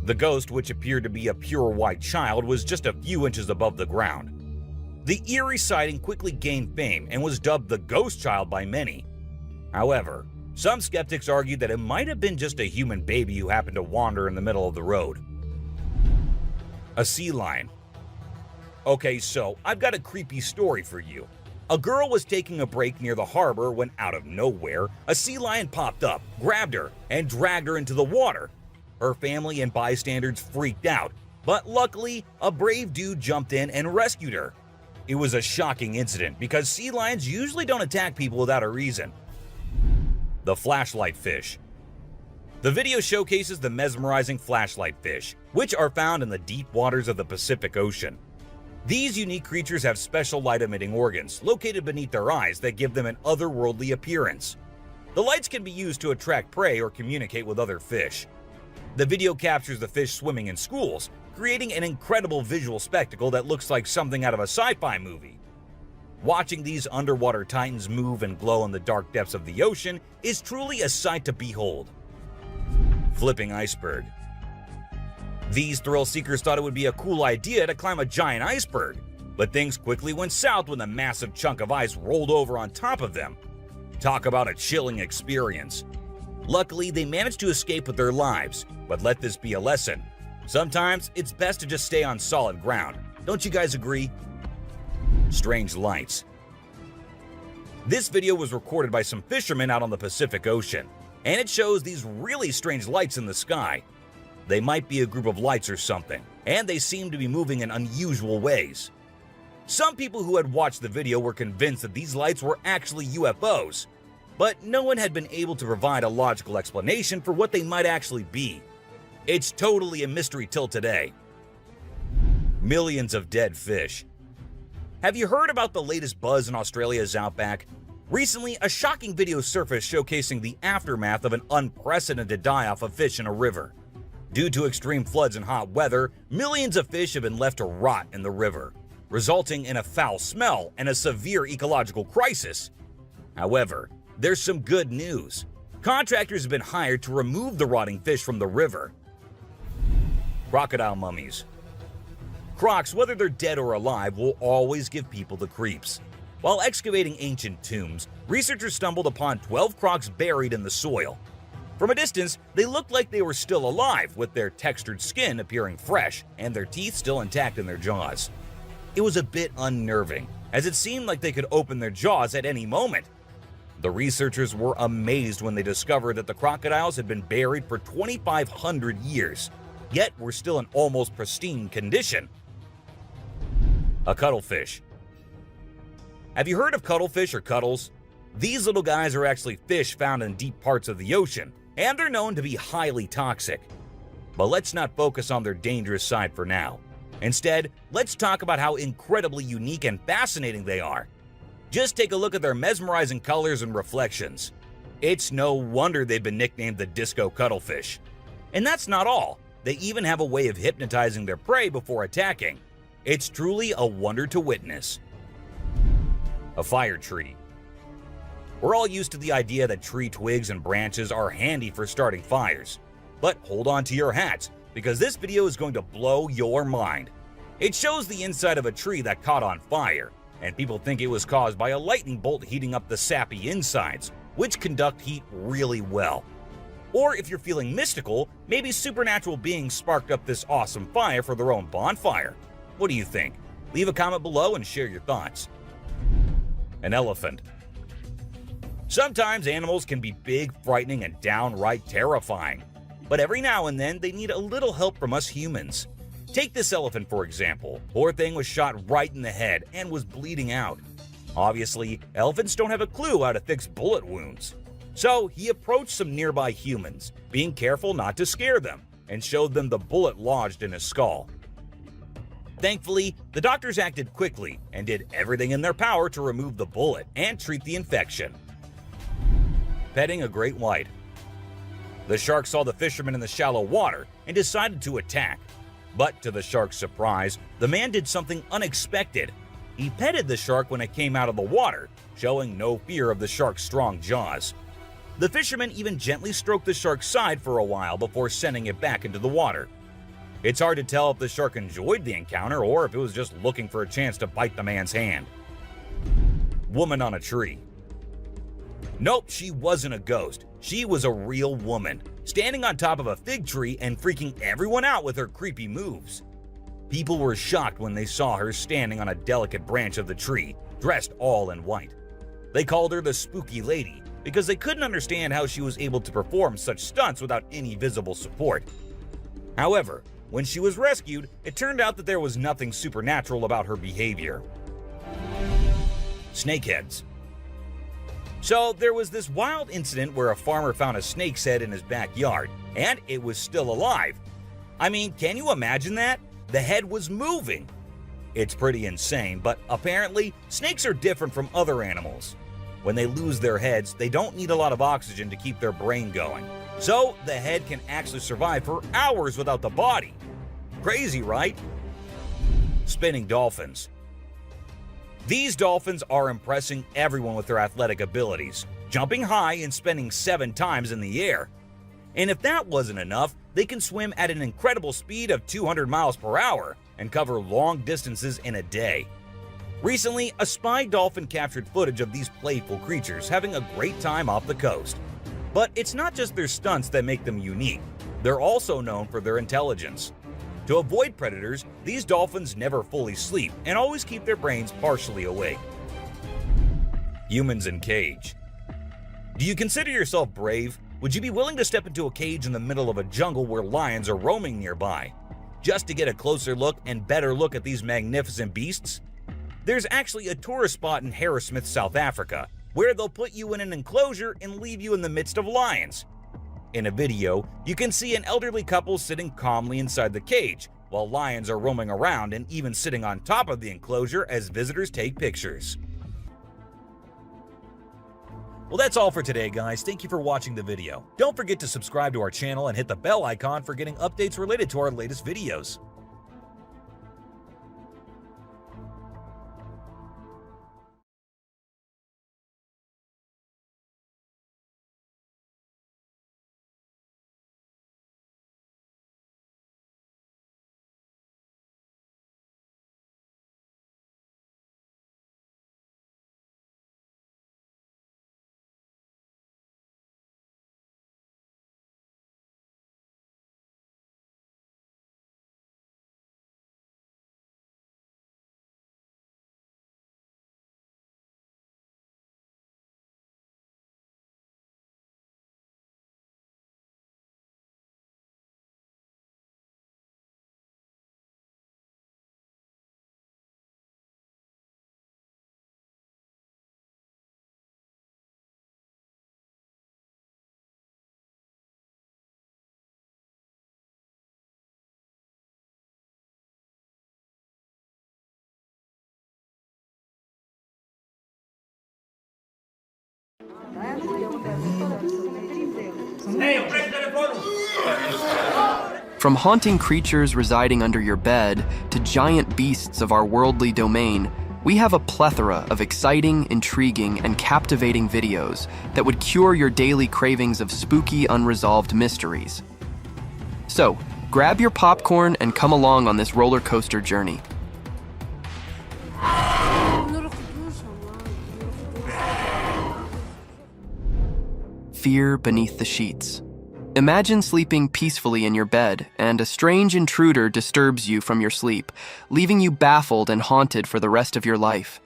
The ghost, which appeared to be a pure white child, was just a few inches above the ground. The eerie sighting quickly gained fame and was dubbed the Ghost Child by many. However, some skeptics argued that it might have been just a human baby who happened to wander in the middle of the road. A sea lion. Okay, so I've got a creepy story for you. A girl was taking a break near the harbor when, out of nowhere, a sea lion popped up, grabbed her, and dragged her into the water. Her family and bystanders freaked out, but luckily, a brave dude jumped in and rescued her. It was a shocking incident because sea lions usually don't attack people without a reason. The flashlight fish. The video showcases the mesmerizing flashlight fish, which are found in the deep waters of the Pacific Ocean. These unique creatures have special light-emitting organs located beneath their eyes that give them an otherworldly appearance. The lights can be used to attract prey or communicate with other fish. The video captures the fish swimming in schools, creating an incredible visual spectacle that looks like something out of a sci-fi movie. Watching these underwater titans move and glow in the dark depths of the ocean is truly a sight to behold. Flipping iceberg. These thrill seekers thought it would be a cool idea to climb a giant iceberg, but things quickly went south when a massive chunk of ice rolled over on top of them. Talk about a chilling experience. Luckily, they managed to escape with their lives, but let this be a lesson. Sometimes it's best to just stay on solid ground. Don't you guys agree? Strange lights. This video was recorded by some fishermen out on the Pacific Ocean, and it shows these really strange lights in the sky. They might be a group of lights or something, and they seem to be moving in unusual ways. Some people who had watched the video were convinced that these lights were actually UFOs, but no one had been able to provide a logical explanation for what they might actually be. It's totally a mystery till today. Millions of dead fish. Have you heard about the latest buzz in Australia's outback? Recently, a shocking video surfaced showcasing the aftermath of an unprecedented die-off of fish in a river. Due to extreme floods and hot weather, millions of fish have been left to rot in the river, resulting in a foul smell and a severe ecological crisis. However, there's some good news. Contractors have been hired to remove the rotting fish from the river. Crocodile mummies. Crocs, whether they're dead or alive, will always give people the creeps. While excavating ancient tombs, researchers stumbled upon 12 crocs buried in the soil. From a distance, they looked like they were still alive, with their textured skin appearing fresh and their teeth still intact in their jaws. It was a bit unnerving, as it seemed like they could open their jaws at any moment. The researchers were amazed when they discovered that the crocodiles had been buried for 2,500 years, yet were still in almost pristine condition. A cuttlefish. Have you heard of cuttlefish or cuttles? These little guys are actually fish found in deep parts of the ocean, and they're known to be highly toxic. But let's not focus on their dangerous side for now. Instead, let's talk about how incredibly unique and fascinating they are. Just take a look at their mesmerizing colors and reflections. It's no wonder they've been nicknamed the disco cuttlefish. And that's not all. They even have a way of hypnotizing their prey before attacking. It's truly a wonder to witness. A fire tree. We're all used to the idea that tree twigs and branches are handy for starting fires. But hold on to your hats, because this video is going to blow your mind. It shows the inside of a tree that caught on fire, and people think it was caused by a lightning bolt heating up the sappy insides, which conduct heat really well. Or if you're feeling mystical, maybe supernatural beings sparked up this awesome fire for their own bonfire. What do you think? Leave a comment below and share your thoughts. An elephant. Sometimes animals can be big, frightening, and downright terrifying. But every now and then, they need a little help from us humans. Take this elephant for example. Poor thing was shot right in the head and was bleeding out. Obviously, elephants don't have a clue how to fix bullet wounds. So he approached some nearby humans, being careful not to scare them, and showed them the bullet lodged in his skull. Thankfully, the doctors acted quickly and did everything in their power to remove the bullet and treat the infection. Petting a great white. The shark saw the fisherman in the shallow water and decided to attack. But to the shark's surprise, the man did something unexpected. He petted the shark when it came out of the water, showing no fear of the shark's strong jaws. The fisherman even gently stroked the shark's side for a while before sending it back into the water. It's hard to tell if the shark enjoyed the encounter or if it was just looking for a chance to bite the man's hand. Woman on a tree. Nope, she wasn't a ghost. She was a real woman, standing on top of a fig tree and freaking everyone out with her creepy moves. People were shocked when they saw her standing on a delicate branch of the tree, dressed all in white. They called her the Spooky Lady because they couldn't understand how she was able to perform such stunts without any visible support. However, when she was rescued, it turned out that there was nothing supernatural about her behavior. Snakeheads. So there was this wild incident where a farmer found a snake's head in his backyard, and it was still alive. I mean, can you imagine that? The head was moving. It's pretty insane, but apparently snakes are different from other animals. When they lose their heads, they don't need a lot of oxygen to keep their brain going. So the head can actually survive for hours without the body. Crazy, right? Spinning dolphins. These dolphins are impressing everyone with their athletic abilities, jumping high and spinning 7 times in the air. And if that wasn't enough, they can swim at an incredible speed of 200 miles per hour and cover long distances in a day. Recently, a spy dolphin captured footage of these playful creatures having a great time off the coast. But it's not just their stunts that make them unique. They're also known for their intelligence. To avoid predators, these dolphins never fully sleep and always keep their brains partially awake. Humans in cage. Do you consider yourself brave? Would you be willing to step into a cage in the middle of a jungle where lions are roaming nearby, just to get a closer look and better look at these magnificent beasts? There's actually a tourist spot in Harrismith, South Africa, where they'll put you in an enclosure and leave you in the midst of lions. In a video, you can see an elderly couple sitting calmly inside the cage, while lions are roaming around and even sitting on top of the enclosure as visitors take pictures. Well, that's all for today, guys. Thank you for watching the video. Don't forget to subscribe to our channel and hit the bell icon for getting updates related to our latest videos. From haunting creatures residing under your bed to giant beasts of our worldly domain, we have a plethora of exciting, intriguing, and captivating videos that would cure your daily cravings of spooky, unresolved mysteries. So, grab your popcorn and come along on this roller coaster journey. Fear beneath the sheets. Imagine sleeping peacefully in your bed, and a strange intruder disturbs you from your sleep, leaving you baffled and haunted for the rest of your life.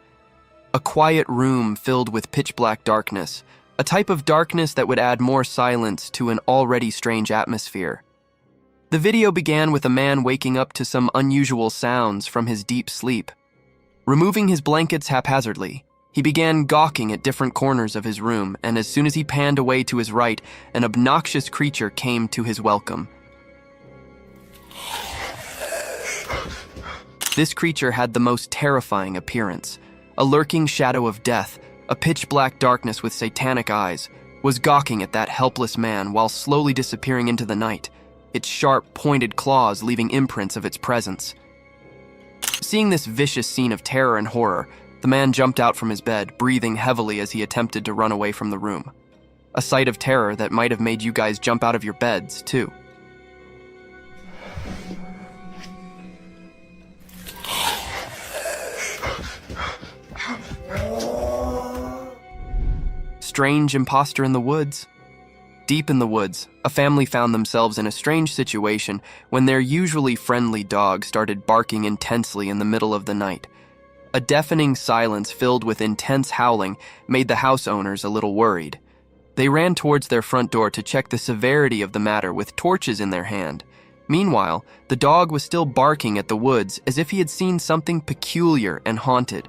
A quiet room filled with pitch-black darkness, a type of darkness that would add more silence to an already strange atmosphere. The video began with a man waking up to some unusual sounds from his deep sleep. Removing his blankets haphazardly, he began gawking at different corners of his room, and as soon as he panned away to his right, an obnoxious creature came to his welcome. This creature had the most terrifying appearance. A lurking shadow of death, a pitch-black darkness with satanic eyes, was gawking at that helpless man while slowly disappearing into the night, its sharp, pointed claws leaving imprints of its presence. Seeing this vicious scene of terror and horror, the man jumped out from his bed, breathing heavily as he attempted to run away from the room. A sight of terror that might have made you guys jump out of your beds, too. Strange imposter in the woods. Deep in the woods, a family found themselves in a strange situation when their usually friendly dog started barking intensely in the middle of the night. A deafening silence filled with intense howling made the house owners a little worried. They ran towards their front door to check the severity of the matter with torches in their hand. Meanwhile, the dog was still barking at the woods as if he had seen something peculiar and haunted.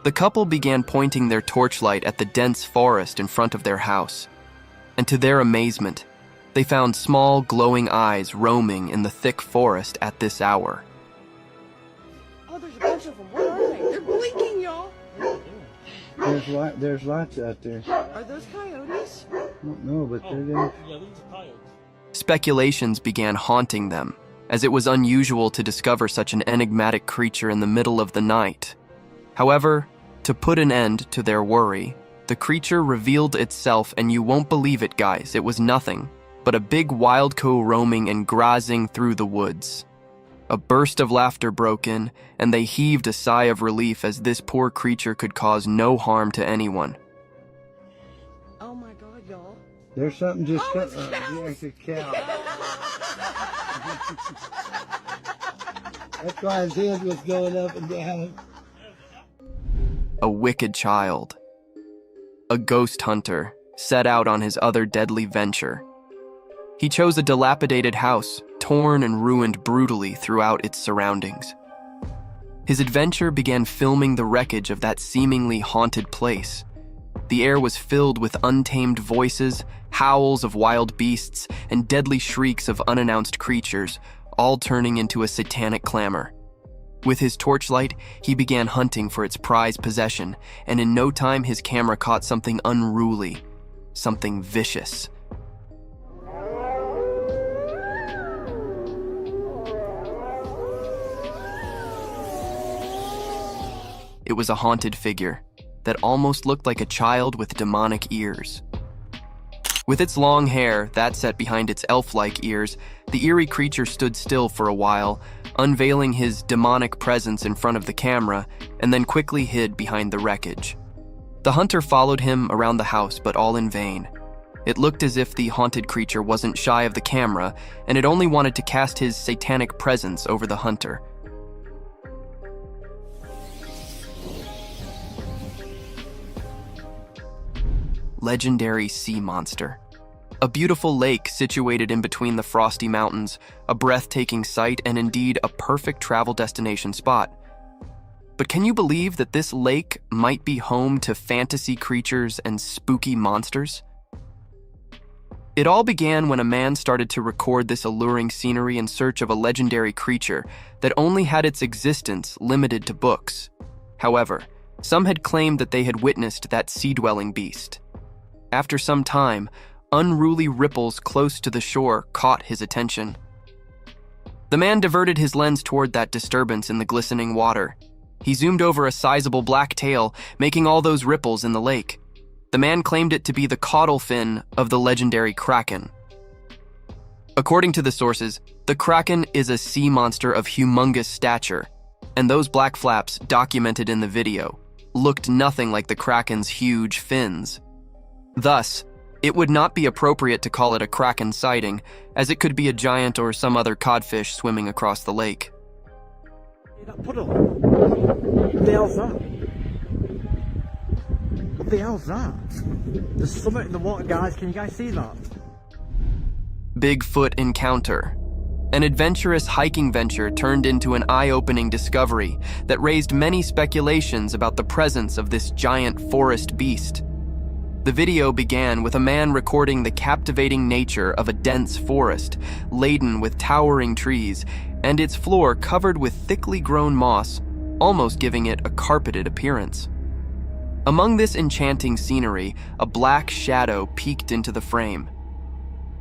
The couple began pointing their torchlight at the dense forest in front of their house. And to their amazement, they found small, glowing eyes roaming in the thick forest at this hour. Oh, there's a bunch of them. Where are they? They're blinking, y'all. There's lots out there. Are those coyotes? I don't know, but they're there. Yeah, these are coyotes. Speculations began haunting them, as it was unusual to discover such an enigmatic creature in the middle of the night. However, to put an end to their worry, the creature revealed itself, and you won't believe it, guys, it was nothing but a big wild cow roaming and grazing through the woods. A burst of laughter broke in, and they heaved a sigh of relief as this poor creature could cause no harm to anyone. Oh my God, y'all. There's something just Oh, it's cows. yeah, it's a cow. That's why his head was going up and down. A wicked child. A ghost hunter set out on his other deadly venture. He chose a dilapidated house, torn and ruined brutally throughout its surroundings. His adventure began filming the wreckage of that seemingly haunted place. The air was filled with untamed voices, howls of wild beasts, and deadly shrieks of unannounced creatures, all turning into a satanic clamor. With his torchlight, he began hunting for its prized possession, and in no time his camera caught something unruly, something vicious. It was a haunted figure that almost looked like a child with demonic ears. With its long hair, that set behind its elf-like ears, the eerie creature stood still for a while, unveiling his demonic presence in front of the camera, and then quickly hid behind the wreckage. The hunter followed him around the house, but all in vain. It looked as if the haunted creature wasn't shy of the camera, and it only wanted to cast his satanic presence over the hunter. Legendary sea monster. A beautiful lake situated in between the frosty mountains, a breathtaking sight, and indeed a perfect travel destination spot. But can you believe that this lake might be home to fantasy creatures and spooky monsters? It all began when a man started to record this alluring scenery in search of a legendary creature that only had its existence limited to books. However, some had claimed that they had witnessed that sea-dwelling beast. After some time, unruly ripples close to the shore caught his attention. The man diverted his lens toward that disturbance in the glistening water. He zoomed over a sizable black tail, making all those ripples in the lake. The man claimed it to be the caudal fin of the legendary kraken. According to the sources, the kraken is a sea monster of humongous stature, and those black flaps documented in the video looked nothing like the kraken's huge fins. Thus, it would not be appropriate to call it a kraken sighting, as it could be a giant or some other codfish swimming across the lake. That puddle. What the hell's that? What the hell's that? There's something in the water, guys. Can you guys see that? Bigfoot encounter. An adventurous hiking venture turned into an eye-opening discovery that raised many speculations about the presence of this giant forest beast. The video began with a man recording the captivating nature of a dense forest, laden with towering trees, and its floor covered with thickly grown moss, almost giving it a carpeted appearance. Among this enchanting scenery, a black shadow peeked into the frame.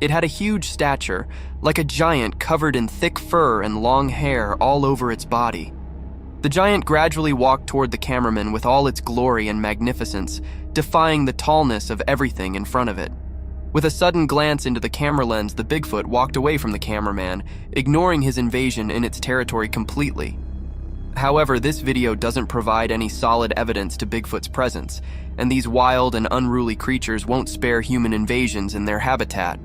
It had a huge stature, like a giant covered in thick fur and long hair all over its body. The giant gradually walked toward the cameraman with all its glory and magnificence, defying the tallness of everything in front of it. With a sudden glance into the camera lens, the Bigfoot walked away from the cameraman, ignoring his invasion in its territory completely. However, this video doesn't provide any solid evidence to Bigfoot's presence, and these wild and unruly creatures won't spare human invasions in their habitat.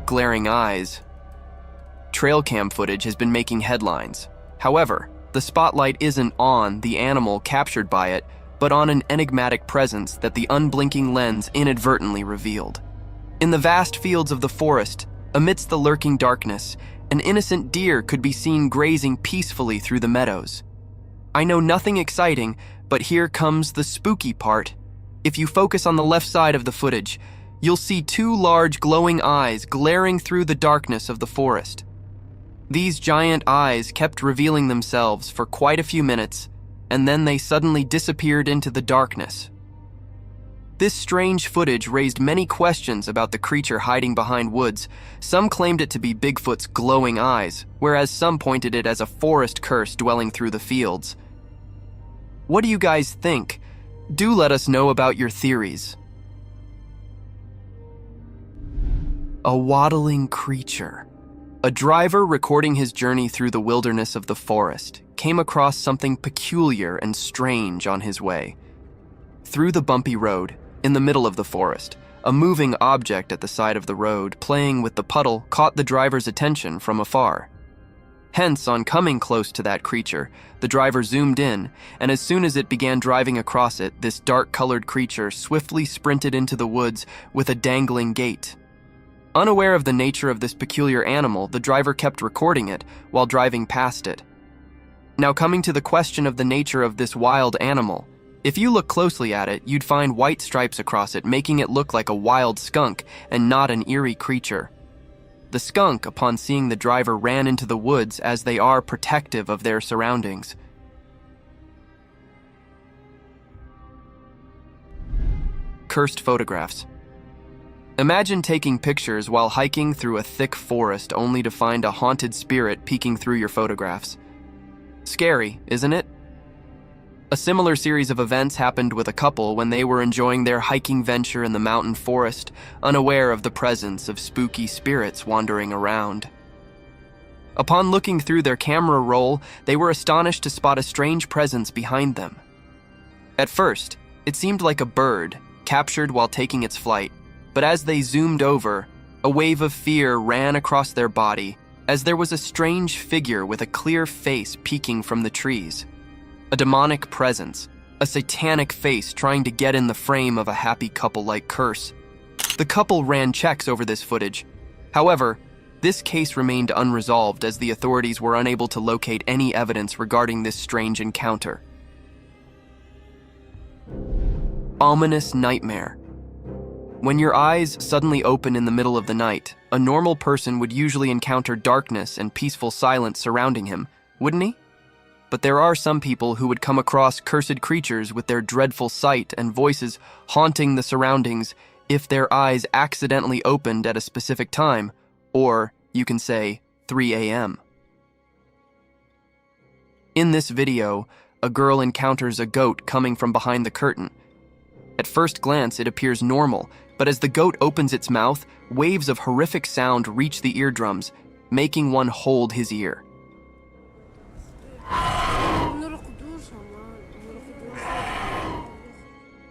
Glaring eyes. Trail cam footage has been making headlines. However, the spotlight isn't on the animal captured by it, but on an enigmatic presence that the unblinking lens inadvertently revealed. In the vast fields of the forest, amidst the lurking darkness, an innocent deer could be seen grazing peacefully through the meadows. I know nothing exciting, but here comes the spooky part. If you focus on the left side of the footage, you'll see two large glowing eyes glaring through the darkness of the forest. These giant eyes kept revealing themselves for quite a few minutes, and then they suddenly disappeared into the darkness. This strange footage raised many questions about the creature hiding behind woods. Some claimed it to be Bigfoot's glowing eyes, whereas some pointed it as a forest curse dwelling through the fields. What do you guys think? Do let us know about your theories. A waddling creature. A driver recording his journey through the wilderness of the forest came across something peculiar and strange on his way. Through the bumpy road, in the middle of the forest, a moving object at the side of the road playing with the puddle caught the driver's attention from afar. Hence, on coming close to that creature, the driver zoomed in, and as soon as it began driving across it, this dark-colored creature swiftly sprinted into the woods with a dangling gait. Unaware of the nature of this peculiar animal, the driver kept recording it while driving past it. Now, coming to the question of the nature of this wild animal, if you look closely at it, you'd find white stripes across it, making it look like a wild skunk and not an eerie creature. The skunk, upon seeing the driver, ran into the woods as they are protective of their surroundings. Cursed photographs. Imagine taking pictures while hiking through a thick forest only to find a haunted spirit peeking through your photographs. Scary, isn't it? A similar series of events happened with a couple when they were enjoying their hiking venture in the mountain forest, unaware of the presence of spooky spirits wandering around. Upon looking through their camera roll, they were astonished to spot a strange presence behind them. At first, it seemed like a bird, captured while taking its flight, but as they zoomed over, a wave of fear ran across their body as there was a strange figure with a clear face peeking from the trees. A demonic presence, a satanic face trying to get in the frame of a happy couple-like curse. The couple ran checks over this footage. However, this case remained unresolved as the authorities were unable to locate any evidence regarding this strange encounter. Ominous nightmare. When your eyes suddenly open in the middle of the night, a normal person would usually encounter darkness and peaceful silence surrounding him, wouldn't he? But there are some people who would come across cursed creatures with their dreadful sight and voices haunting the surroundings if their eyes accidentally opened at a specific time, or you can say 3 a.m. In this video, a girl encounters a goat coming from behind the curtain. At first glance, it appears normal, but as the goat opens its mouth, waves of horrific sound reach the eardrums, making one hold his ear.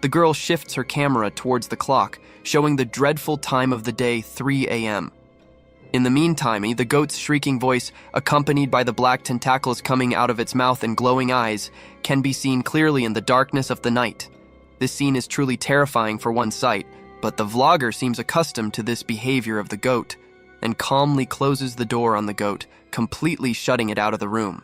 The girl shifts her camera towards the clock, showing the dreadful time of the day, 3 a.m. In the meantime, the goat's shrieking voice, accompanied by the black tentacles coming out of its mouth and glowing eyes, can be seen clearly in the darkness of the night. This scene is truly terrifying for one sight, but the vlogger seems accustomed to this behavior of the goat and calmly closes the door on the goat, completely shutting it out of the room.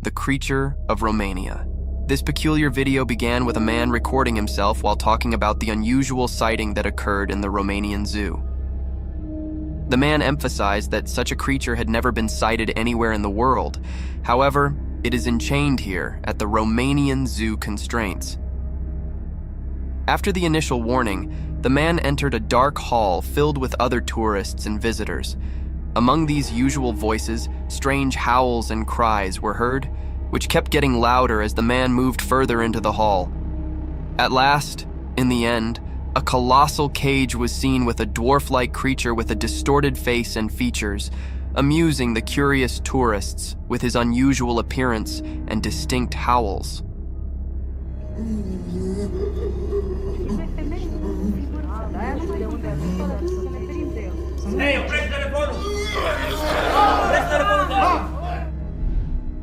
The creature of Romania. This peculiar video began with a man recording himself while talking about the unusual sighting that occurred in the Romanian zoo. The man emphasized that such a creature had never been sighted anywhere in the world. However, it is enchained here at the Romanian zoo constraints. After the initial warning, the man entered a dark hall filled with other tourists and visitors. Among these usual voices, strange howls and cries were heard, which kept getting louder as the man moved further into the hall. At last, in the end, a colossal cage was seen with a dwarf-like creature with a distorted face and features, amusing the curious tourists with his unusual appearance and distinct howls.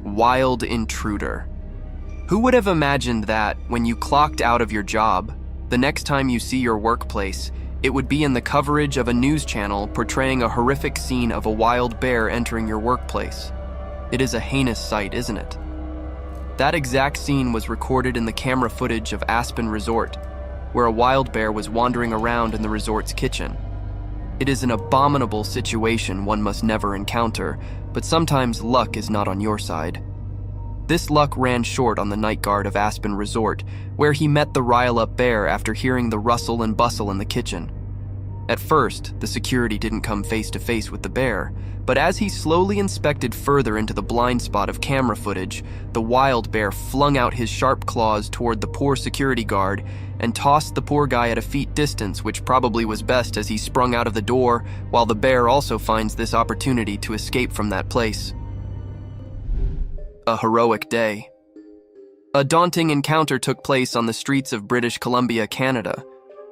Wild intruder. Who would have imagined that, when you clocked out of your job, the next time you see your workplace, it would be in the coverage of a news channel portraying a horrific scene of a wild bear entering your workplace? It is a heinous sight, isn't it? That exact scene was recorded in the camera footage of Aspen Resort, where a wild bear was wandering around in the resort's kitchen. It is an abominable situation one must never encounter, but sometimes luck is not on your side. This luck ran short on the night guard of Aspen Resort, where he met the rile-up bear after hearing the rustle and bustle in the kitchen. At first, the security didn't come face-to-face with the bear, but as he slowly inspected further into the blind spot of camera footage, the wild bear flung out his sharp claws toward the poor security guard and tossed the poor guy at a feet distance, which probably was best as he sprung out of the door, while the bear also finds this opportunity to escape from that place. A heroic day. A daunting encounter took place on the streets of British Columbia, Canada,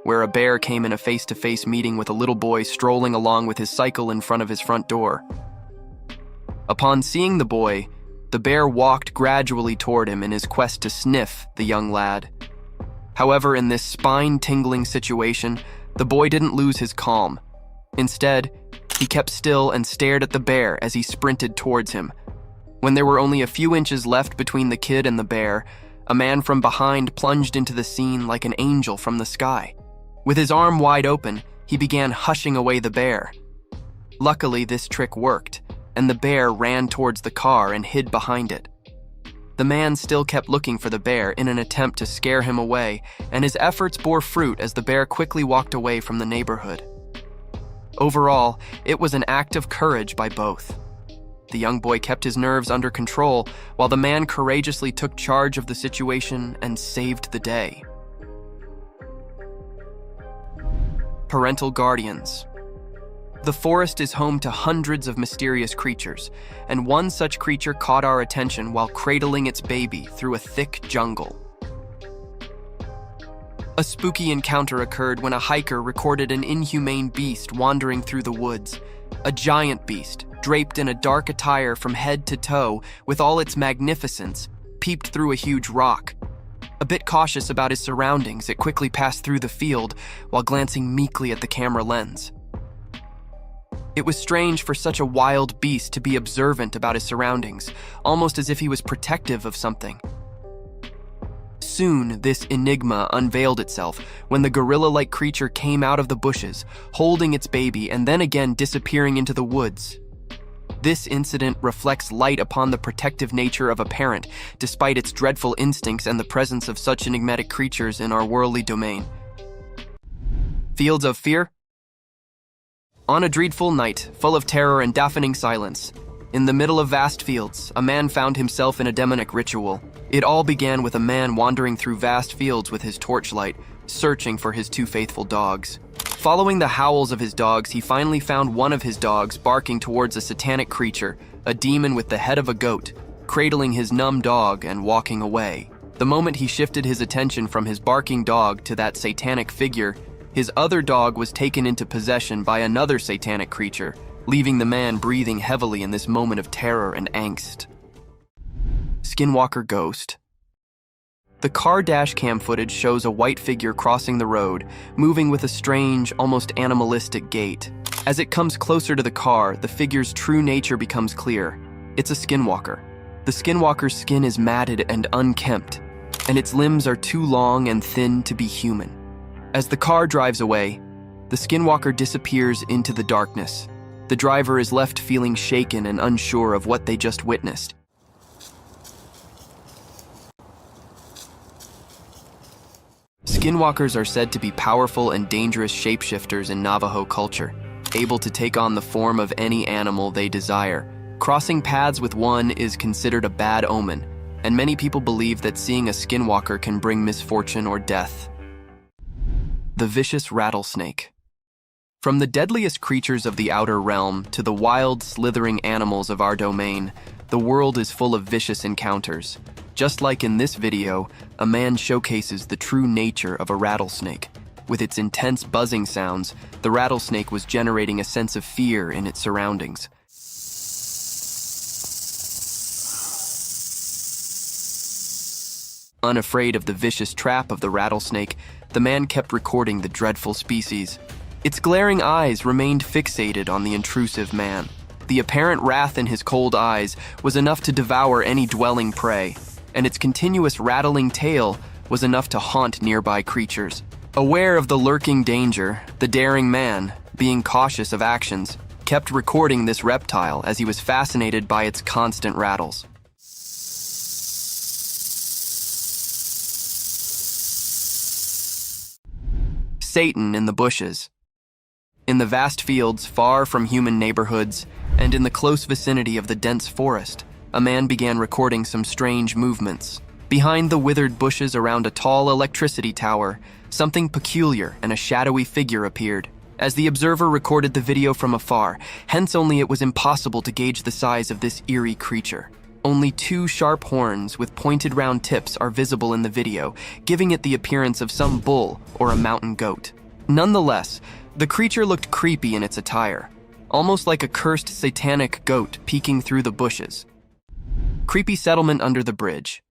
where a bear came in a face-to-face meeting with a little boy strolling along with his cycle in front of his front door. Upon seeing the boy, the bear walked gradually toward him in his quest to sniff the young lad. However, in this spine-tingling situation, the boy didn't lose his calm. Instead, he kept still and stared at the bear as he sprinted towards him. When there were only a few inches left between the kid and the bear, a man from behind plunged into the scene like an angel from the sky. With his arm wide open, he began hushing away the bear. Luckily, this trick worked, and the bear ran towards the car and hid behind it. The man still kept looking for the bear in an attempt to scare him away, and his efforts bore fruit as the bear quickly walked away from the neighborhood. Overall, it was an act of courage by both. The young boy kept his nerves under control, while the man courageously took charge of the situation and saved the day. Parental guardians. The forest is home to hundreds of mysterious creatures, and one such creature caught our attention while cradling its baby through a thick jungle. A spooky encounter occurred when a hiker recorded an inhumane beast wandering through the woods. A giant beast, draped in a dark attire from head to toe with all its magnificence, peeped through a huge rock. A bit cautious about his surroundings, it quickly passed through the field while glancing meekly at the camera lens. It was strange for such a wild beast to be observant about his surroundings, almost as if he was protective of something. Soon, this enigma unveiled itself when the gorilla-like creature came out of the bushes, holding its baby and then again disappearing into the woods. This incident reflects light upon the protective nature of a parent, despite its dreadful instincts and the presence of such enigmatic creatures in our worldly domain. Fields of fear? On a dreadful night, full of terror and deafening silence, in the middle of vast fields, a man found himself in a demonic ritual. It all began with a man wandering through vast fields with his torchlight, searching for his two faithful dogs. Following the howls of his dogs, he finally found one of his dogs barking towards a satanic creature, a demon with the head of a goat, cradling his numb dog and walking away. The moment he shifted his attention from his barking dog to that satanic figure, his other dog was taken into possession by another satanic creature, leaving the man breathing heavily in this moment of terror and angst. Skinwalker Ghost. The car dash cam footage shows a white figure crossing the road, moving with a strange, almost animalistic gait. As it comes closer to the car, the figure's true nature becomes clear. It's a skinwalker. The skinwalker's skin is matted and unkempt, and its limbs are too long and thin to be human. As the car drives away, the skinwalker disappears into the darkness. The driver is left feeling shaken and unsure of what they just witnessed. Skinwalkers are said to be powerful and dangerous shapeshifters in Navajo culture, able to take on the form of any animal they desire. Crossing paths with one is considered a bad omen, and many people believe that seeing a skinwalker can bring misfortune or death. The vicious rattlesnake. From the deadliest creatures of the outer realm to the wild, slithering animals of our domain, the world is full of vicious encounters. Just like in this video, a man showcases the true nature of a rattlesnake. With its intense buzzing sounds, the rattlesnake was generating a sense of fear in its surroundings. Unafraid of the vicious trap of the rattlesnake, the man kept recording the dreadful species. Its glaring eyes remained fixated on the intrusive man. The apparent wrath in his cold eyes was enough to devour any dwelling prey, and its continuous rattling tail was enough to haunt nearby creatures. Aware of the lurking danger, the daring man, being cautious of actions, kept recording this reptile as he was fascinated by its constant rattles. Satan in the bushes. In the vast fields far from human neighborhoods, and in the close vicinity of the dense forest, a man began recording some strange movements. Behind the withered bushes around a tall electricity tower, something peculiar and a shadowy figure appeared. As the observer recorded the video from afar, hence only it was impossible to gauge the size of this eerie creature. Only two sharp horns with pointed round tips are visible in the video, giving it the appearance of some bull or a mountain goat. Nonetheless, the creature looked creepy in its attire, almost like a cursed satanic goat peeking through the bushes. Creepy settlement under the bridge.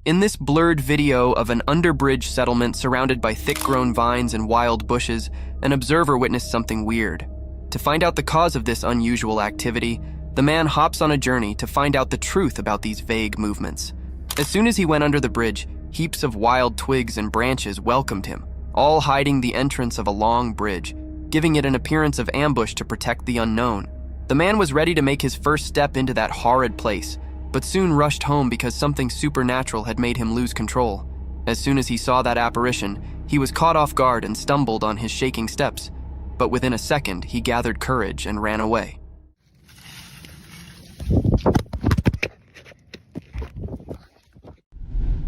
In this blurred video of an underbridge settlement surrounded by thick-grown vines and wild bushes, an observer witnessed something weird. To find out the cause of this unusual activity, the man hops on a journey to find out the truth about these vague movements. As soon as he went under the bridge, heaps of wild twigs and branches welcomed him, all hiding the entrance of a long bridge, giving it an appearance of ambush to protect the unknown. The man was ready to make his first step into that horrid place, but soon rushed home because something supernatural had made him lose control. As soon as he saw that apparition, he was caught off guard and stumbled on his shaking steps, but within a second he gathered courage and ran away.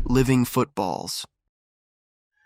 Living footballs.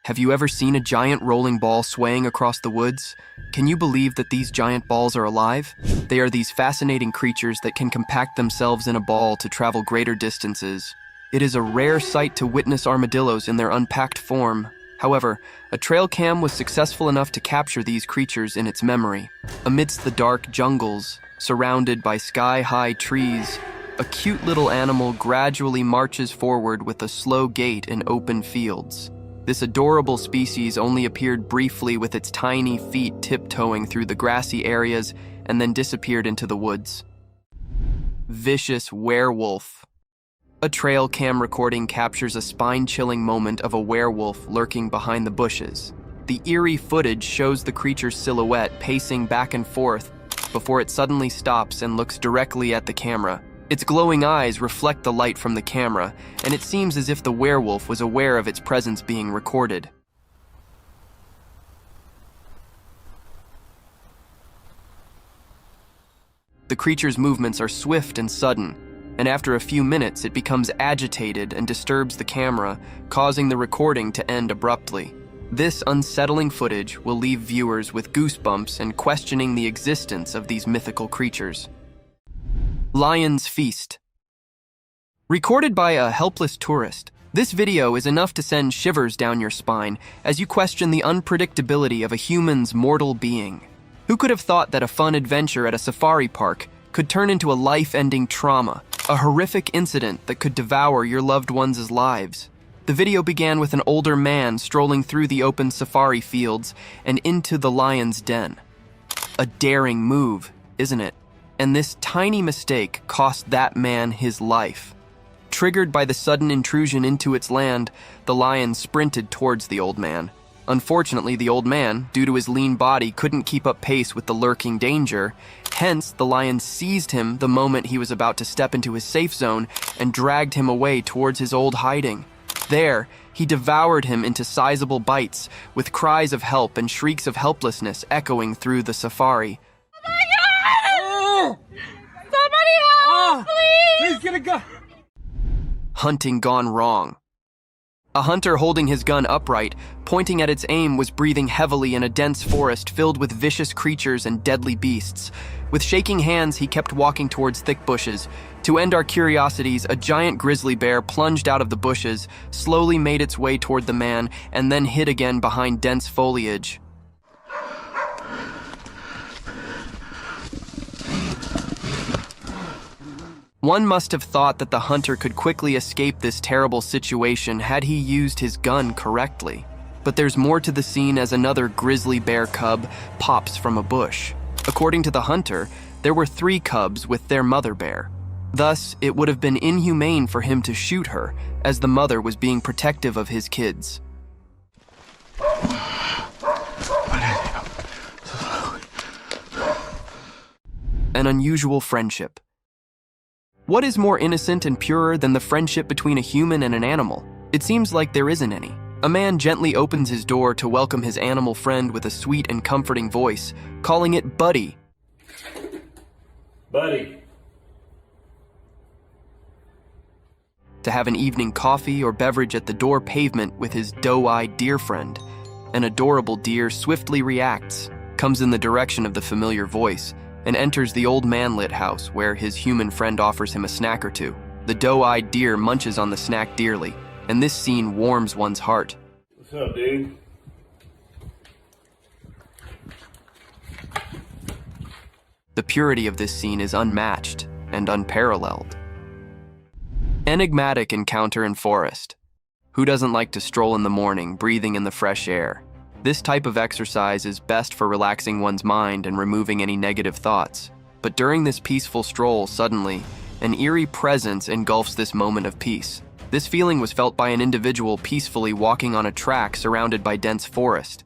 Have you ever seen a giant rolling ball swaying across the woods? Can you believe that these giant balls are alive? They are these fascinating creatures that can compact themselves in a ball to travel greater distances. It is a rare sight to witness armadillos in their unpacked form. However, a trail cam was successful enough to capture these creatures in its memory. Amidst the dark jungles, surrounded by sky-high trees, a cute little animal gradually marches forward with a slow gait in open fields. This adorable species only appeared briefly with its tiny feet tiptoeing through the grassy areas and then disappeared into the woods. Vicious werewolf. A trail cam recording captures a spine-chilling moment of a werewolf lurking behind the bushes. The eerie footage shows the creature's silhouette pacing back and forth before it suddenly stops and looks directly at the camera. Its glowing eyes reflect the light from the camera, and it seems as if the werewolf was aware of its presence being recorded. The creature's movements are swift and sudden, and after a few minutes it becomes agitated and disturbs the camera, causing the recording to end abruptly. This unsettling footage will leave viewers with goosebumps and questioning the existence of these mythical creatures. Lion's Feast. Recorded by a helpless tourist, this video is enough to send shivers down your spine as you question the unpredictability of a human's mortal being. Who could have thought that a fun adventure at a safari park could turn into a life-ending trauma, a horrific incident that could devour your loved ones' lives? The video began with an older man strolling through the open safari fields and into the lion's den. A daring move, isn't it? And this tiny mistake cost that man his life. Triggered by the sudden intrusion into its land, the lion sprinted towards the old man. Unfortunately, the old man, due to his lean body, couldn't keep up pace with the lurking danger. Hence, the lion seized him the moment he was about to step into his safe zone and dragged him away towards his old hiding. There, he devoured him into sizable bites, with cries of help and shrieks of helplessness echoing through the safari. Oh my God! Somebody help, please! Please get a gun! Hunting gone wrong. A hunter holding his gun upright, pointing at its aim, was breathing heavily in a dense forest filled with vicious creatures and deadly beasts. With shaking hands, he kept walking towards thick bushes. To end our curiosities, a giant grizzly bear plunged out of the bushes, slowly made its way toward the man, and then hid again behind dense foliage. One must have thought that the hunter could quickly escape this terrible situation had he used his gun correctly. But there's more to the scene as another grizzly bear cub pops from a bush. According to the hunter, there were 3 cubs with their mother bear. Thus, it would have been inhumane for him to shoot her, as the mother was being protective of his kids. An unusual friendship. What is more innocent and purer than the friendship between a human and an animal? It seems like there isn't any. A man gently opens his door to welcome his animal friend with a sweet and comforting voice, calling it Buddy. Buddy. To have an evening coffee or beverage at the door pavement with his doe-eyed deer friend. An adorable deer swiftly reacts, comes in the direction of the familiar voice, and enters the old man-lit house where his human friend offers him a snack or two. The doe-eyed deer munches on the snack dearly, and this scene warms one's heart. What's up, dude? The purity of this scene is unmatched and unparalleled. Enigmatic encounter in forest. Who doesn't like to stroll in the morning, breathing in the fresh air? This type of exercise is best for relaxing one's mind and removing any negative thoughts. But during this peaceful stroll, suddenly, an eerie presence engulfs this moment of peace. This feeling was felt by an individual peacefully walking on a track surrounded by dense forest.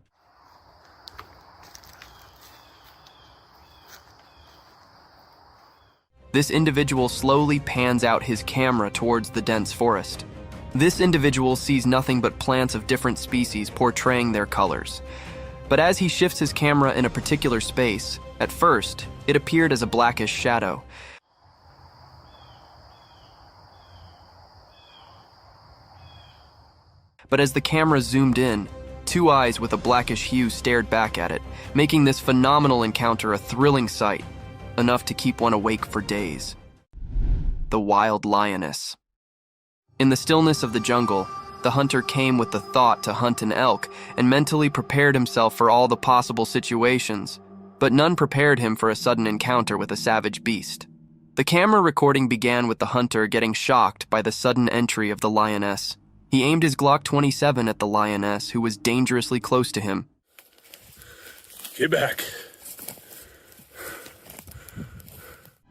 This individual slowly pans out his camera towards the dense forest. This individual sees nothing but plants of different species portraying their colors. But as he shifts his camera in a particular space, at first, it appeared as a blackish shadow. But as the camera zoomed in, 2 eyes with a blackish hue stared back at it, making this phenomenal encounter a thrilling sight, enough to keep one awake for days. The wild lioness. In the stillness of the jungle, the hunter came with the thought to hunt an elk and mentally prepared himself for all the possible situations, but none prepared him for a sudden encounter with a savage beast. The camera recording began with the hunter getting shocked by the sudden entry of the lioness. He aimed his Glock 27 at the lioness, who was dangerously close to him. Get back.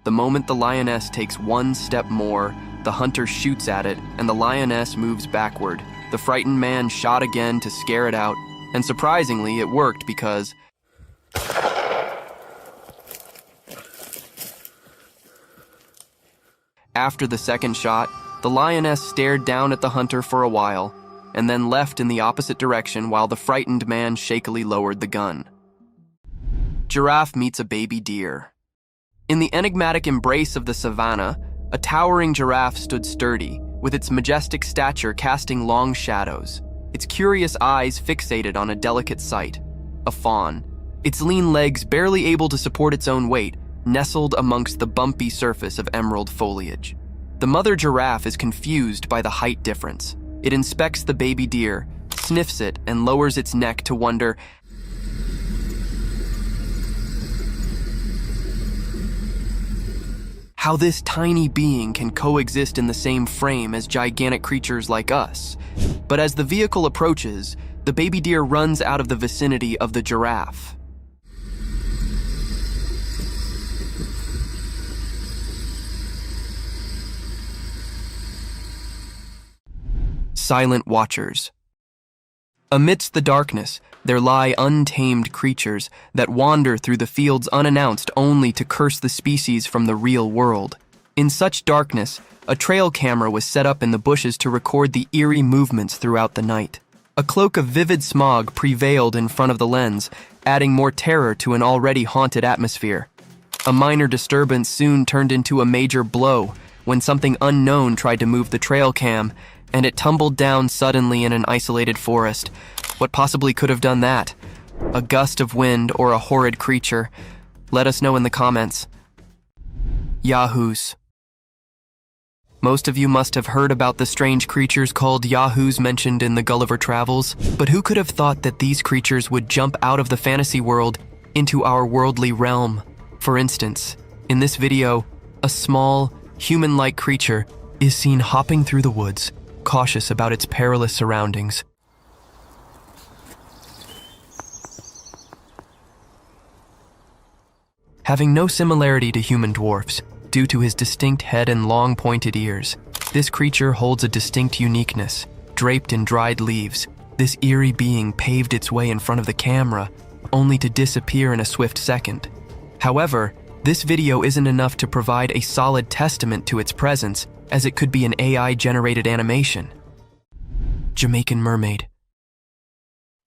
The moment the lioness takes one step more, the hunter shoots at it, and the lioness moves backward. The frightened man shot again to scare it out, and surprisingly, it worked because after the second shot, the lioness stared down at the hunter for a while, and then left in the opposite direction while the frightened man shakily lowered the gun. Giraffe meets a baby deer. In the enigmatic embrace of the savannah, a towering giraffe stood sturdy, with its majestic stature casting long shadows, its curious eyes fixated on a delicate sight, a fawn, its lean legs barely able to support its own weight, nestled amongst the bumpy surface of emerald foliage. The mother giraffe is confused by the height difference. It inspects the baby deer, sniffs it, and lowers its neck to wonder how this tiny being can coexist in the same frame as gigantic creatures like us. But as the vehicle approaches, the baby deer runs out of the vicinity of the giraffe. Silent watchers. Amidst the darkness, there lie untamed creatures that wander through the fields unannounced only to curse the species from the real world. In such darkness, a trail camera was set up in the bushes to record the eerie movements throughout the night. A cloak of vivid smog prevailed in front of the lens, adding more terror to an already haunted atmosphere. A minor disturbance soon turned into a major blow when something unknown tried to move the trail cam, and it tumbled down suddenly in an isolated forest. What possibly could have done that? A gust of wind or a horrid creature? Let us know in the comments. Yahoos. Most of you must have heard about the strange creatures called Yahoos mentioned in the Gulliver Travels, but who could have thought that these creatures would jump out of the fantasy world into our worldly realm? For instance, in this video, a small, human-like creature is seen hopping through the woods, cautious about its perilous surroundings. Having no similarity to human dwarfs, due to his distinct head and long pointed ears, this creature holds a distinct uniqueness. Draped in dried leaves, this eerie being paved its way in front of the camera, only to disappear in a swift second. However, this video isn't enough to provide a solid testament to its presence, as it could be an AI-generated animation. Jamaican mermaid.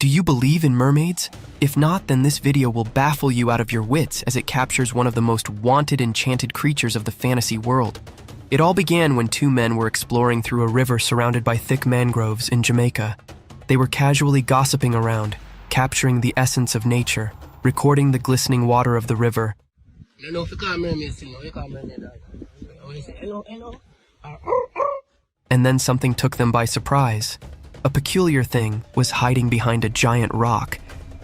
Do you believe in mermaids? If not, then this video will baffle you out of your wits as it captures one of the most wanted enchanted creatures of the fantasy world. It all began when two men were exploring through a river surrounded by thick mangroves in Jamaica. They were casually gossiping around, capturing the essence of nature, recording the glistening water of the river. And then something took them by surprise. A peculiar thing was hiding behind a giant rock,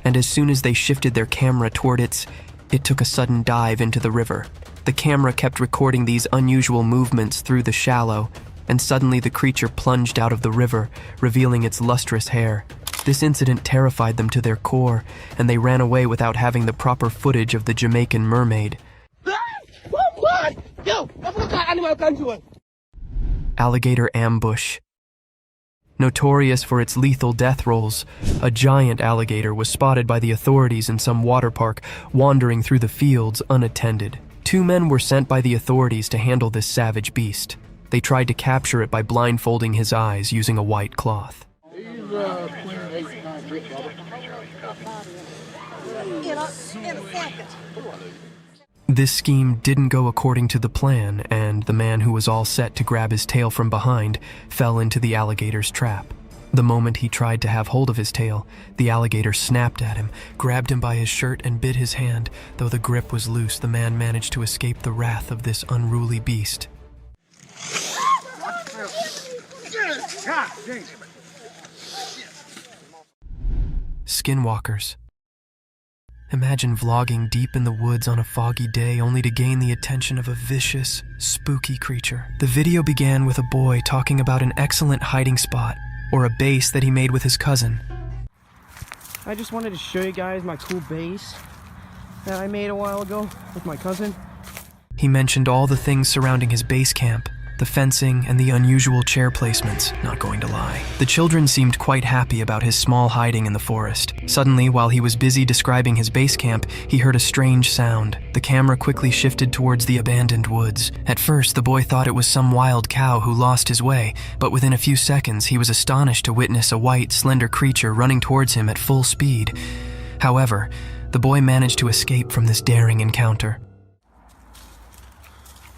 and as soon as they shifted their camera toward it took a sudden dive into the river. The camera kept recording these unusual movements through the shallow, and suddenly the creature plunged out of the river, revealing its lustrous hair. This incident terrified them to their core, and they ran away without having the proper footage of the Jamaican mermaid. Alligator ambush. Notorious for its lethal death rolls, a giant alligator was spotted by the authorities in some water park, wandering through the fields unattended. Two men were sent by the authorities to handle this savage beast. They tried to capture it by blindfolding his eyes using a white cloth. This scheme didn't go according to the plan, and the man who was all set to grab his tail from behind fell into the alligator's trap. The moment he tried to have hold of his tail, the alligator snapped at him, grabbed him by his shirt, and bit his hand. Though the grip was loose, the man managed to escape the wrath of this unruly beast. Skinwalkers. Imagine vlogging deep in the woods on a foggy day only to gain the attention of a vicious, spooky creature. The video began with a boy talking about an excellent hiding spot, or a base that he made with his cousin. I just wanted to show you guys my cool base that I made a while ago with my cousin. He mentioned all the things surrounding his base camp, the fencing, and the unusual chair placements, not going to lie. The children seemed quite happy about his small hiding in the forest. Suddenly, while he was busy describing his base camp, he heard a strange sound. The camera quickly shifted towards the abandoned woods. At first, the boy thought it was some wild cow who lost his way, but within a few seconds, he was astonished to witness a white, slender creature running towards him at full speed. However, the boy managed to escape from this daring encounter.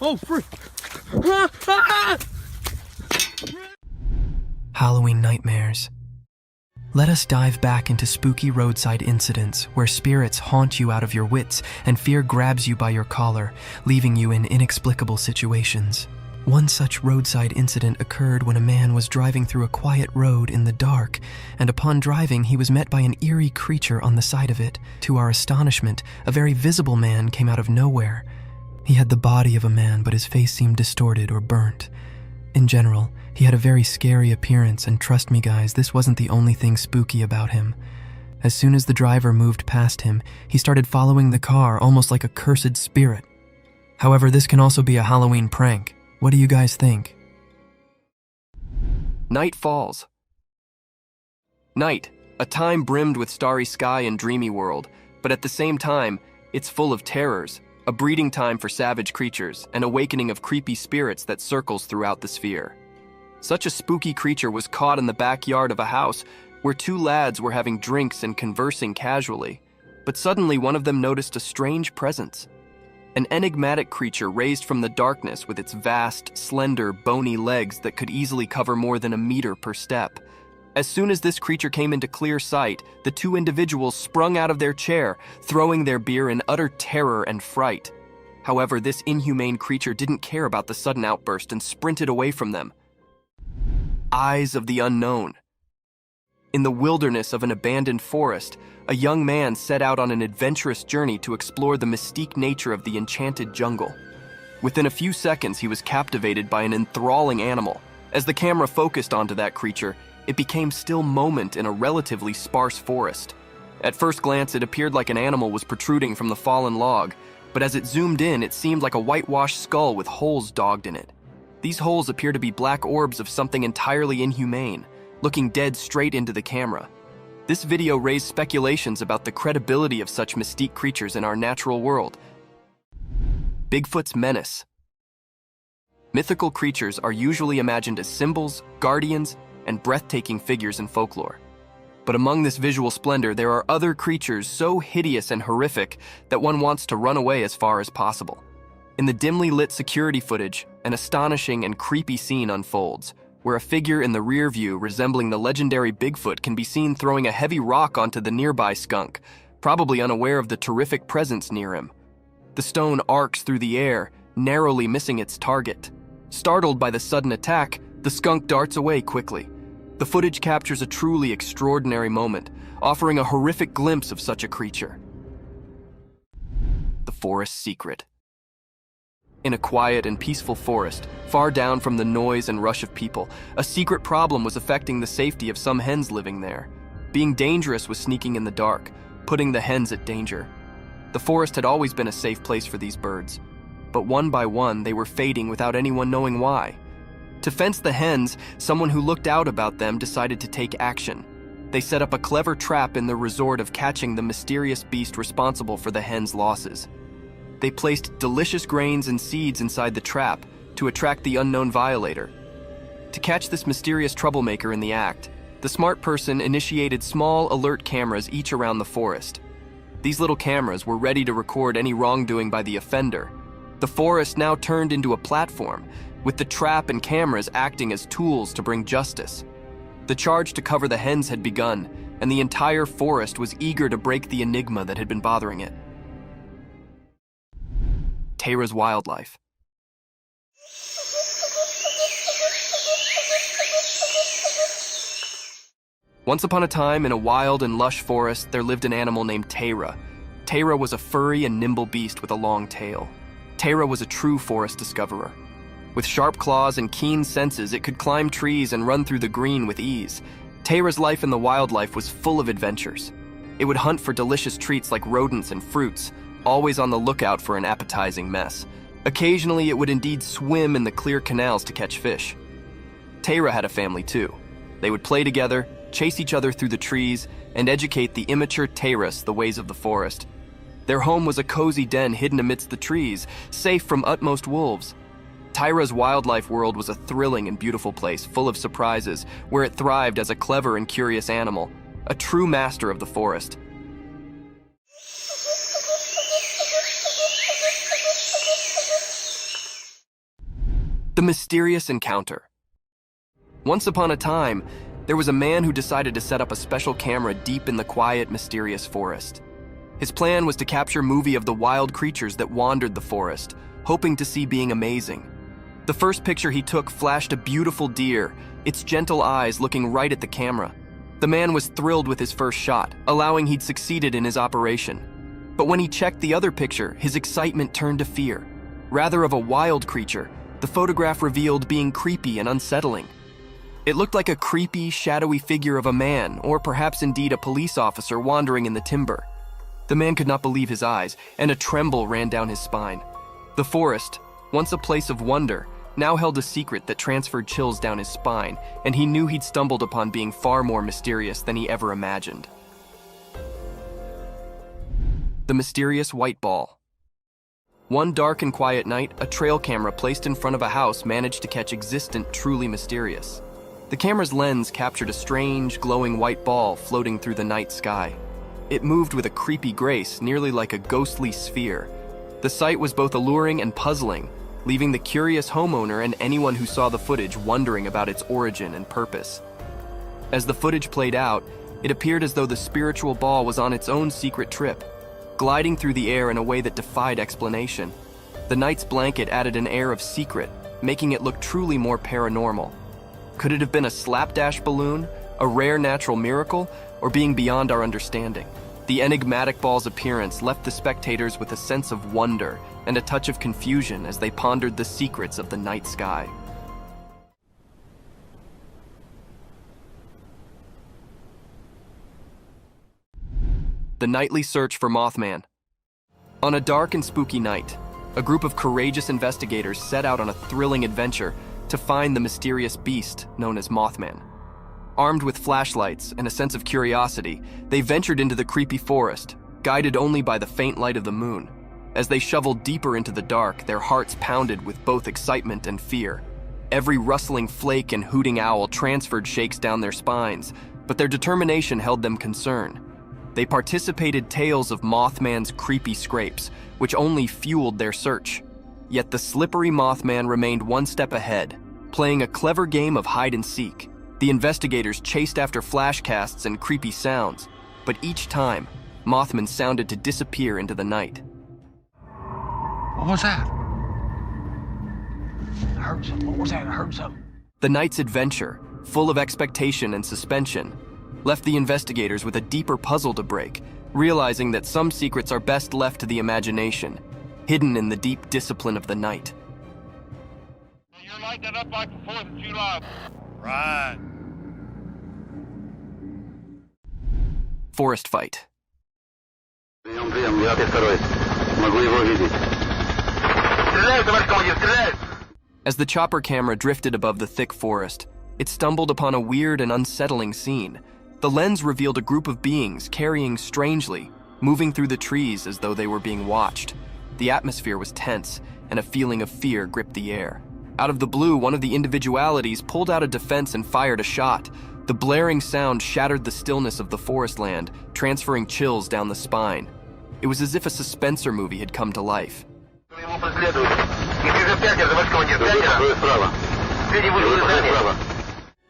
Oh, frick! Halloween nightmares. Let us dive back into spooky roadside incidents where spirits haunt you out of your wits and fear grabs you by your collar, leaving you in inexplicable situations. One such roadside incident occurred when a man was driving through a quiet road in the dark, and upon driving he was met by an eerie creature on the side of it. To our astonishment, a very visible man came out of nowhere. He had the body of a man, but his face seemed distorted or burnt. In general, he had a very scary appearance, and trust me guys, this wasn't the only thing spooky about him. As soon as the driver moved past him, he started following the car almost like a cursed spirit. However, this can also be a Halloween prank. What do you guys think? Night falls. Night, a time brimmed with starry sky and dreamy world, but at the same time, it's full of terrors, a breeding time for savage creatures, an awakening of creepy spirits that circles throughout the sphere. Such a spooky creature was caught in the backyard of a house where two lads were having drinks and conversing casually, but suddenly one of them noticed a strange presence. An enigmatic creature raised from the darkness with its vast, slender, bony legs that could easily cover more than a meter per step. As soon as this creature came into clear sight, the two individuals sprung out of their chair, throwing their beer in utter terror and fright. However, this inhumane creature didn't care about the sudden outburst and sprinted away from them. Eyes of the unknown. In the wilderness of an abandoned forest, a young man set out on an adventurous journey to explore the mystique nature of the enchanted jungle. Within a few seconds, he was captivated by an enthralling animal. As the camera focused onto that creature, it became still moment in a relatively sparse forest. At first glance, it appeared like an animal was protruding from the fallen log, but as it zoomed in, it seemed like a whitewashed skull with holes dogged in it. These holes appear to be black orbs of something entirely inhumane, looking dead straight into the camera. This video raised speculations about the credibility of such mystique creatures in our natural world. Bigfoot's menace. Mythical creatures are usually imagined as symbols, guardians, and breathtaking figures in folklore. But among this visual splendor, there are other creatures so hideous and horrific that one wants to run away as far as possible. In the dimly lit security footage, an astonishing and creepy scene unfolds, where a figure in the rear view resembling the legendary Bigfoot can be seen throwing a heavy rock onto the nearby skunk, probably unaware of the terrific presence near him. The stone arcs through the air, narrowly missing its target. Startled by the sudden attack, the skunk darts away quickly. The footage captures a truly extraordinary moment, offering a horrific glimpse of such a creature. The forest secret. In a quiet and peaceful forest, far down from the noise and rush of people, a secret problem was affecting the safety of some hens living there. Being dangerous was sneaking in the dark, putting the hens at danger. The forest had always been a safe place for these birds, but one by one they were fading without anyone knowing why. To fence the hens, someone who looked out about them decided to take action. They set up a clever trap in the resort of catching the mysterious beast responsible for the hens' losses. They placed delicious grains and seeds inside the trap to attract the unknown violator. To catch this mysterious troublemaker in the act, the smart person initiated small alert cameras each around the forest. These little cameras were ready to record any wrongdoing by the offender. The forest now turned into a platform, with the trap and cameras acting as tools to bring justice. The charge to cover the hens had begun, and the entire forest was eager to break the enigma that had been bothering it. Tara's wildlife. Once upon a time, in a wild and lush forest, there lived an animal named Tara. Tara was a furry and nimble beast with a long tail. Tara was a true forest discoverer. With sharp claws and keen senses, it could climb trees and run through the green with ease. Tara's life in the wildlife was full of adventures. It would hunt for delicious treats like rodents and fruits, always on the lookout for an appetizing mess. Occasionally, it would indeed swim in the clear canals to catch fish. Tara had a family too. They would play together, chase each other through the trees, and educate the immature Taras the ways of the forest. Their home was a cozy den hidden amidst the trees, safe from utmost wolves. Tyra's wildlife world was a thrilling and beautiful place, full of surprises, where it thrived as a clever and curious animal, a true master of the forest. The mysterious encounter. Once upon a time, there was a man who decided to set up a special camera deep in the quiet, mysterious forest. His plan was to capture movie of the wild creatures that wandered the forest, hoping to see being amazing. The first picture he took flashed a beautiful deer, its gentle eyes looking right at the camera. The man was thrilled with his first shot, allowing he'd succeeded in his operation. But when he checked the other picture, his excitement turned to fear. Rather of a wild creature, the photograph revealed being creepy and unsettling. It looked like a creepy, shadowy figure of a man, or perhaps indeed a police officer wandering in the timber. The man could not believe his eyes, and a tremble ran down his spine. The forest, once a place of wonder, now held a secret that transferred chills down his spine, and he knew he'd stumbled upon being far more mysterious than he ever imagined. The mysterious white ball. One dark and quiet night, a trail camera placed in front of a house managed to catch existent, truly mysterious. The camera's lens captured a strange, glowing white ball floating through the night sky. It moved with a creepy grace, nearly like a ghostly sphere. The sight was both alluring and puzzling, leaving the curious homeowner and anyone who saw the footage wondering about its origin and purpose. As the footage played out, it appeared as though the spiritual ball was on its own secret trip, gliding through the air in a way that defied explanation. The night's blanket added an air of secret, making it look truly more paranormal. Could it have been a slapdash balloon, a rare natural miracle, or being beyond our understanding? The enigmatic ball's appearance left the spectators with a sense of wonder and a touch of confusion as they pondered the secrets of the night sky. The nightly search for Mothman. On a dark and spooky night, a group of courageous investigators set out on a thrilling adventure to find the mysterious beast known as Mothman. Armed with flashlights and a sense of curiosity, they ventured into the creepy forest, guided only by the faint light of the moon. As they shoveled deeper into the dark, their hearts pounded with both excitement and fear. Every rustling flake and hooting owl transferred shakes down their spines, but their determination held them concerned. They participated tales of Mothman's creepy scrapes, which only fueled their search. Yet the slippery Mothman remained one step ahead, playing a clever game of hide and seek. The investigators chased after flashcasts and creepy sounds, but each time, Mothman sounded to disappear into the night. What was that? I heard something. What was that? I heard something. The night's adventure, full of expectation and suspension, left the investigators with a deeper puzzle to break, realizing that some secrets are best left to the imagination, hidden in the deep discipline of the night. You're lighting it up like the 4th of July. Right. Forest fight. As the chopper camera drifted above the thick forest, it stumbled upon a weird and unsettling scene. The lens revealed a group of beings carrying strangely, moving through the trees as though they were being watched. The atmosphere was tense, and a feeling of fear gripped the air. Out of the blue, one of the individualities pulled out a defense and fired a shot. The blaring sound shattered the stillness of the forest land, transferring chills down the spine. It was as if a suspenser movie had come to life.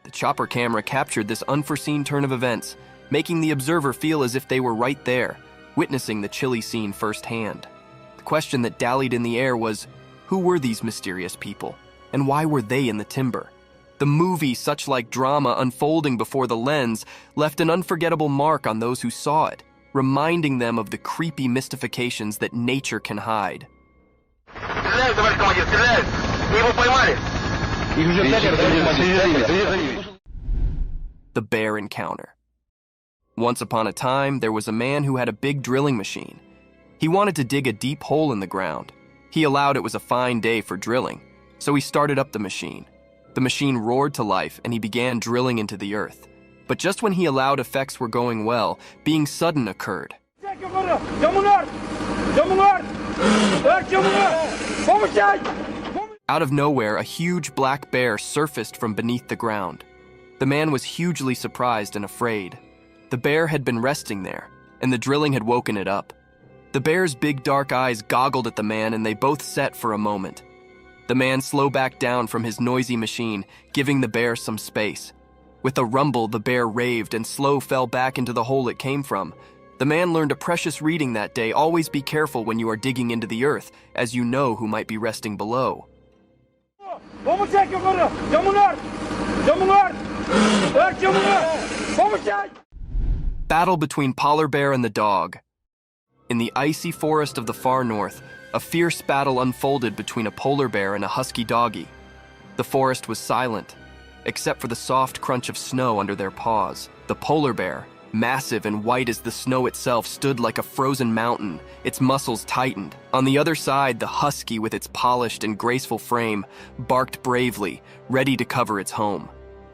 The chopper camera captured this unforeseen turn of events, making the observer feel as if they were right there, witnessing the chilly scene firsthand. The question that dallied in the air was, who were these mysterious people, and why were they in the timber? The movie, such like drama unfolding before the lens, left an unforgettable mark on those who saw it, reminding them of the creepy mystifications that nature can hide. The bear encounter. Once upon a time, there was a man who had a big drilling machine. He wanted to dig a deep hole in the ground. He allowed it was a fine day for drilling, so he started up the machine. The machine roared to life and he began drilling into the earth. But just when he allowed effects were going well, being sudden occurred. Out of nowhere, a huge black bear surfaced from beneath the ground. The man was hugely surprised and afraid. The bear had been resting there, and the drilling had woken it up. The bear's big dark eyes goggled at the man and they both set for a moment. The man slowed back down from his noisy machine, giving the bear some space. With a rumble, the bear raved and Slow fell back into the hole it came from. The man learned a precious reading that day: always be careful when you are digging into the earth, as you know who might be resting below. Battle between polar bear and the dog. In the icy forest of the far north, a fierce battle unfolded between a polar bear and a husky doggy. The forest was silent, except for the soft crunch of snow under their paws. The polar bear, massive and white as the snow itself, stood like a frozen mountain, its muscles tightened. On the other side, the husky, with its polished and graceful frame, barked bravely, ready to cover its home.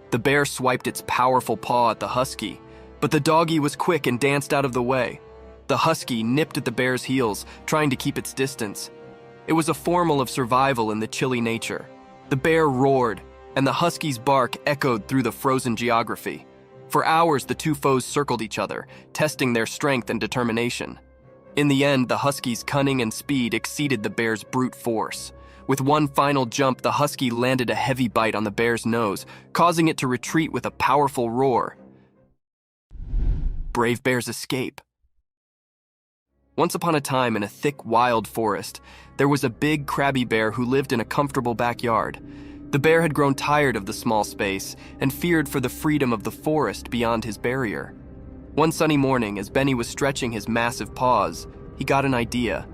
The bear swiped its powerful paw at the husky, but the doggy was quick and danced out of the way. The husky nipped at the bear's heels, trying to keep its distance. It was a formula of survival in the chilly nature. The bear roared, and the husky's bark echoed through the frozen geography. For hours, the two foes circled each other, testing their strength and determination. In the end, the husky's cunning and speed exceeded the bear's brute force. With one final jump, the husky landed a heavy bite on the bear's nose, causing it to retreat with a powerful roar. Brave bears escape. Once upon a time, in a thick, wild forest, there was a big, crabby bear who lived in a comfortable backyard. The bear had grown tired of the small space and feared for the freedom of the forest beyond his barrier. One sunny morning, as Benny was stretching his massive paws, he got an idea.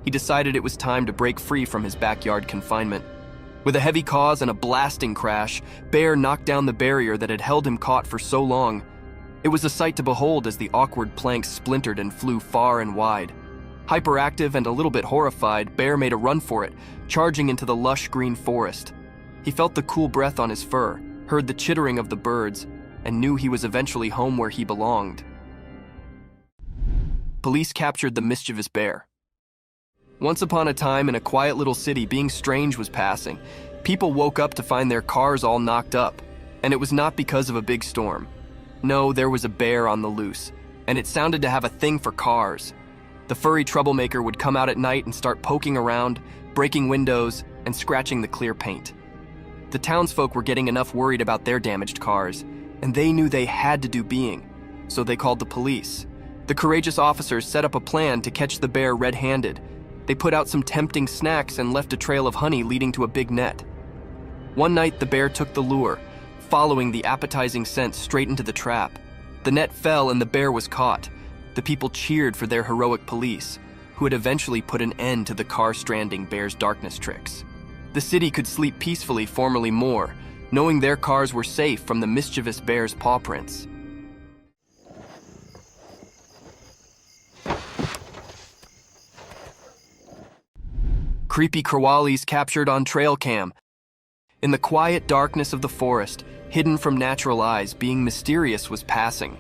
He decided it was time to break free from his backyard confinement. With a heavy cause and a blasting crash, Bear knocked down the barrier that had held him caught for so long. It was a sight to behold as the awkward planks splintered and flew far and wide. Hyperactive and a little bit horrified, Bear made a run for it, charging into the lush green forest. He felt the cool breath on his fur, heard the chittering of the birds, and knew he was eventually home where he belonged. Police captured the mischievous bear. Once upon a time, in a quiet little city, being strange was passing. People woke up to find their cars all knocked up, and it was not because of a big storm. No, there was a bear on the loose, and it sounded to have a thing for cars. The furry troublemaker would come out at night and start poking around, breaking windows, and scratching the clear paint. The townsfolk were getting enough worried about their damaged cars, and they knew they had to do being, so they called the police. The courageous officers set up a plan to catch the bear red-handed. They put out some tempting snacks and left a trail of honey leading to a big net. One night, the bear took the lure, following the appetizing scent straight into the trap. The net fell and the bear was caught. The people cheered for their heroic police, who had eventually put an end to the car-stranding bear's darkness tricks. The city could sleep peacefully formerly more, knowing their cars were safe from the mischievous bear's paw prints. Creepy crawlies captured on trail cam. In the quiet darkness of the forest, hidden from natural eyes, being mysterious was passing.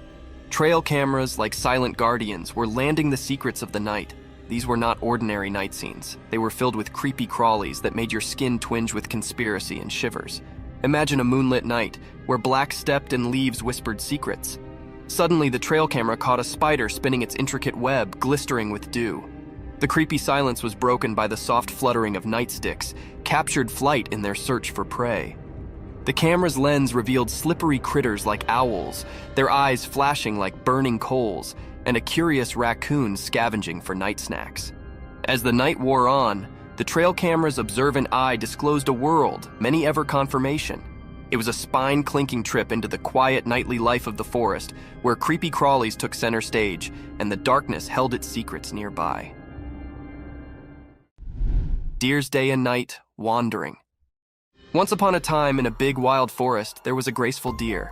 Trail cameras, like silent guardians, were landing the secrets of the night. These were not ordinary night scenes. They were filled with creepy crawlies that made your skin twinge with conspiracy and shivers. Imagine a moonlit night, where black stepped and leaves whispered secrets. Suddenly, the trail camera caught a spider spinning its intricate web, glistering with dew. The creepy silence was broken by the soft fluttering of nightsticks, captured flight in their search for prey. The camera's lens revealed slippery critters like owls, their eyes flashing like burning coals, and a curious raccoon scavenging for night snacks. As the night wore on, the trail camera's observant eye disclosed a world, many ever confirmation. It was a spine-clinking trip into the quiet nightly life of the forest, where creepy crawlies took center stage, and the darkness held its secrets nearby. Deer's day and night, wandering. Once upon a time, in a big wild forest, there was a graceful deer.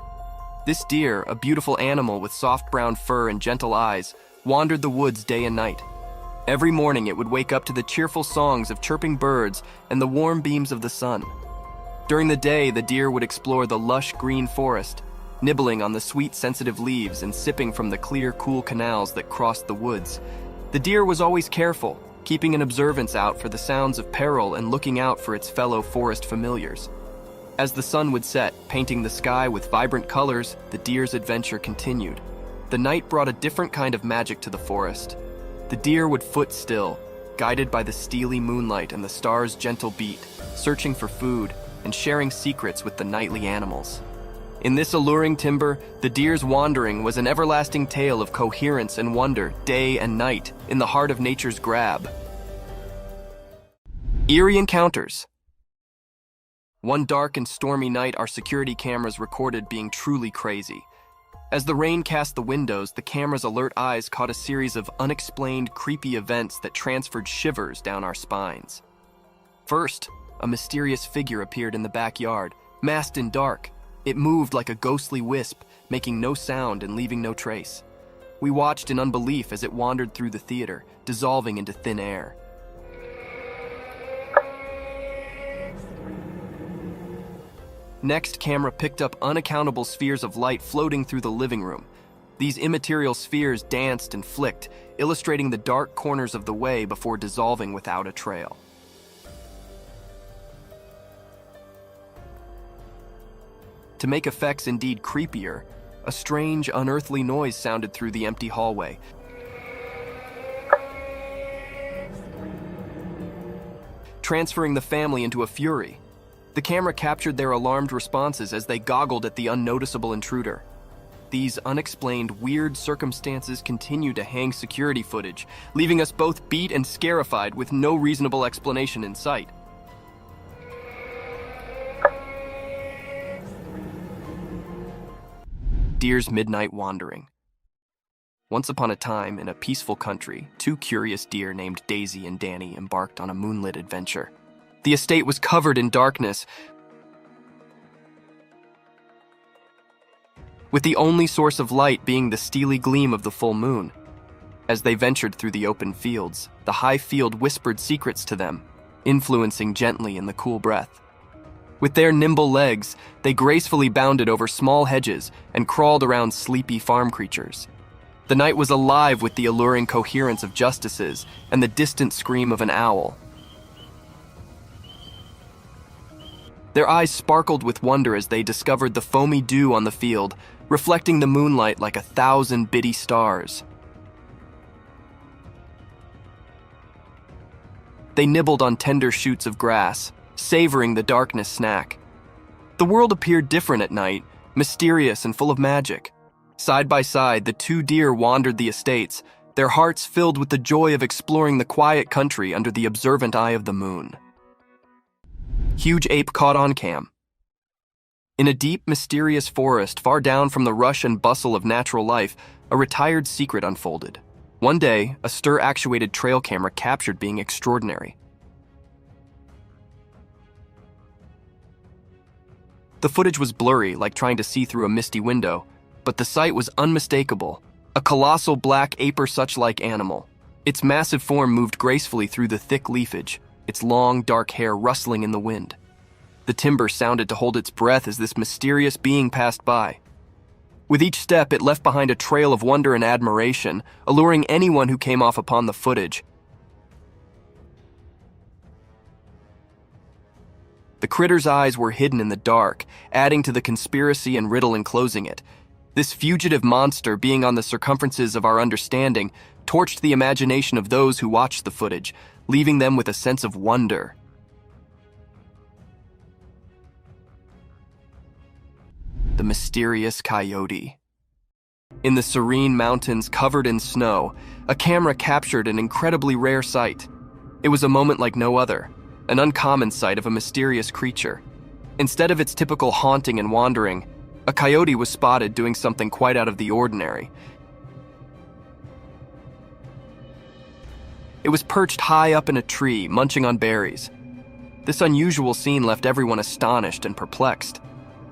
This deer, a beautiful animal with soft brown fur and gentle eyes, wandered the woods day and night. Every morning it would wake up to the cheerful songs of chirping birds and the warm beams of the sun. During the day, the deer would explore the lush green forest, nibbling on the sweet, sensitive leaves and sipping from the clear, cool canals that crossed the woods. The deer was always careful, keeping an observance out for the sounds of peril and looking out for its fellow forest familiars. As the sun would set, painting the sky with vibrant colors, the deer's adventure continued. The night brought a different kind of magic to the forest. The deer would foot still, guided by the steely moonlight and the stars' gentle beat, searching for food and sharing secrets with the nightly animals. In this alluring timber, the deer's wandering was an everlasting tale of coherence and wonder, day and night, in the heart of nature's grab. Eerie encounters. One dark and stormy night, our security cameras recorded being truly crazy. As the rain cast the windows, the camera's alert eyes caught a series of unexplained, creepy events that transferred shivers down our spines. First, a mysterious figure appeared in the backyard, masked in dark. It moved like a ghostly wisp, making no sound and leaving no trace. We watched in unbelief as it wandered through the theater, dissolving into thin air. Next, camera picked up unaccountable spheres of light floating through the living room. These immaterial spheres danced and flicked, illustrating the dark corners of the way before dissolving without a trail. To make effects indeed creepier, a strange, unearthly noise sounded through the empty hallway. Transferring the family into a fury. The camera captured their alarmed responses as they goggled at the unnoticeable intruder. These unexplained, weird circumstances continued to hang security footage, leaving us both beat and scarified with no reasonable explanation in sight. Deer's midnight wandering. Once upon a time, in a peaceful country, two curious deer named Daisy and Danny embarked on a moonlit adventure. The estate was covered in darkness, with the only source of light being the steely gleam of the full moon. As they ventured through the open fields, the high field whispered secrets to them, influencing gently in the cool breath. With their nimble legs, they gracefully bounded over small hedges and crawled around sleepy farm creatures. The night was alive with the alluring coherence of justices and the distant scream of an owl. Their eyes sparkled with wonder as they discovered the foamy dew on the field, reflecting the moonlight like 1,000 bitty stars. They nibbled on tender shoots of grass, savoring the darkness snack. The world appeared different at night, mysterious and full of magic. Side by side, the two deer wandered the estates, their hearts filled with the joy of exploring the quiet country under the observant eye of the moon. Huge ape caught on cam. In a deep, mysterious forest far down from the rush and bustle of natural life, a retired secret unfolded. One day, a stir-actuated trail camera captured being extraordinary. The footage was blurry, like trying to see through a misty window, but the sight was unmistakable. A colossal black aper-such-like animal. Its massive form moved gracefully through the thick leafage, its long, dark hair rustling in the wind. The timber sounded to hold its breath as this mysterious being passed by. With each step, it left behind a trail of wonder and admiration, alluring anyone who came off upon the footage. The critter's eyes were hidden in the dark, adding to the conspiracy and riddle enclosing it. This fugitive monster, being on the circumferences of our understanding, torched the imagination of those who watched the footage, leaving them with a sense of wonder. The mysterious coyote. In the serene mountains covered in snow, a camera captured an incredibly rare sight. It was a moment like no other, an uncommon sight of a mysterious creature. Instead of its typical haunting and wandering, a coyote was spotted doing something quite out of the ordinary. It was perched high up in a tree, munching on berries. This unusual scene left everyone astonished and perplexed.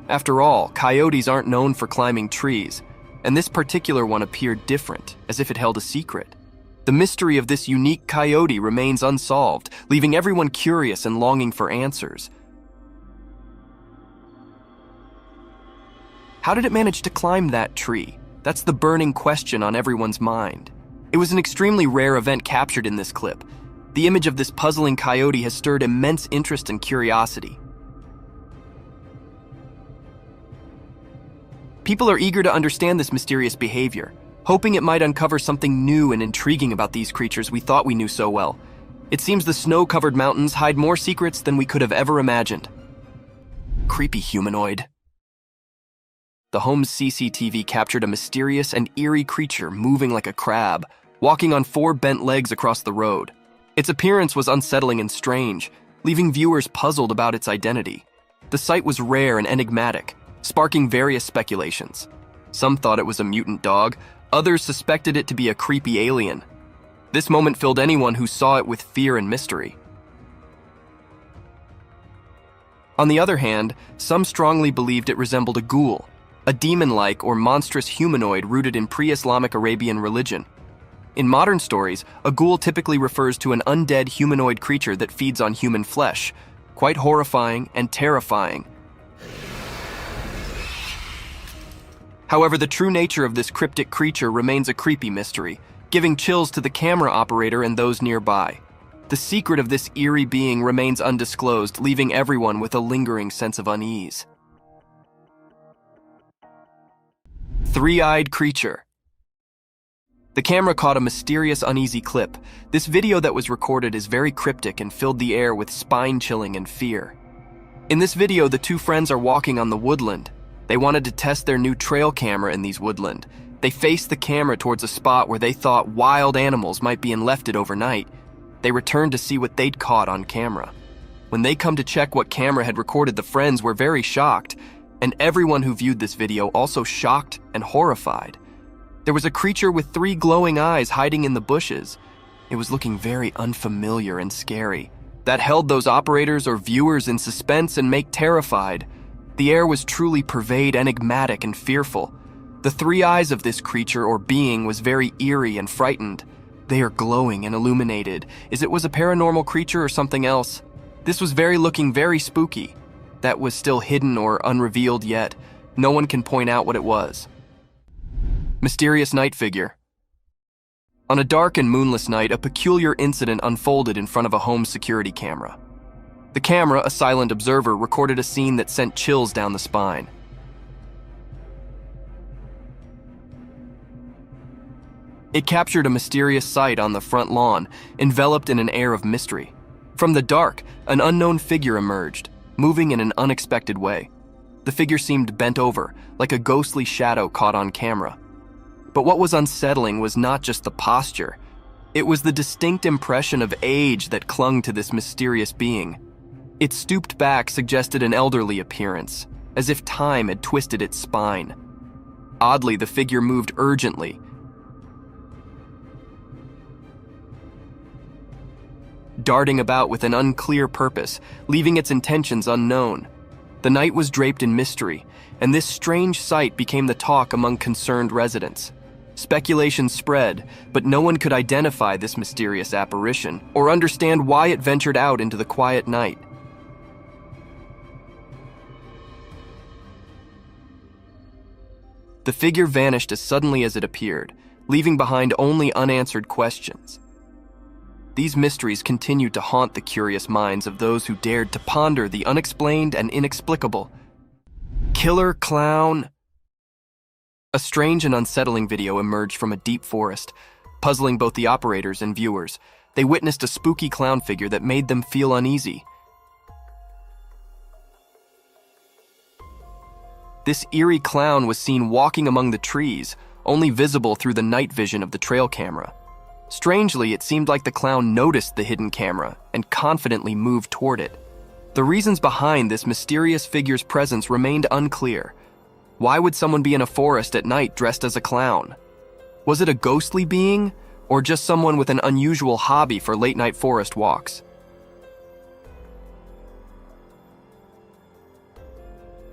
After all, coyotes aren't known for climbing trees, and this particular one appeared different, as if it held a secret. The mystery of this unique coyote remains unsolved, leaving everyone curious and longing for answers. How did it manage to climb that tree? That's the burning question on everyone's mind. It was an extremely rare event captured in this clip. The image of this puzzling coyote has stirred immense interest and curiosity. People are eager to understand this mysterious behavior, hoping it might uncover something new and intriguing about these creatures we thought we knew so well. It seems the snow-covered mountains hide more secrets than we could have ever imagined. Creepy humanoid. The home's CCTV captured a mysterious and eerie creature moving like a crab, walking on 4 bent legs across the road. Its appearance was unsettling and strange, leaving viewers puzzled about its identity. The sight was rare and enigmatic, sparking various speculations. Some thought it was a mutant dog, others suspected it to be a creepy alien. This moment filled anyone who saw it with fear and mystery. On the other hand, some strongly believed it resembled a ghoul, a demon-like or monstrous humanoid rooted in pre-Islamic Arabian religion. In modern stories, a ghoul typically refers to an undead humanoid creature that feeds on human flesh, quite horrifying and terrifying. However, the true nature of this cryptic creature remains a creepy mystery, giving chills to the camera operator and those nearby. The secret of this eerie being remains undisclosed, leaving everyone with a lingering sense of unease. Three-eyed creature. The camera caught a mysterious, uneasy clip. This video that was recorded is very cryptic and filled the air with spine-chilling and fear. In this video, the two friends are walking on the woodland. They wanted to test their new trail camera in these woodland. They faced the camera towards a spot where they thought wild animals might be left it overnight. They returned to see what they'd caught on camera. When they come to check what camera had recorded, the friends were very shocked, and everyone who viewed this video also shocked and horrified. There was a creature with 3 glowing eyes hiding in the bushes. It was looking very unfamiliar and scary. That held those operators or viewers in suspense and terrified. The air was truly enigmatic and fearful. The 3 eyes of this creature or being was very eerie and frightened. They are glowing and illuminated. Is it was a paranormal creature or something else? This was looking very spooky. That was still hidden or unrevealed yet. No one can point out what it was. Mysterious night figure. On a dark and moonless night, a peculiar incident unfolded in front of a home security camera. The camera, a silent observer, recorded a scene that sent chills down the spine. It captured a mysterious sight on the front lawn, enveloped in an air of mystery. From the dark, an unknown figure emerged, moving in an unexpected way. The figure seemed bent over, like a ghostly shadow caught on camera. But what was unsettling was not just the posture. It was the distinct impression of age that clung to this mysterious being. Its stooped back suggested an elderly appearance, as if time had twisted its spine. Oddly, the figure moved urgently, darting about with an unclear purpose, leaving its intentions unknown. The night was draped in mystery, and this strange sight became the talk among concerned residents. Speculation spread, but no one could identify this mysterious apparition or understand why it ventured out into the quiet night. The figure vanished as suddenly as it appeared, leaving behind only unanswered questions. These mysteries continued to haunt the curious minds of those who dared to ponder the unexplained and inexplicable. Killer clown. A strange and unsettling video emerged from a deep forest, puzzling both the operators and viewers. They witnessed a spooky clown figure that made them feel uneasy. This eerie clown was seen walking among the trees, only visible through the night vision of the trail camera. Strangely, it seemed like the clown noticed the hidden camera and confidently moved toward it. The reasons behind this mysterious figure's presence remained unclear. Why would someone be in a forest at night dressed as a clown? Was it a ghostly being, or just someone with an unusual hobby for late-night forest walks?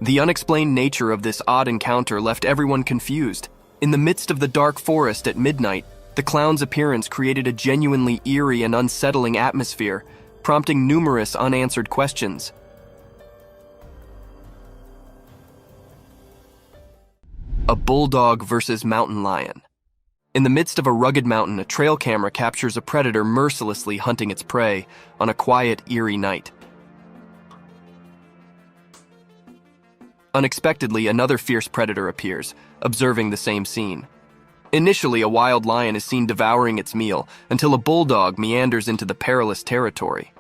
The unexplained nature of this odd encounter left everyone confused. In the midst of the dark forest at midnight, The clown's appearance created a genuinely eerie and unsettling atmosphere, prompting numerous unanswered questions. A bulldog versus mountain lion. In the midst of a rugged mountain, a trail camera captures a predator mercilessly hunting its prey on a quiet, eerie night. Unexpectedly, another fierce predator appears, observing the same scene. Initially, a wild lion is seen devouring its meal until a bulldog meanders into the perilous territory.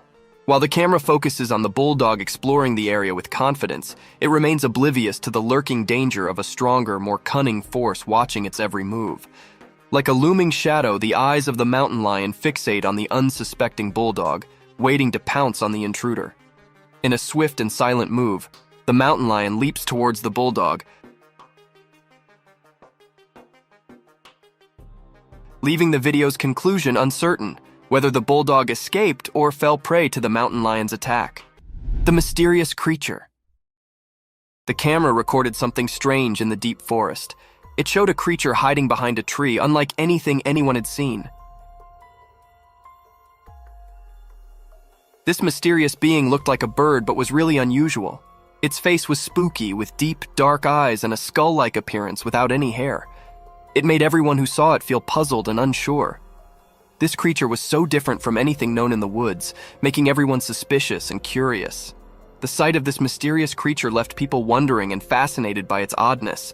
While the camera focuses on the bulldog exploring the area with confidence, it remains oblivious to the lurking danger of a stronger, more cunning force watching its every move. Like a looming shadow, the eyes of the mountain lion fixate on the unsuspecting bulldog, waiting to pounce on the intruder. In a swift and silent move, the mountain lion leaps towards the bulldog, leaving the video's conclusion uncertain, whether the bulldog escaped or fell prey to the mountain lion's attack. The mysterious creature. The camera recorded something strange in the deep forest. It showed a creature hiding behind a tree, unlike anything anyone had seen. This mysterious being looked like a bird but was really unusual. Its face was spooky, with deep, dark eyes and a skull-like appearance without any hair. It made everyone who saw it feel puzzled and unsure. This creature was so different from anything known in the woods, making everyone suspicious and curious. The sight of this mysterious creature left people wondering and fascinated by its oddness.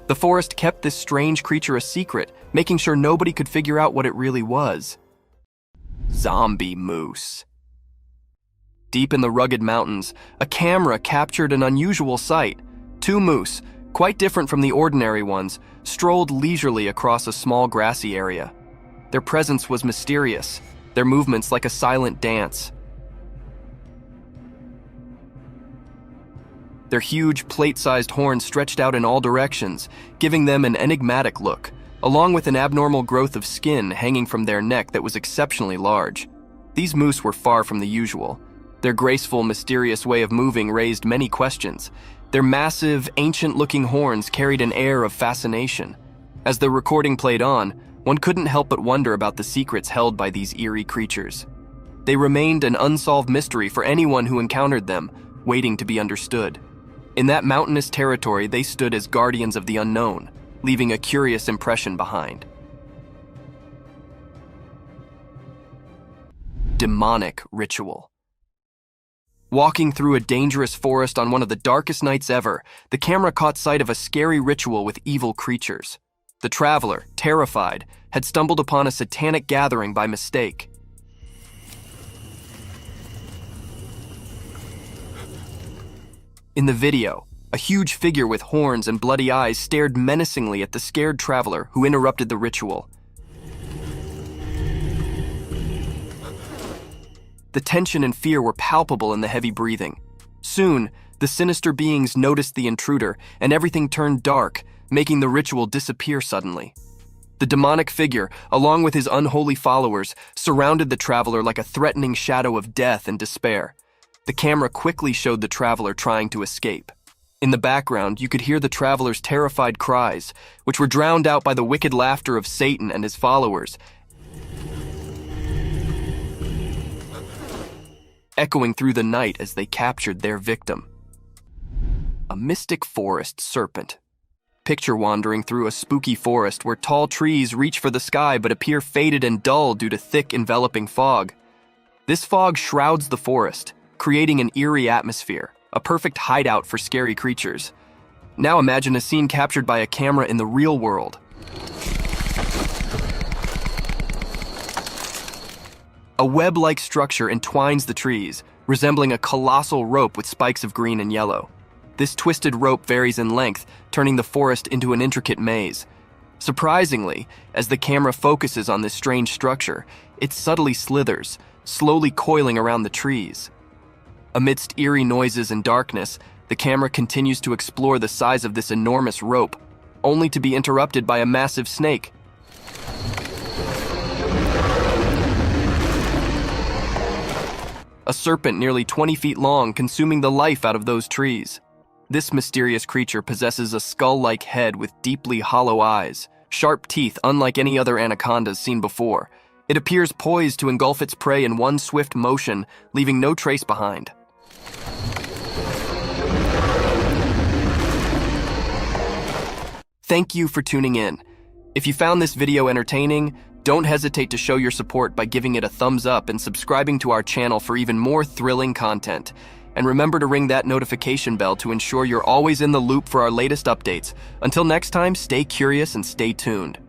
The forest kept this strange creature a secret, making sure nobody could figure out what it really was. Zombie moose. Deep in the rugged mountains, a camera captured an unusual sight. Two moose, quite different from the ordinary ones, strolled leisurely across a small grassy area. Their presence was mysterious, their movements like a silent dance. Their huge, plate-sized horns stretched out in all directions, giving them an enigmatic look, along with an abnormal growth of skin hanging from their neck that was exceptionally large. These moose were far from the usual. Their graceful, mysterious way of moving raised many questions. Their massive, ancient-looking horns carried an air of fascination. As the recording played on, one couldn't help but wonder about the secrets held by these eerie creatures. They remained an unsolved mystery for anyone who encountered them, waiting to be understood. In that mountainous territory, they stood as guardians of the unknown, leaving a curious impression behind. Demonic ritual. Walking through a dangerous forest on one of the darkest nights ever, the camera caught sight of a scary ritual with evil creatures. The traveler, terrified, had stumbled upon a satanic gathering by mistake. In the video, a huge figure with horns and bloody eyes stared menacingly at the scared traveler who interrupted the ritual. The tension and fear were palpable in the heavy breathing. Soon, the sinister beings noticed the intruder, and everything turned dark, making the ritual disappear suddenly. The demonic figure, along with his unholy followers, surrounded the traveler like a threatening shadow of death and despair. The camera quickly showed the traveler trying to escape. In the background, you could hear the traveler's terrified cries, which were drowned out by the wicked laughter of Satan and his followers, echoing through the night as they captured their victim. A mystic forest serpent. Picture wandering through a spooky forest where tall trees reach for the sky but appear faded and dull due to thick, enveloping fog. This fog shrouds the forest, creating an eerie atmosphere, a perfect hideout for scary creatures. Now imagine a scene captured by a camera in the real world. A web-like structure entwines the trees, resembling a colossal rope with spikes of green and yellow. This twisted rope varies in length, turning the forest into an intricate maze. Surprisingly, as the camera focuses on this strange structure, it subtly slithers, slowly coiling around the trees. Amidst eerie noises and darkness, the camera continues to explore the size of this enormous rope, only to be interrupted by a massive snake. A serpent nearly 20 feet long consuming the life out of those trees. This mysterious creature possesses a skull-like head with deeply hollow eyes, sharp teeth unlike any other anacondas seen before. It appears poised to engulf its prey in one swift motion, leaving no trace behind. Thank you for tuning in. If you found this video entertaining, don't hesitate to show your support by giving it a thumbs up and subscribing to our channel for even more thrilling content. And remember to ring that notification bell to ensure you're always in the loop for our latest updates. Until next time, stay curious and stay tuned.